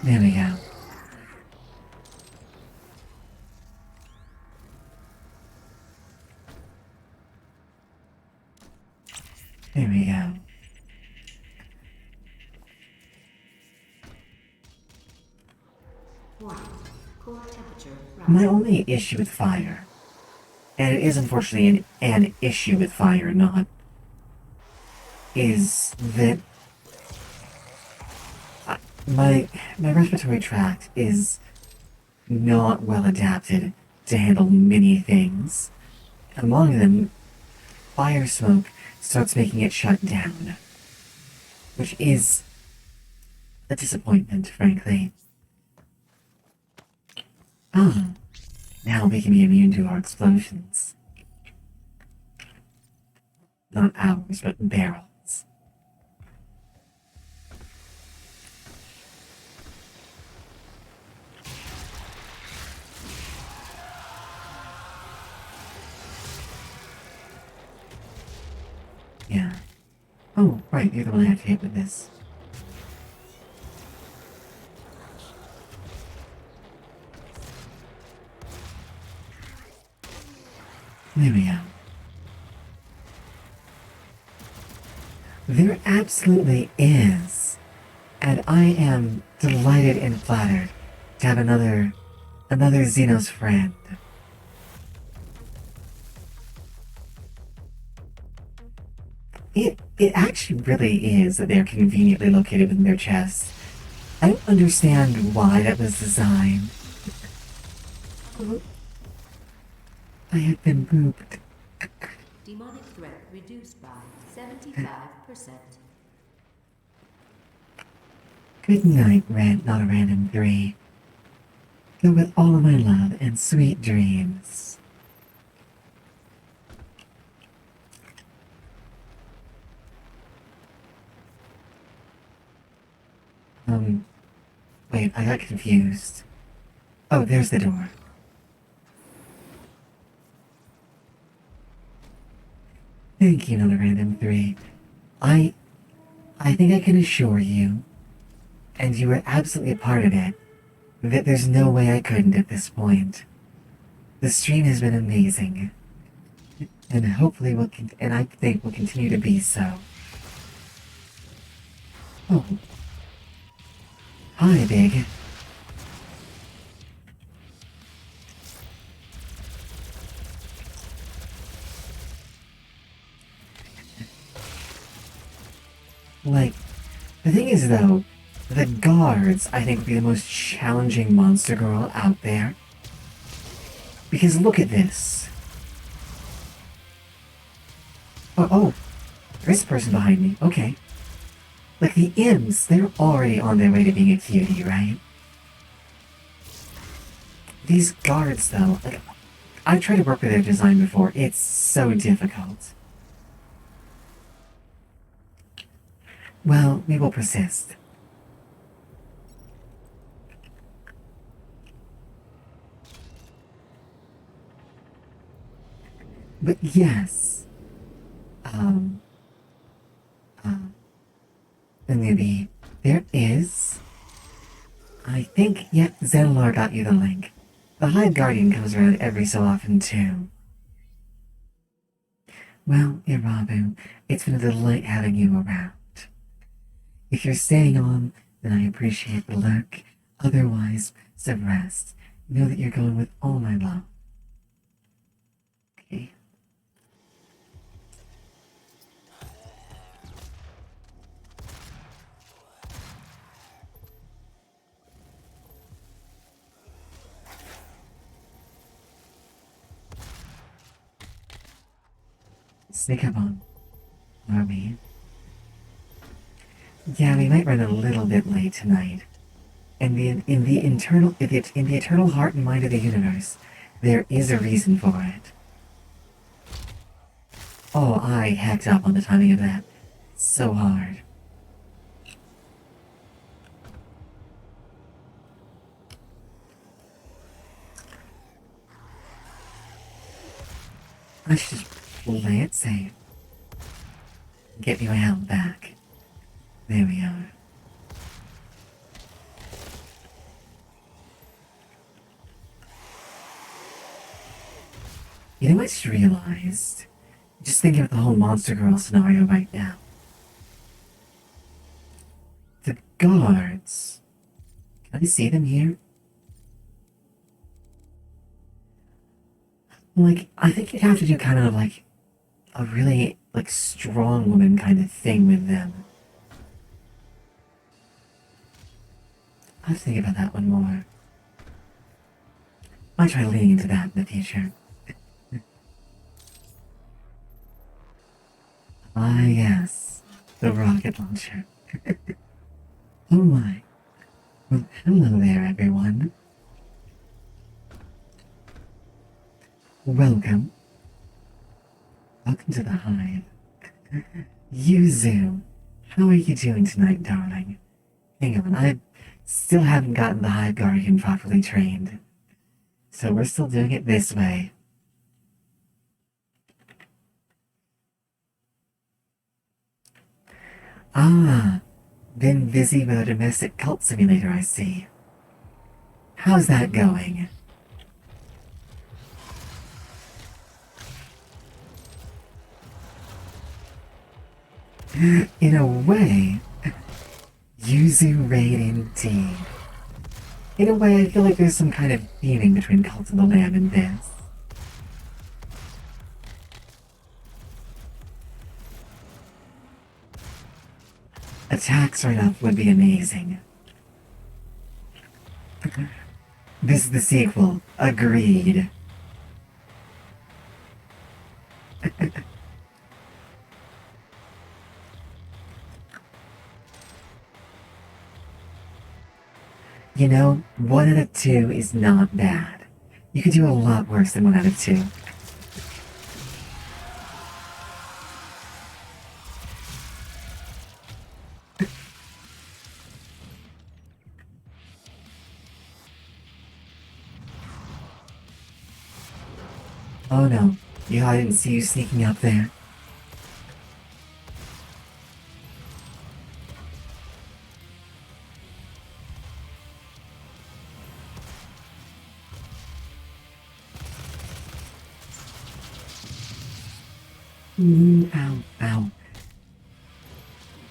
There we go. There we go. Warning. Core temperature My rising. only issue with fire, and it is unfortunately an issue with fire, not, is that my respiratory tract is not well adapted to handle many things. Among them, fire smoke starts making it shut down, which is a disappointment, frankly. Ah, now we can be immune to our explosions. Not ours, but barrels. Yeah. Oh, right, you're the one I have to hit with this. There we go. There absolutely is. And I am delighted and flattered to have another Xenos friend. It actually really is that they're conveniently located within their chests. I don't understand why that was designed. I have been pooped. Demonic threat reduced by 75%. Good night, not a random 3. Go with all of my love and sweet dreams. Wait, I got confused. Oh, there's the door. Thank you, not a random 3. I think I can assure you, and you were absolutely a part of it, that there's no way I couldn't at this point. The stream has been amazing, and hopefully and I think will continue to be so. Oh. Hi, Big. Like, the thing is though, the guards, I think, would be the most challenging monster girl out there. Because look at this. Oh, there's a person behind me. Okay. Like the imps, they're already on their way to being a cutie, right? These guards, though, like, I tried to work with their design before. It's so difficult. Well, we will persist. But yes, maybe there is. I think, yeah, Xenolar got you the link. The Hive Guardian comes around every so often, too. Well, Irabu, it's been a delight having you around. If you're staying on, then I appreciate the lurk. Otherwise, some rest. Know that you're going with all my love. Okay. Sneak up on, are we? Yeah, we might run a little bit late tonight. And in the eternal heart and mind of the universe, there is a reason for it. Oh, I hacked up on the timing of that so hard. I should just play it safe. Get your health back. There we are. You know, I just realized. Just thinking of the whole Monster Girl scenario right now. The guards. Can I see them here? Like, I think you'd have to do kind of like a really, like, strong woman kind of thing with them. I'll think about that one more. Might try leaning into that in the future. Ah, yes. The rocket launcher. Oh my. Well, hello there, everyone. Welcome. Welcome to the hive. Yuzu, how are you doing tonight, darling? Hang on, I still haven't gotten the hive guardian properly trained. So we're still doing it this way. Ah, been busy with a domestic cult simulator, I see. How's that going? In a way, Yuzu raid indeed. In a way, I feel like there's some kind of theming between Cult of the Lamb and this. Attacks right up would be amazing. This is the sequel. Agreed. You know, 1 out of 2 is not bad. You could do a lot worse than 1 out of 2. Oh no, I didn't see you sneaking up there. Ow, ow.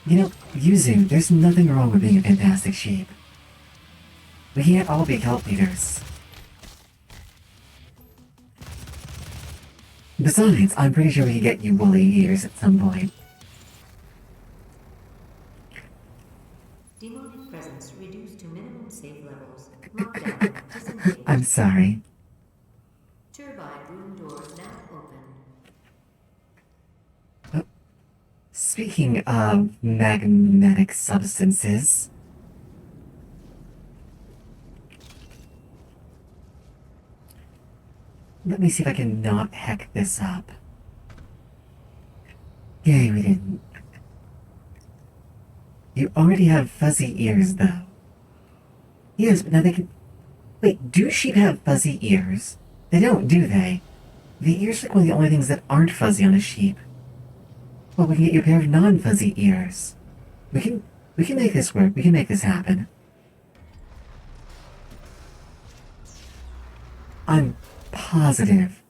You know, Yuzu, there's nothing wrong with being a fantastic sheep. We can't all be cult leaders. Besides, I'm pretty sure we can get you woolly ears at some point. Demonic presence reduced to minimum safe levels. Lockdown disengaged. I'm sorry. Turbine room doors now open. Speaking of magnetic substances... Let me see if I can not heck this up. Yay, we didn't. You already have fuzzy ears, though. Yes, but now they can... Wait, do sheep have fuzzy ears? They don't, do they? The ears are like one of the only things that aren't fuzzy on a sheep. Well, we can get you a pair of non-fuzzy ears. We can make this work. We can make this happen. I'm positive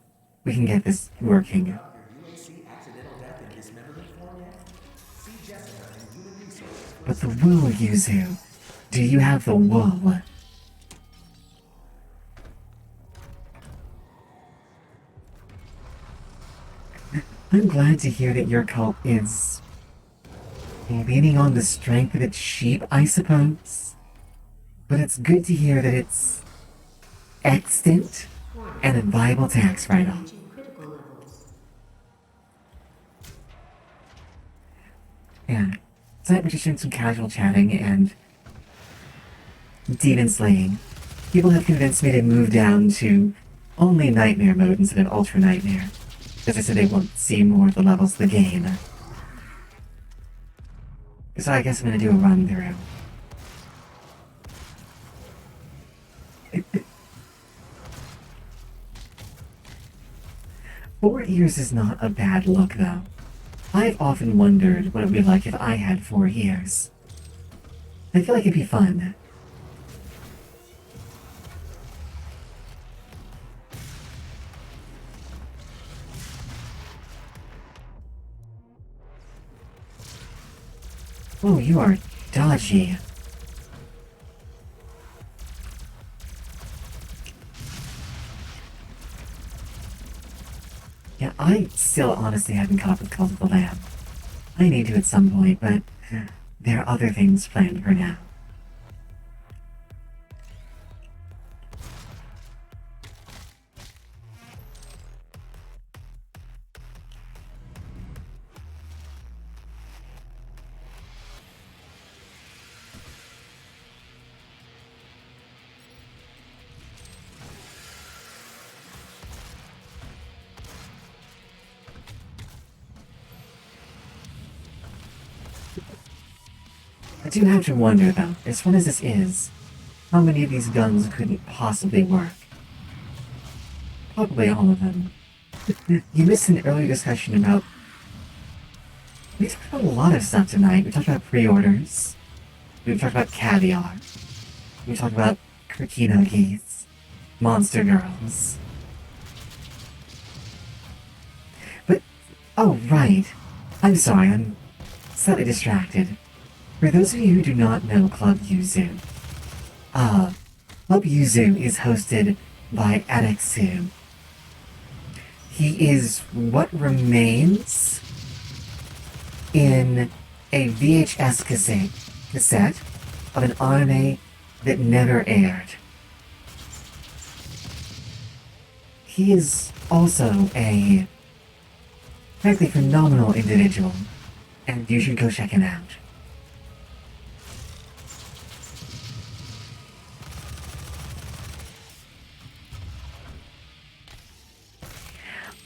we can get this working. Your UAC accidental death in dismemberment form yet? See Jessica in Human Resources. But the wool, Yuzu. Do you have the wool? I'm glad to hear that your cult is leaning on the strength of its sheep, I suppose. But it's good to hear that it's extant and a viable tax write-off. Reaching critical levels. Yeah. Tonight we're just doing some casual chatting and demon slaying. People have convinced me to move down to only Nightmare mode instead of Ultra Nightmare. Because I said they won't see more of the levels of the game. So I guess I'm gonna do a run through. 4 years is not a bad look, though. I've often wondered what it would be like if I had 4 years. I feel like it'd be fun. Oh, you are dodgy. Yeah, I still honestly haven't caught up with Cult of the Lamb. I need to at some point, but there are other things planned for now. I do have to wonder, though, as fun as this is, how many of these guns couldn't possibly work? Probably all of them. You missed an earlier discussion about... We talked about a lot of stuff tonight. We talked about pre-orders. We talked about caviar. We talked about cookie cookies. Monster girls. But, oh right. I'm sorry, I'm slightly distracted. For those of you who do not know Club Yuzu, Club Yuzu is hosted by Adexu. He is what remains in a VHS cassette of an anime that never aired. He is also a frankly phenomenal individual, and you should go check him out.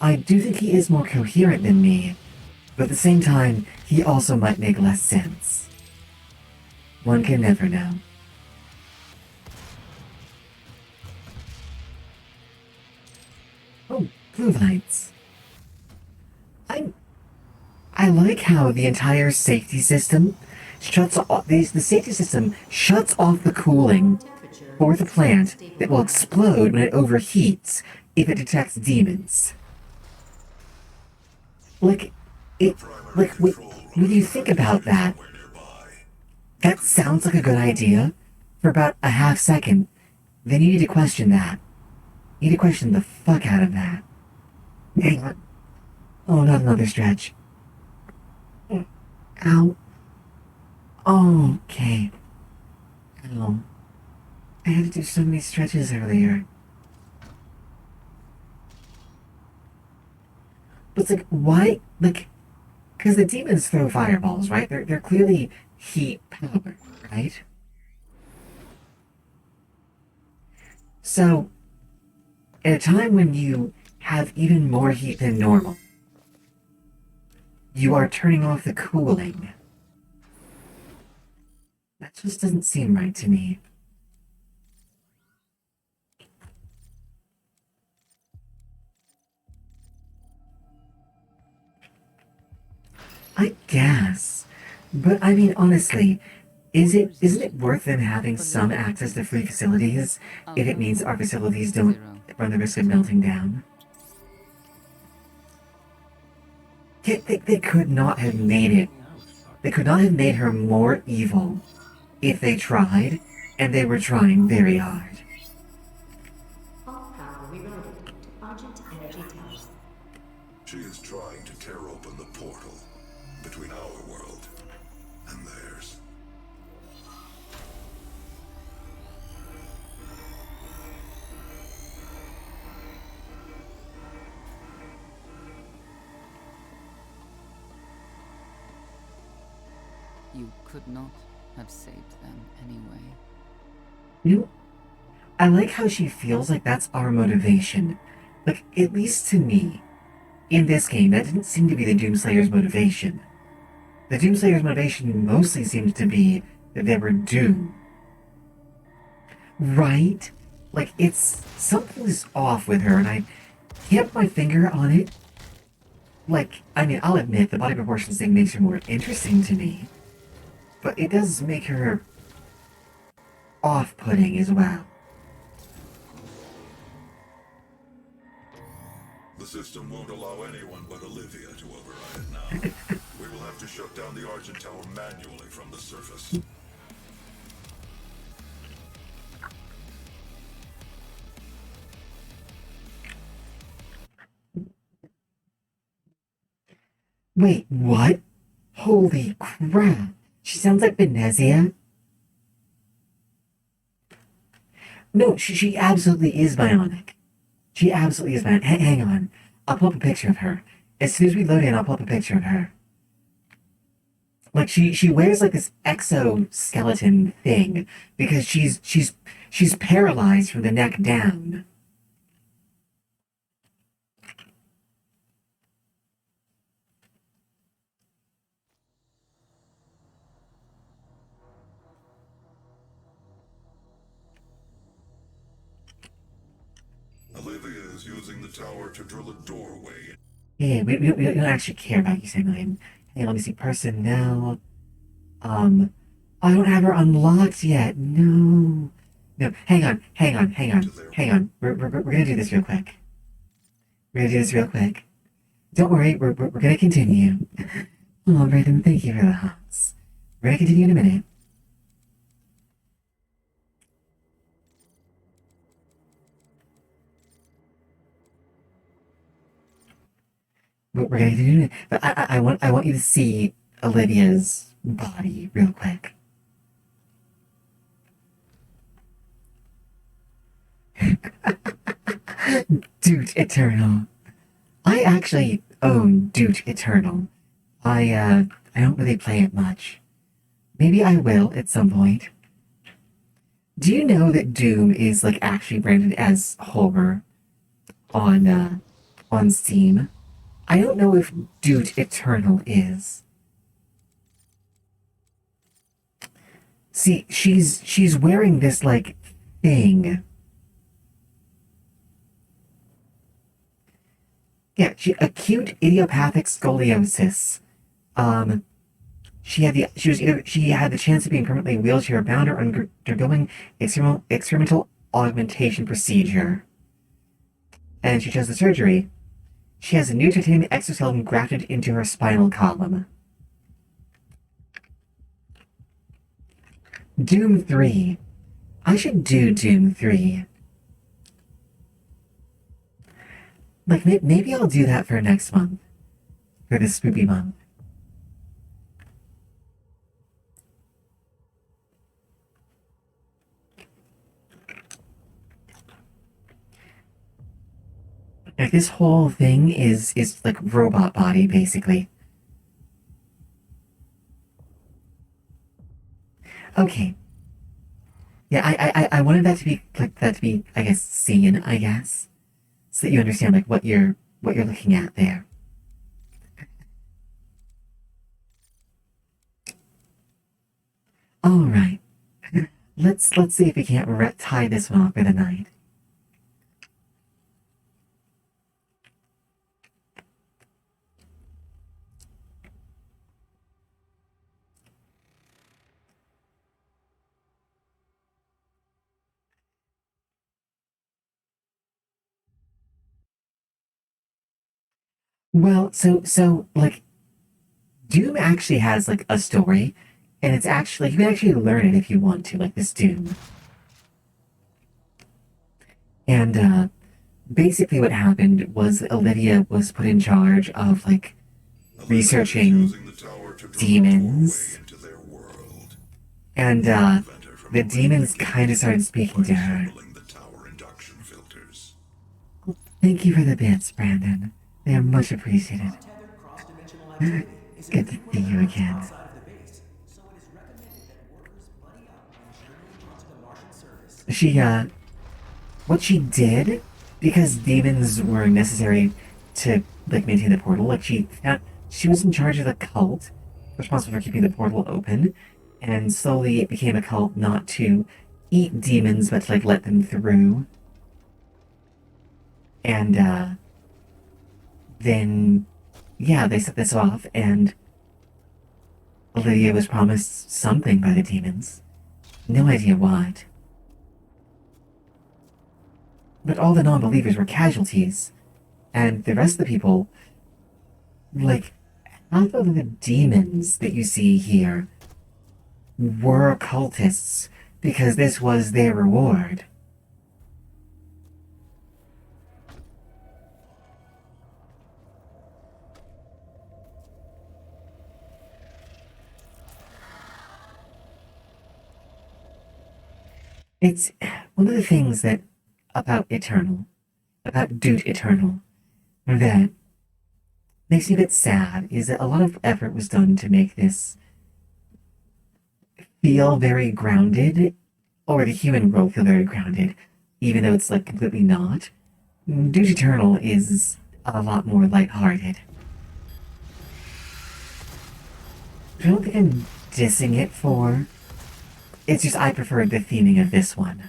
I do think he is more coherent than me, but at the same time, he also might make less sense. One can never know. Oh, blue lights. I like how the entire safety system shuts off. The safety system shuts off the cooling for the plant that will explode when it overheats if it detects demons. When you think about that, that sounds like a good idea for about a half second. Then you need to question that. You need to question the fuck out of that. Hang on. Oh, not another stretch. Ow. Oh, okay. Ow. I had to do so many stretches earlier. But it's like, why? Like, because the demons throw fireballs, right? They're clearly heat powered, right? So, at a time when you have even more heat than normal, you are turning off the cooling. That just doesn't seem right to me. I guess. But I mean, honestly, isn't it worth them having some access to free facilities if it means our facilities don't run the risk of melting down? They could not have made it. They could not have made her more evil if they tried, and they were trying very hard. All power rerouted to Argent Energy Tower. She is trying to tear open the portal between our world and theirs. You could not have saved them anyway. You know, I like how she feels like that's our motivation. Like, at least to me, in this game, that didn't seem to be the Doomslayer's motivation. The Doomslayer's motivation mostly seems to be that they were doomed. Right? Like, it's... something's off with her, and I can't put my finger on it, like, I mean, I'll admit the body proportions thing makes her more interesting to me, but it does make her off-putting as well. The system won't allow anyone but Olivia to override it now. We will have to shut down the Argent Tower manually from the surface. Wait, what? Holy crap. She sounds like Venezia. No, she absolutely is bionic. She absolutely is bionic. Hang on. I'll pull up a picture of her. As soon as we load in, I'll pull up a picture of her. Like she wears like this exoskeleton thing because she's paralyzed from the neck down. Olivia is using the tower to drill a doorway. Yeah, we don't actually care about you, Samuel. Hey, let me see. Personnel. I don't have her unlocked yet. No. No, hang on. We're gonna do this real quick. We're gonna do this real quick. Don't worry, we're gonna continue. Oh, Brandon, thank you for the hops. We're gonna continue in a minute. We're gonna continue in a minute. But I want you to see Olivia's body real quick. Dude Eternal. I actually own Dude Eternal. I don't really play it much. Maybe I will at some point. Do you know that Doom is like actually branded as horror on Steam? I don't know if Dude Eternal is. See, she's wearing this like thing. Yeah, acute idiopathic scoliosis. She had the chance of being permanently wheelchair bound or undergoing experimental augmentation procedure, and she chose the surgery. She has a new titanium exoskeleton grafted into her spinal column. Doom 3. I should do Doom 3. Like, maybe I'll do that for next month. For this spooky month. Like, this whole thing is like robot body, basically. Okay. Yeah, I wanted that to be, like, I guess, seen, I guess. So that you understand, like, what you're looking at there. All right. Let's see if we can't tie this one off for the night. Well, so like Doom actually has like a story, and it's actually you can actually learn it if you want to, like this Doom. And basically, what happened was Olivia was put in charge of like researching demons, and the demons kind of started speaking to her. Thank you for the bits, Brandon. They are much appreciated. Good to see you again. She, what she did, because demons were necessary to, like, maintain the portal, like, she was in charge of the cult, responsible for keeping the portal open, and slowly it became a cult not to eat demons, but to, like, let them through. And, then yeah, they set this off, and Olivia was promised something by the demons. No idea what. But all the non-believers were casualties, and the rest of the people, like, half of the demons that you see here were cultists because this was their reward. It's one of the things that about Eternal, about Dude Eternal, that makes me a bit sad is that a lot of effort was done to make this feel very grounded, or the human world feel very grounded, even though it's like completely not. Dude Eternal is a lot more lighthearted. I don't think I'm dissing it for. It's just I preferred the theming of this one.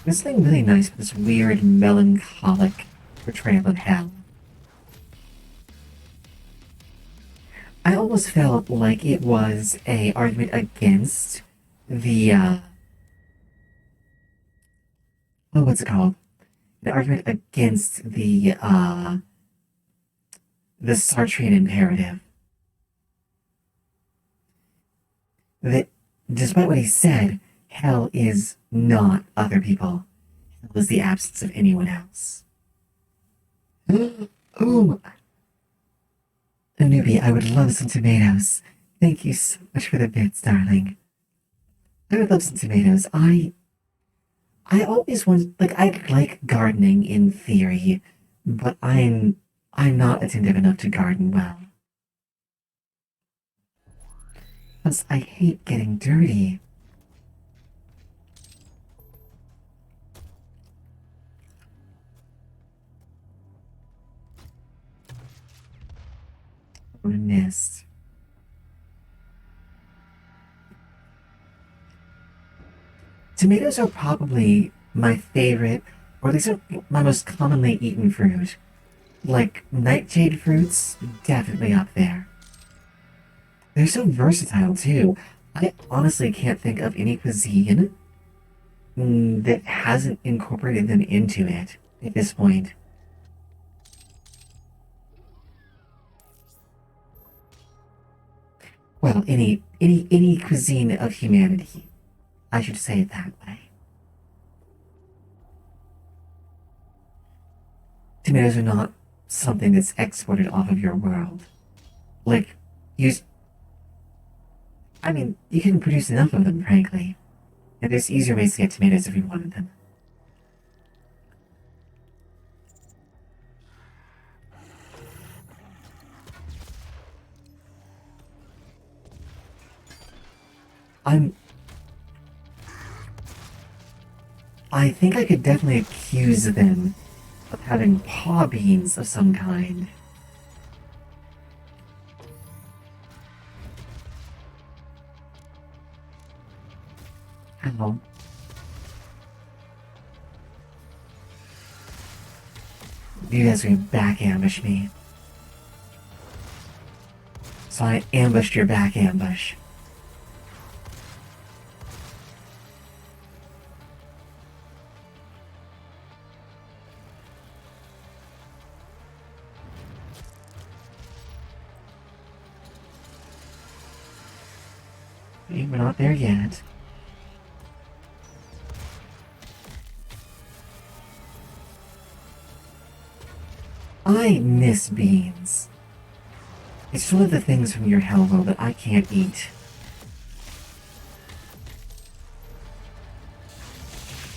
There's something really nice with this weird, melancholic portrayal of hell. I almost felt like it was a argument against the, oh, what's it called? An argument against the Sartrean imperative. That, despite what he said, hell is not other people. Hell is the absence of anyone else. Ooh! Newbie, I would love some tomatoes. Thank you so much for the bits, darling. I would love some tomatoes. I always want, like, I like gardening in theory, but I'm not attentive enough to garden well. Plus, I hate getting dirty. What a mist. Tomatoes are probably my favorite, or at least my most commonly eaten fruit. Like, nightshade fruits, definitely up there. They're so versatile, too. I honestly can't think of any cuisine that hasn't incorporated them into it at this point. Well, any cuisine of humanity. I should say it that way. Tomatoes are not something that's exported off of your world. Like, I mean, you can produce enough of them, frankly. And there's easier ways to get tomatoes if you wanted them. I think I could definitely accuse them of having paw beans of some kind. Ow. You guys are gonna back ambush me. So I ambushed your back ambush. We're not there yet. I miss beans. It's one of the things from your hell world that I can't eat.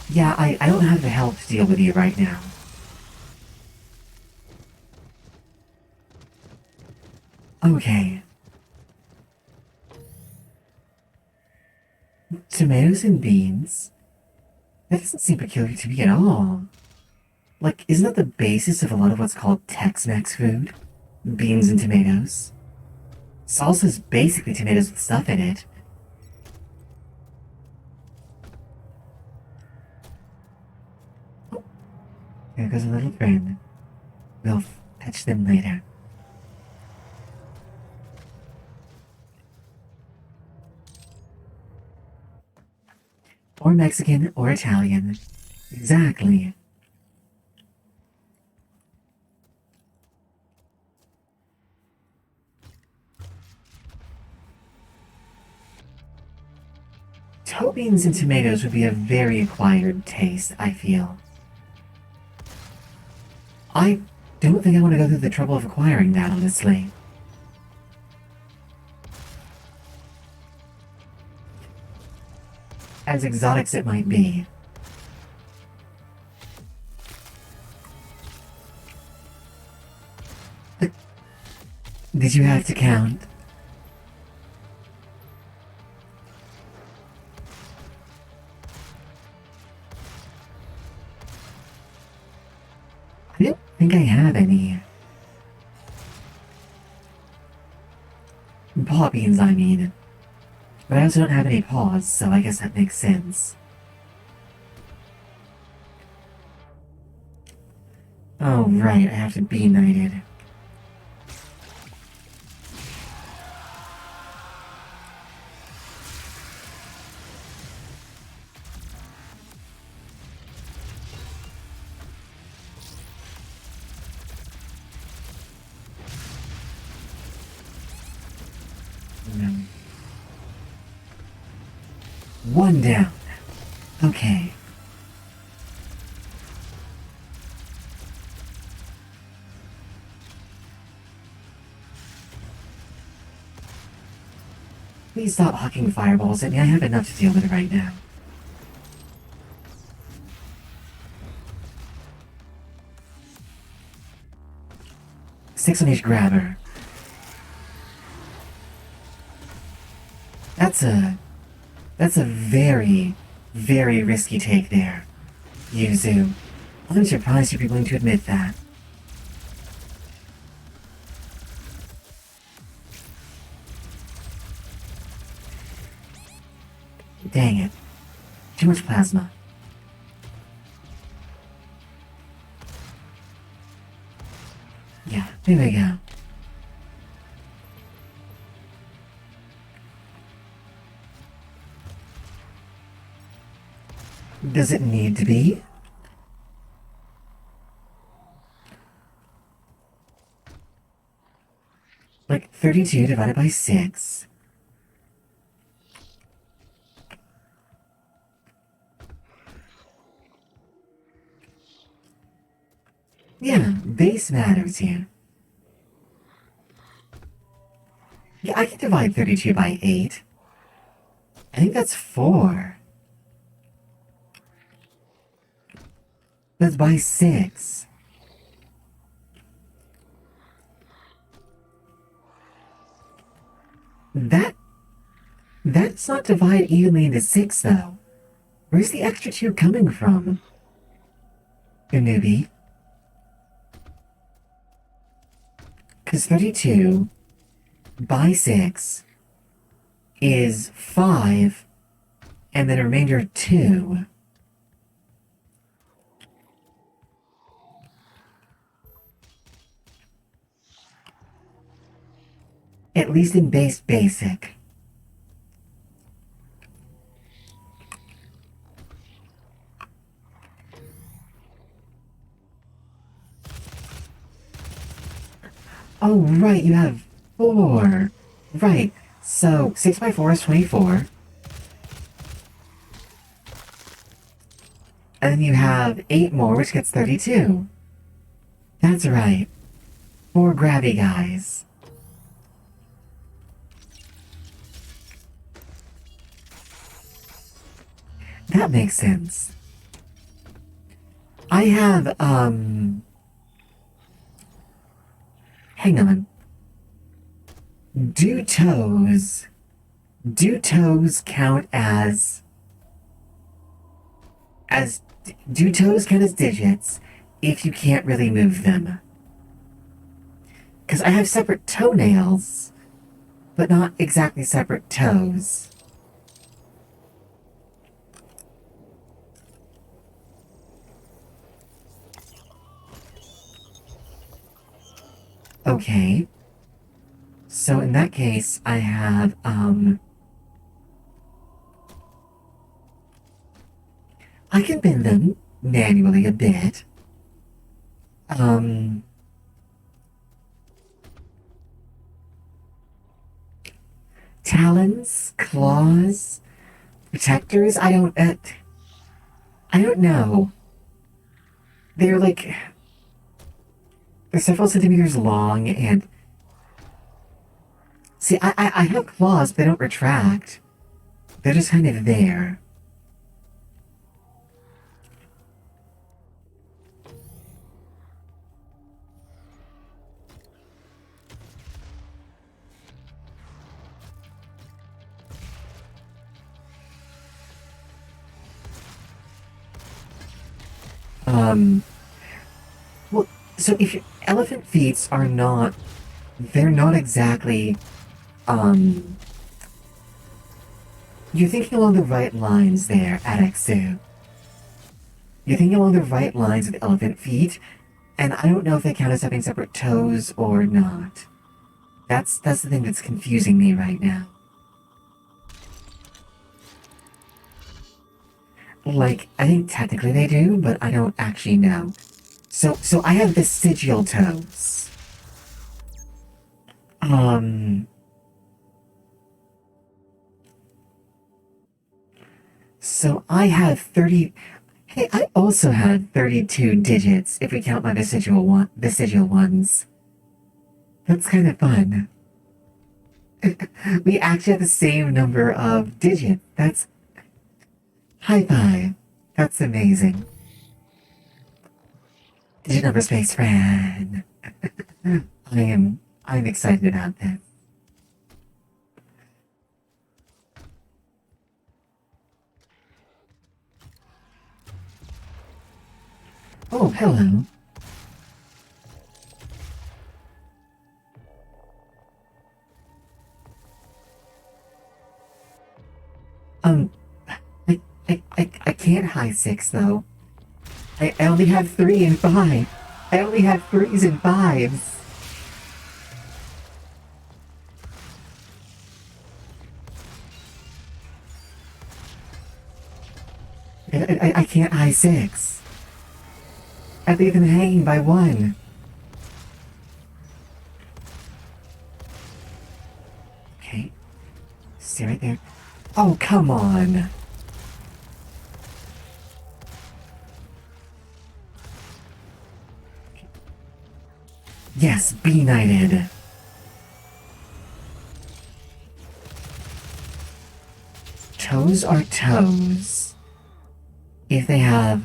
Yeah, I don't have the help to deal with you right now. Okay. tomatoes and beans? That doesn't seem peculiar to me at all. Like, isn't that the basis of a lot of what's called Tex-Mex food? Beans and tomatoes. Salsa's basically tomatoes with stuff in it. Oh, there goes a little friend. We'll fetch them later. Or Mexican or Italian. Exactly. Toe beans and tomatoes would be a very acquired taste, I feel. I don't think I want to go through the trouble of acquiring that, honestly. As exotic as it might be. Did you have to count? I don't think I have any. Paw beans, I mean. But I also don't have any paws, so I guess that makes sense. Oh, right, I have to be knighted. One down. Okay. Please stop hucking fireballs at me. I have enough to deal with right now. Six on each grabber. That's a very, very risky take there, Yuzu. I'm surprised you'd be willing to admit that. Dang it. Too much plasma. Yeah, there we go. Does it need to be? Like 32 divided by 6. Yeah, base matters here. Yeah, I can divide 32 by 8. I think that's 4. That's by 6. That's not divide evenly into 6, though. Where's the extra 2 coming from? You newbie. Because 32 by 6 is 5, and then a remainder 2. At least in basic. Oh, right, you have 4. Right, so 6 by 4 is 24. And then you have 8 more, which gets 32. That's right. 4 grabby guys. That makes sense. I have, hang on. Do toes count as as do toes count as digits if you can't really move them? Because I have separate toenails, but not exactly separate toes. Okay. So in that case, I have, I can bend them manually a bit. Um, Talons, claws, protectors, I don't know. They're like, they're several centimeters long and, see, I have claws, but they don't retract. They're just kind of there. Um, well, so if your elephant feet are not, they're not exactly, um, you're thinking along the right lines there, Adexu. You're thinking along the right lines with elephant feet, and I don't know if they count as having separate toes or not. That's the thing that's confusing me right now. Like, I think technically they do, but I don't actually know. So I have vestigial toes. So I have 30. Hey, I also had 32 digits if we count my vestigial ones. That's kind of fun. We actually have the same number of digits. That's high five. That's amazing. Digit number space friend. I'm excited about this. Oh, hello. Um, I can't high six though. I only have 3 and 5. I only have 3s and 5s. I can't high 6. I leave them hanging by 1. Okay. Stay right there. Oh, come on. Yes, be knighted. Toes are toes. If they have...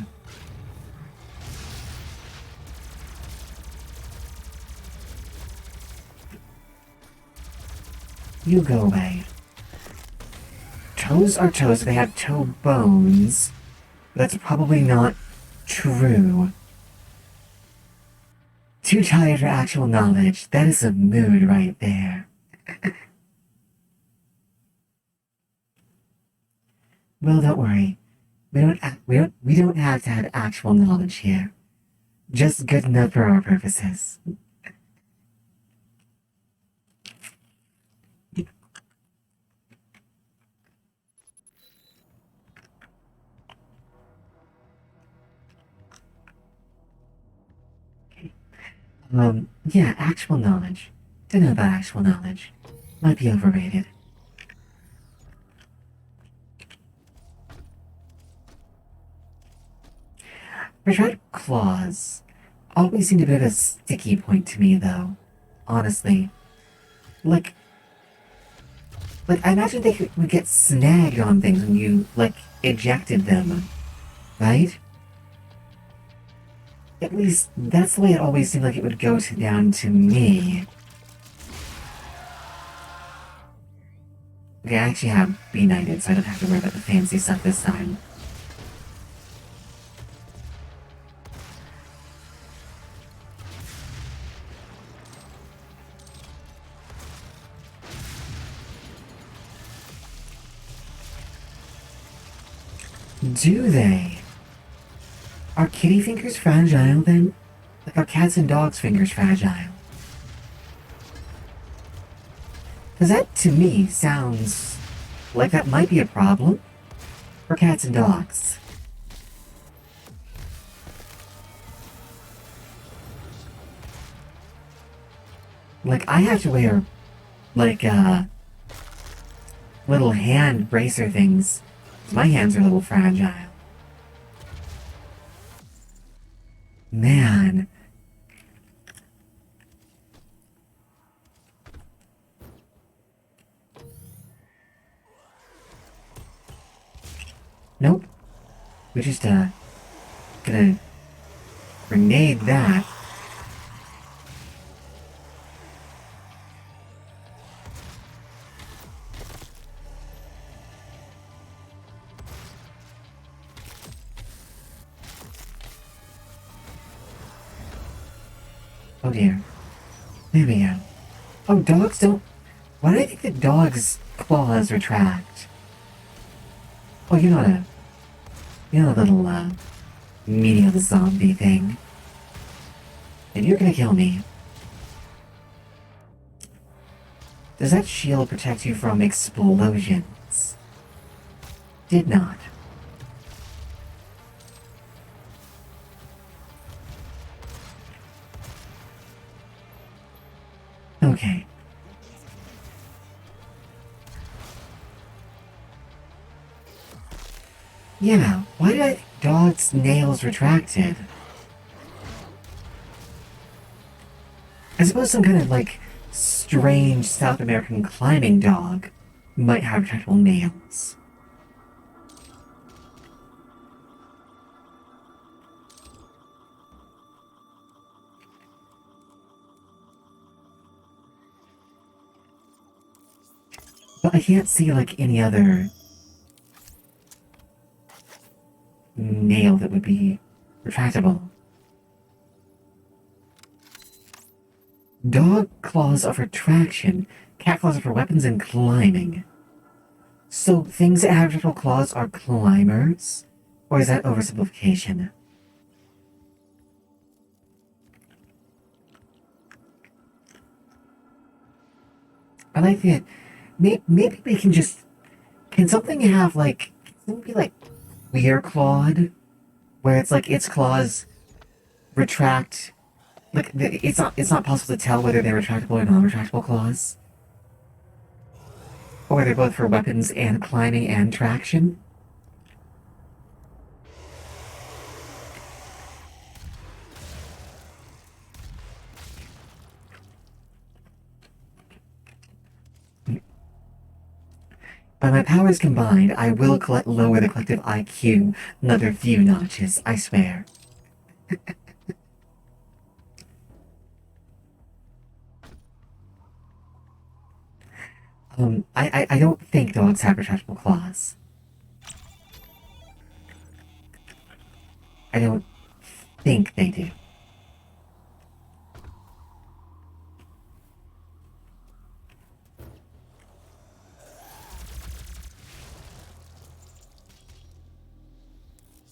You go away. Toes are toes if they have toe bones. That's probably not true. Too tired for actual knowledge. That is a mood right there. Well, don't worry. We don't have to have actual knowledge here. Just good enough for our purposes. Yeah, actual knowledge. Don't know about actual knowledge. Might be overrated. Retarded claws always seemed a bit of a sticky point to me, though. Honestly. Like, I imagine they would get snagged on things when you, like, ejected them. Right? At least, that's the way it always seemed like it would go down to me. Okay, I actually have B-Knighted, so I don't have to worry about the fancy stuff this time. Do they? Are kitty fingers fragile then? Like are cats and dogs' fingers fragile? Because that to me sounds like that might be a problem for cats and dogs. Like I have to wear like little hand bracer things. My hands are a little fragile. Man. Nope. We just gonna grenade that. Oh dear. There we go. Oh, dogs don't... Why do I think that dogs' claws retract? Oh, you're not a... You're not a little, medium zombie thing. And you're gonna kill me. Does that shield protect you from explosions? Did not. Okay. Yeah, why did I think dog's nails retracted? I suppose some kind of, like, strange South American climbing dog might have retractable nails. But I can't see, like, any other nail that would be retractable. Dog claws are for traction, cat claws are for weapons and climbing. So things that have retractable claws are climbers? Or is that oversimplification? I like that. Maybe we can just... Can something have, like... Can something be, like, clear clawed? Where it's, like, its claws retract... Like, it's not possible to tell whether they're retractable or non-retractable claws? Or they're both for weapons and climbing and traction? By my powers combined, I will lower the collective IQ another few notches, I swear. I don't think dogs have retractable claws. I don't think they do.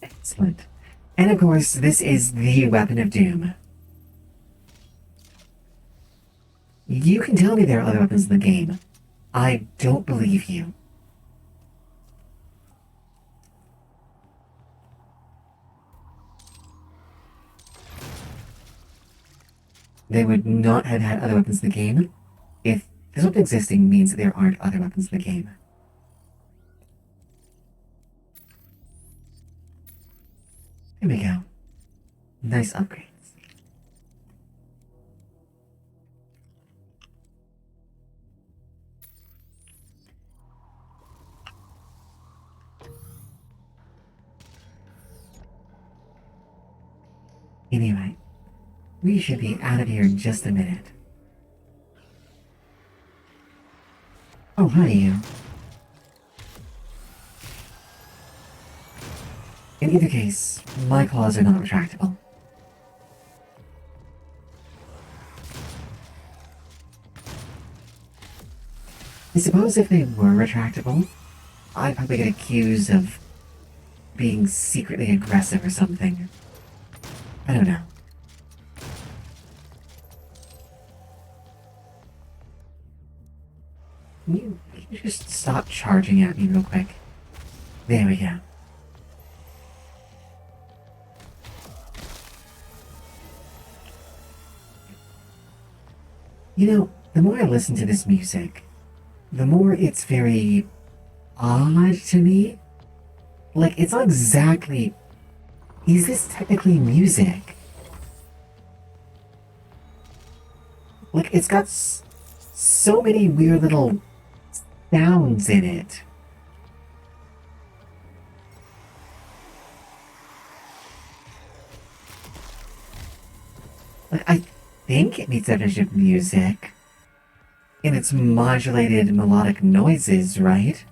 Excellent. And of course, this is the weapon of doom. You can tell me there are other weapons in the game. I don't believe you. They would not have had other weapons in the game if this weapon existing means that there aren't other weapons in the game. There we go. Nice upgrades. Anyway, we should be out of here in just a minute. Oh, hi you. In either case, my claws are not retractable. I suppose if they were retractable, I'd probably get accused of being secretly aggressive or something. I don't know. Can you just stop charging at me real quick? There we go. You know, the more I listen to this music, the more it's very odd to me. Like, it's not exactly. Is this technically music? Like, it's got so many weird little sounds in it. Like, I think it meets the definition of music in its modulated melodic noises, right?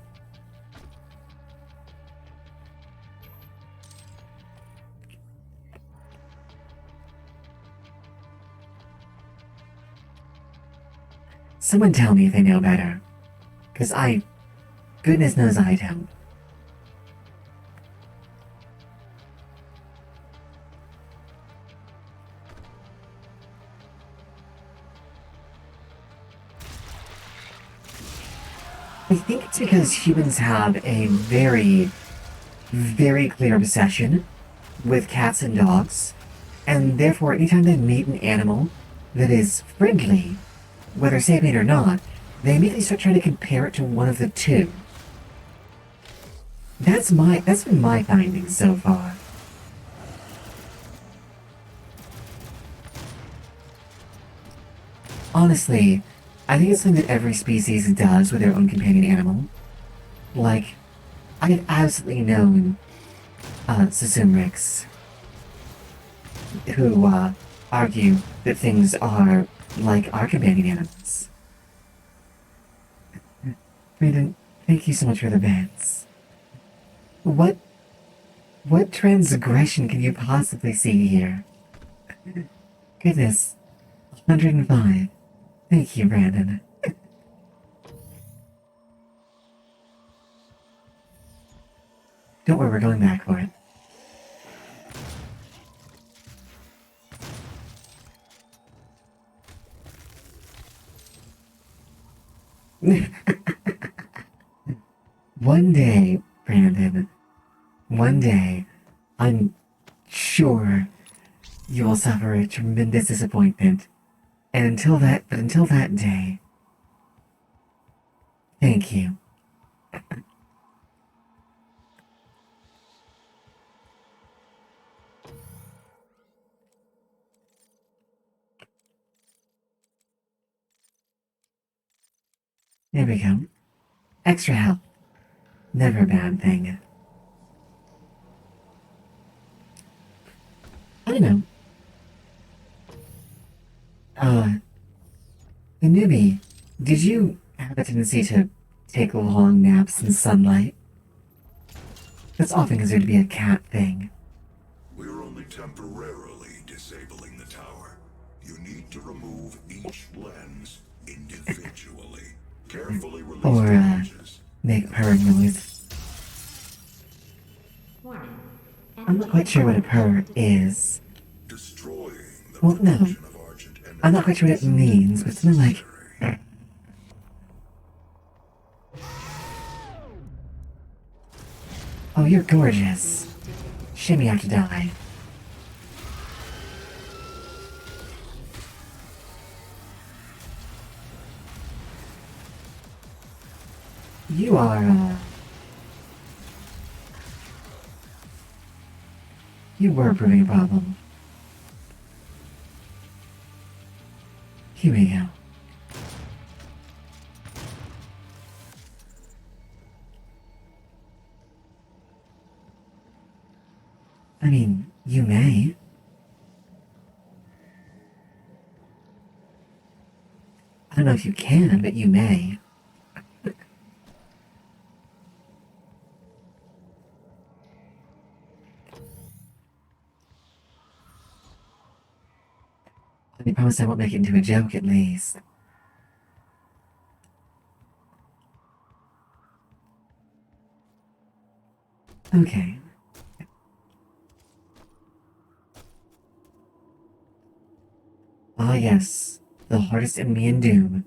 Someone tell me if they know better. Because goodness knows I don't. I think it's because humans have a very, very clear obsession with cats and dogs, and therefore anytime they meet an animal that is friendly, whether sapient or not, they immediately start trying to compare it to one of the two. That's been my findings so far. Honestly, I think it's something that every species does with their own companion animal. Like, I have absolutely known Susumrix who argue that things are like our companion animals. Brandon, thank you so much for the bits. What transgression can you possibly see here? Goodness, 105. Thank you, Brandon. Don't worry, we're going back for it. One day, Brandon, one day, I'm sure you will suffer a tremendous disappointment. And until that day, thank you. There we go. Extra help. Never a bad thing. I don't know. The newbie, did you have a tendency to take long naps in sunlight? That's often considered to be a cat thing. We're only temporarily disabling the tower. You need to remove each lens individually. Carefully release Or, the images. make purring noise. Warning. I'm not quite sure what a purr is. Destroying the Well, no. production of Argent energy I'm not quite sure what it is means, but something like... necessary. Oh, you're gorgeous. Shame you have to die. You are, you were proving a problem. Here we go. I mean, you may. I don't know if you can, but you may. I promise I won't make it into a joke at least. Okay. yes, the hardest enemy in Doom,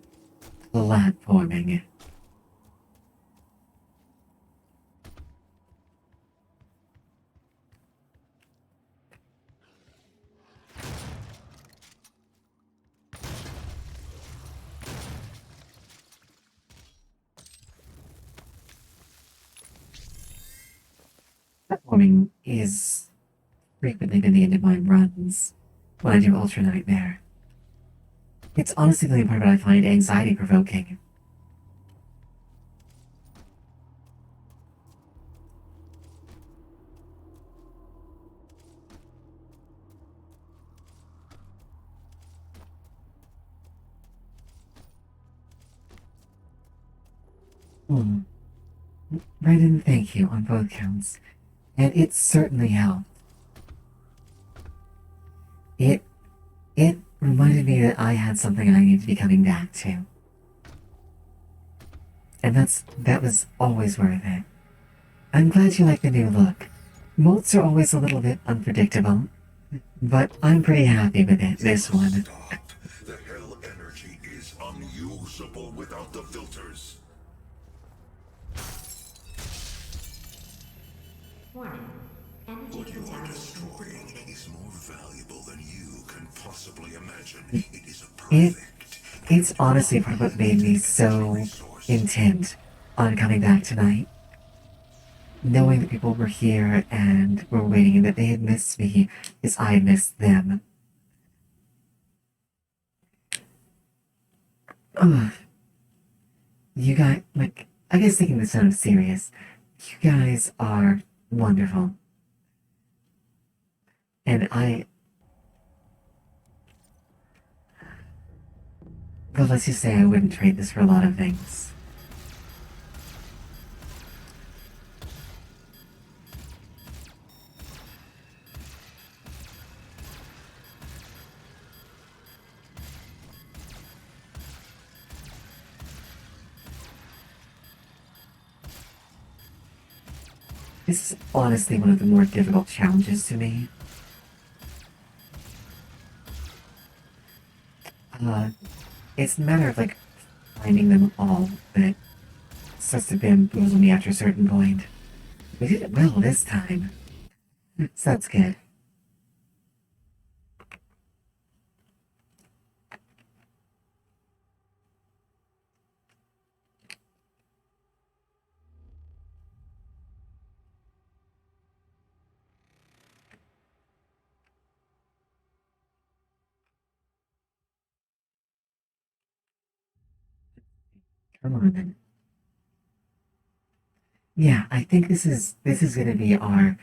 platforming. Platforming is frequently been the end of my runs when I do Ultra Nightmare. It's honestly the only part that I find anxiety provoking. Hmm. Brendan, thank you on both counts, and it certainly helped. It it reminded me that I had something I need to be coming back to. And that was always worth it. I'm glad you like the new look. Molts are always a little bit unpredictable, but I'm pretty happy with it, this one. Stop. The hell energy is unusable without the filters. Warning. Energy What you are contamination destroying detected. is more valuable than you can possibly imagine. It is a It perfect. it's honestly part of what made me so intent on coming back tonight. Knowing that people were here and were waiting and that they had missed me as I had missed them. Ugh. You guys, like, I guess taking this sound serious, you guys are wonderful. And well, let's just say I wouldn't trade this for a lot of things. This is honestly one of the more difficult challenges to me. It's a matter of, like, finding them all that starts to bamboozle me after a certain point. We did it well this time. So that's good. Come on then. Yeah, I think this is gonna be our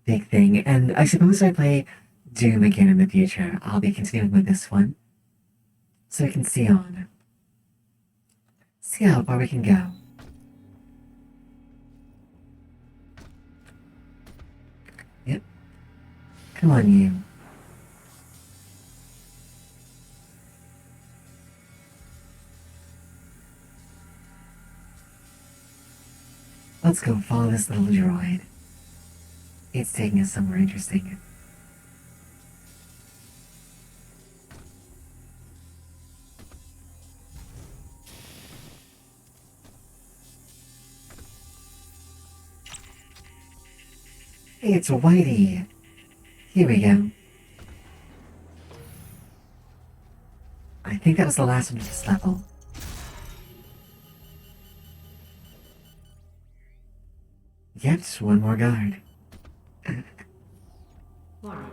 big thing, and I suppose if I play Doom again in the future, I'll be continuing with this one. So we can see how far we can go. Yep. Come on, you. Let's go follow this little droid. It's taking us somewhere interesting. Hey, it's a Whitey. Here we go. I think that was the last one of this level. Yep, just one more guard. Warning.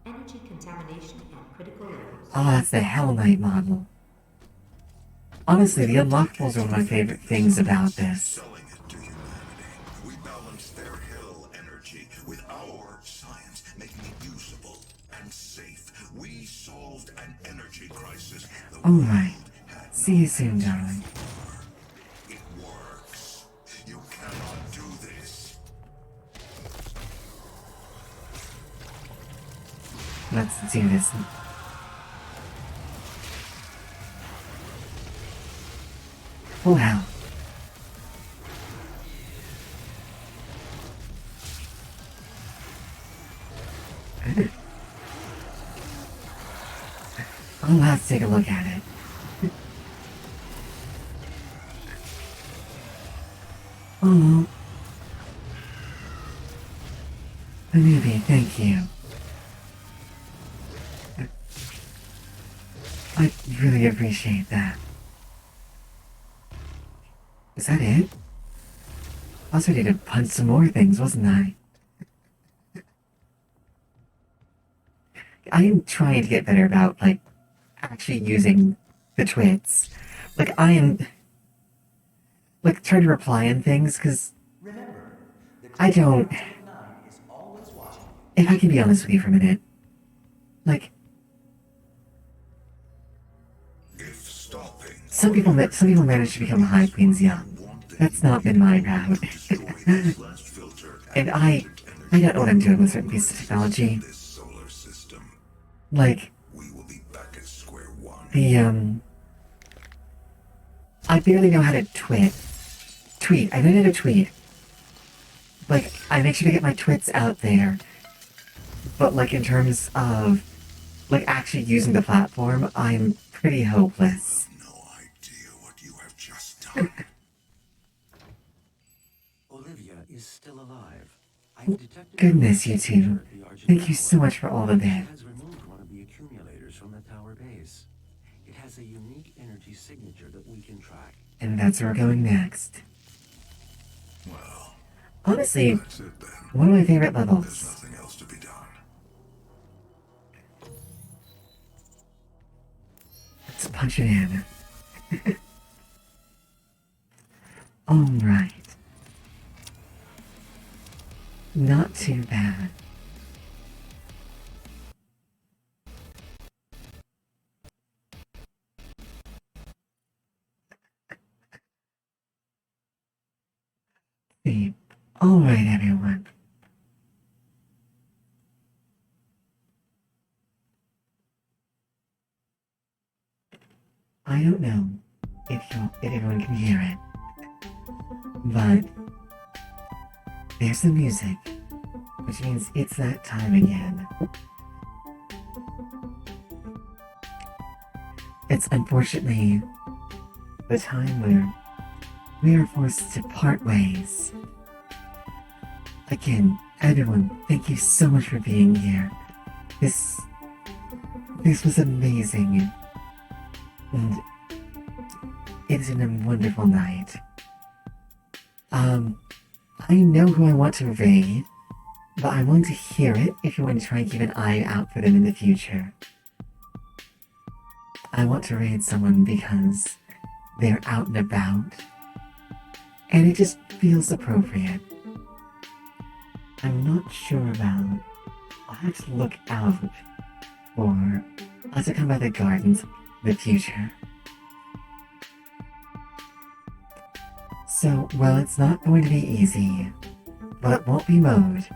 Energy contamination at critical levels. Ah, that's the Hell Knight model. Honestly, the unlockables are one of my favorite things about this. Selling it to humanity. We balance their hell energy with our science, making it usable and safe. We solved an energy crisis. Alright. See you soon, darling. It works. You cannot do this. Let's do this. Full health. I'll have to take a look at it. Oh. Maybe, thank you. I really appreciate that. Is that it? I was ready to punch some more things, wasn't I? I am trying to get better about, like, actually using the twits. Like, I am, like, trying to reply on things, because Remember, the I don't... 9 is always watching you. If I can be honest with you for a minute. Like, If stopping some people manage to become high queens young. That's not been my route. And I don't know what I'm doing with certain pieces of technology. this solar system, Like, we will be back at square one. I barely know how to tweet. I know how to tweet. Like, I make sure to get my twits out there. But, like, in terms of, like, actually using the platform, I'm pretty hopeless. No idea what you have just done. Olivia is still alive. I've detected Goodness, you two. Thank you so much for all of She it. has removed one of the accumulators from the tower base. It has a unique energy signature that we can track. And that's where we're going next. Well, Honestly, that's it then. one of my favorite There's levels. nothing else to be done. Let's punch it in. Alright. Not too bad. See. Alright, everyone. I don't know if everyone can hear it, but there's the music, which means it's that time again. It's unfortunately the time where we are forced to part ways. Again, everyone, thank you so much for being here. This was amazing. And it's been a wonderful night. I know who I want to raid, but I want to hear it if you want to try and keep an eye out for them in the future. I want to raid someone because they're out and about, and it just feels appropriate. I'm not sure about... I'll have to look out for... I'll have to come by the gardens the future. So, well, it's not going to be easy, but it won't be mode.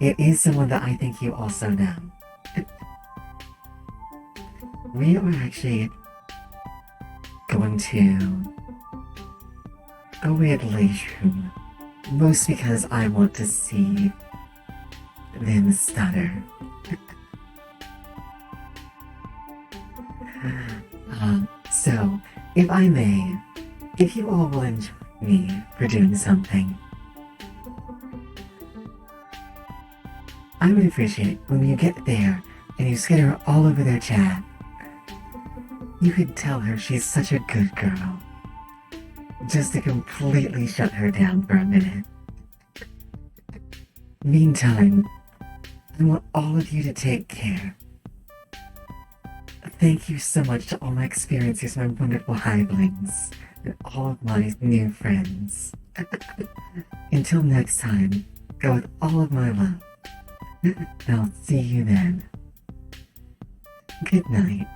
It is someone that I think you also know. We are actually going to go weirdly room, most because I want to see them stutter. So, if I may, if you all will enjoy me for doing something, I would appreciate when you get there and you skitter all over their chat, you could tell her she's such a good girl. Just to completely shut her down for a minute. Meantime, I want all of you to take care. Thank you so much to all my experiences, my wonderful hivelings, and all of my new friends. Until next time, go with all of my love. I'll see you then. Good night.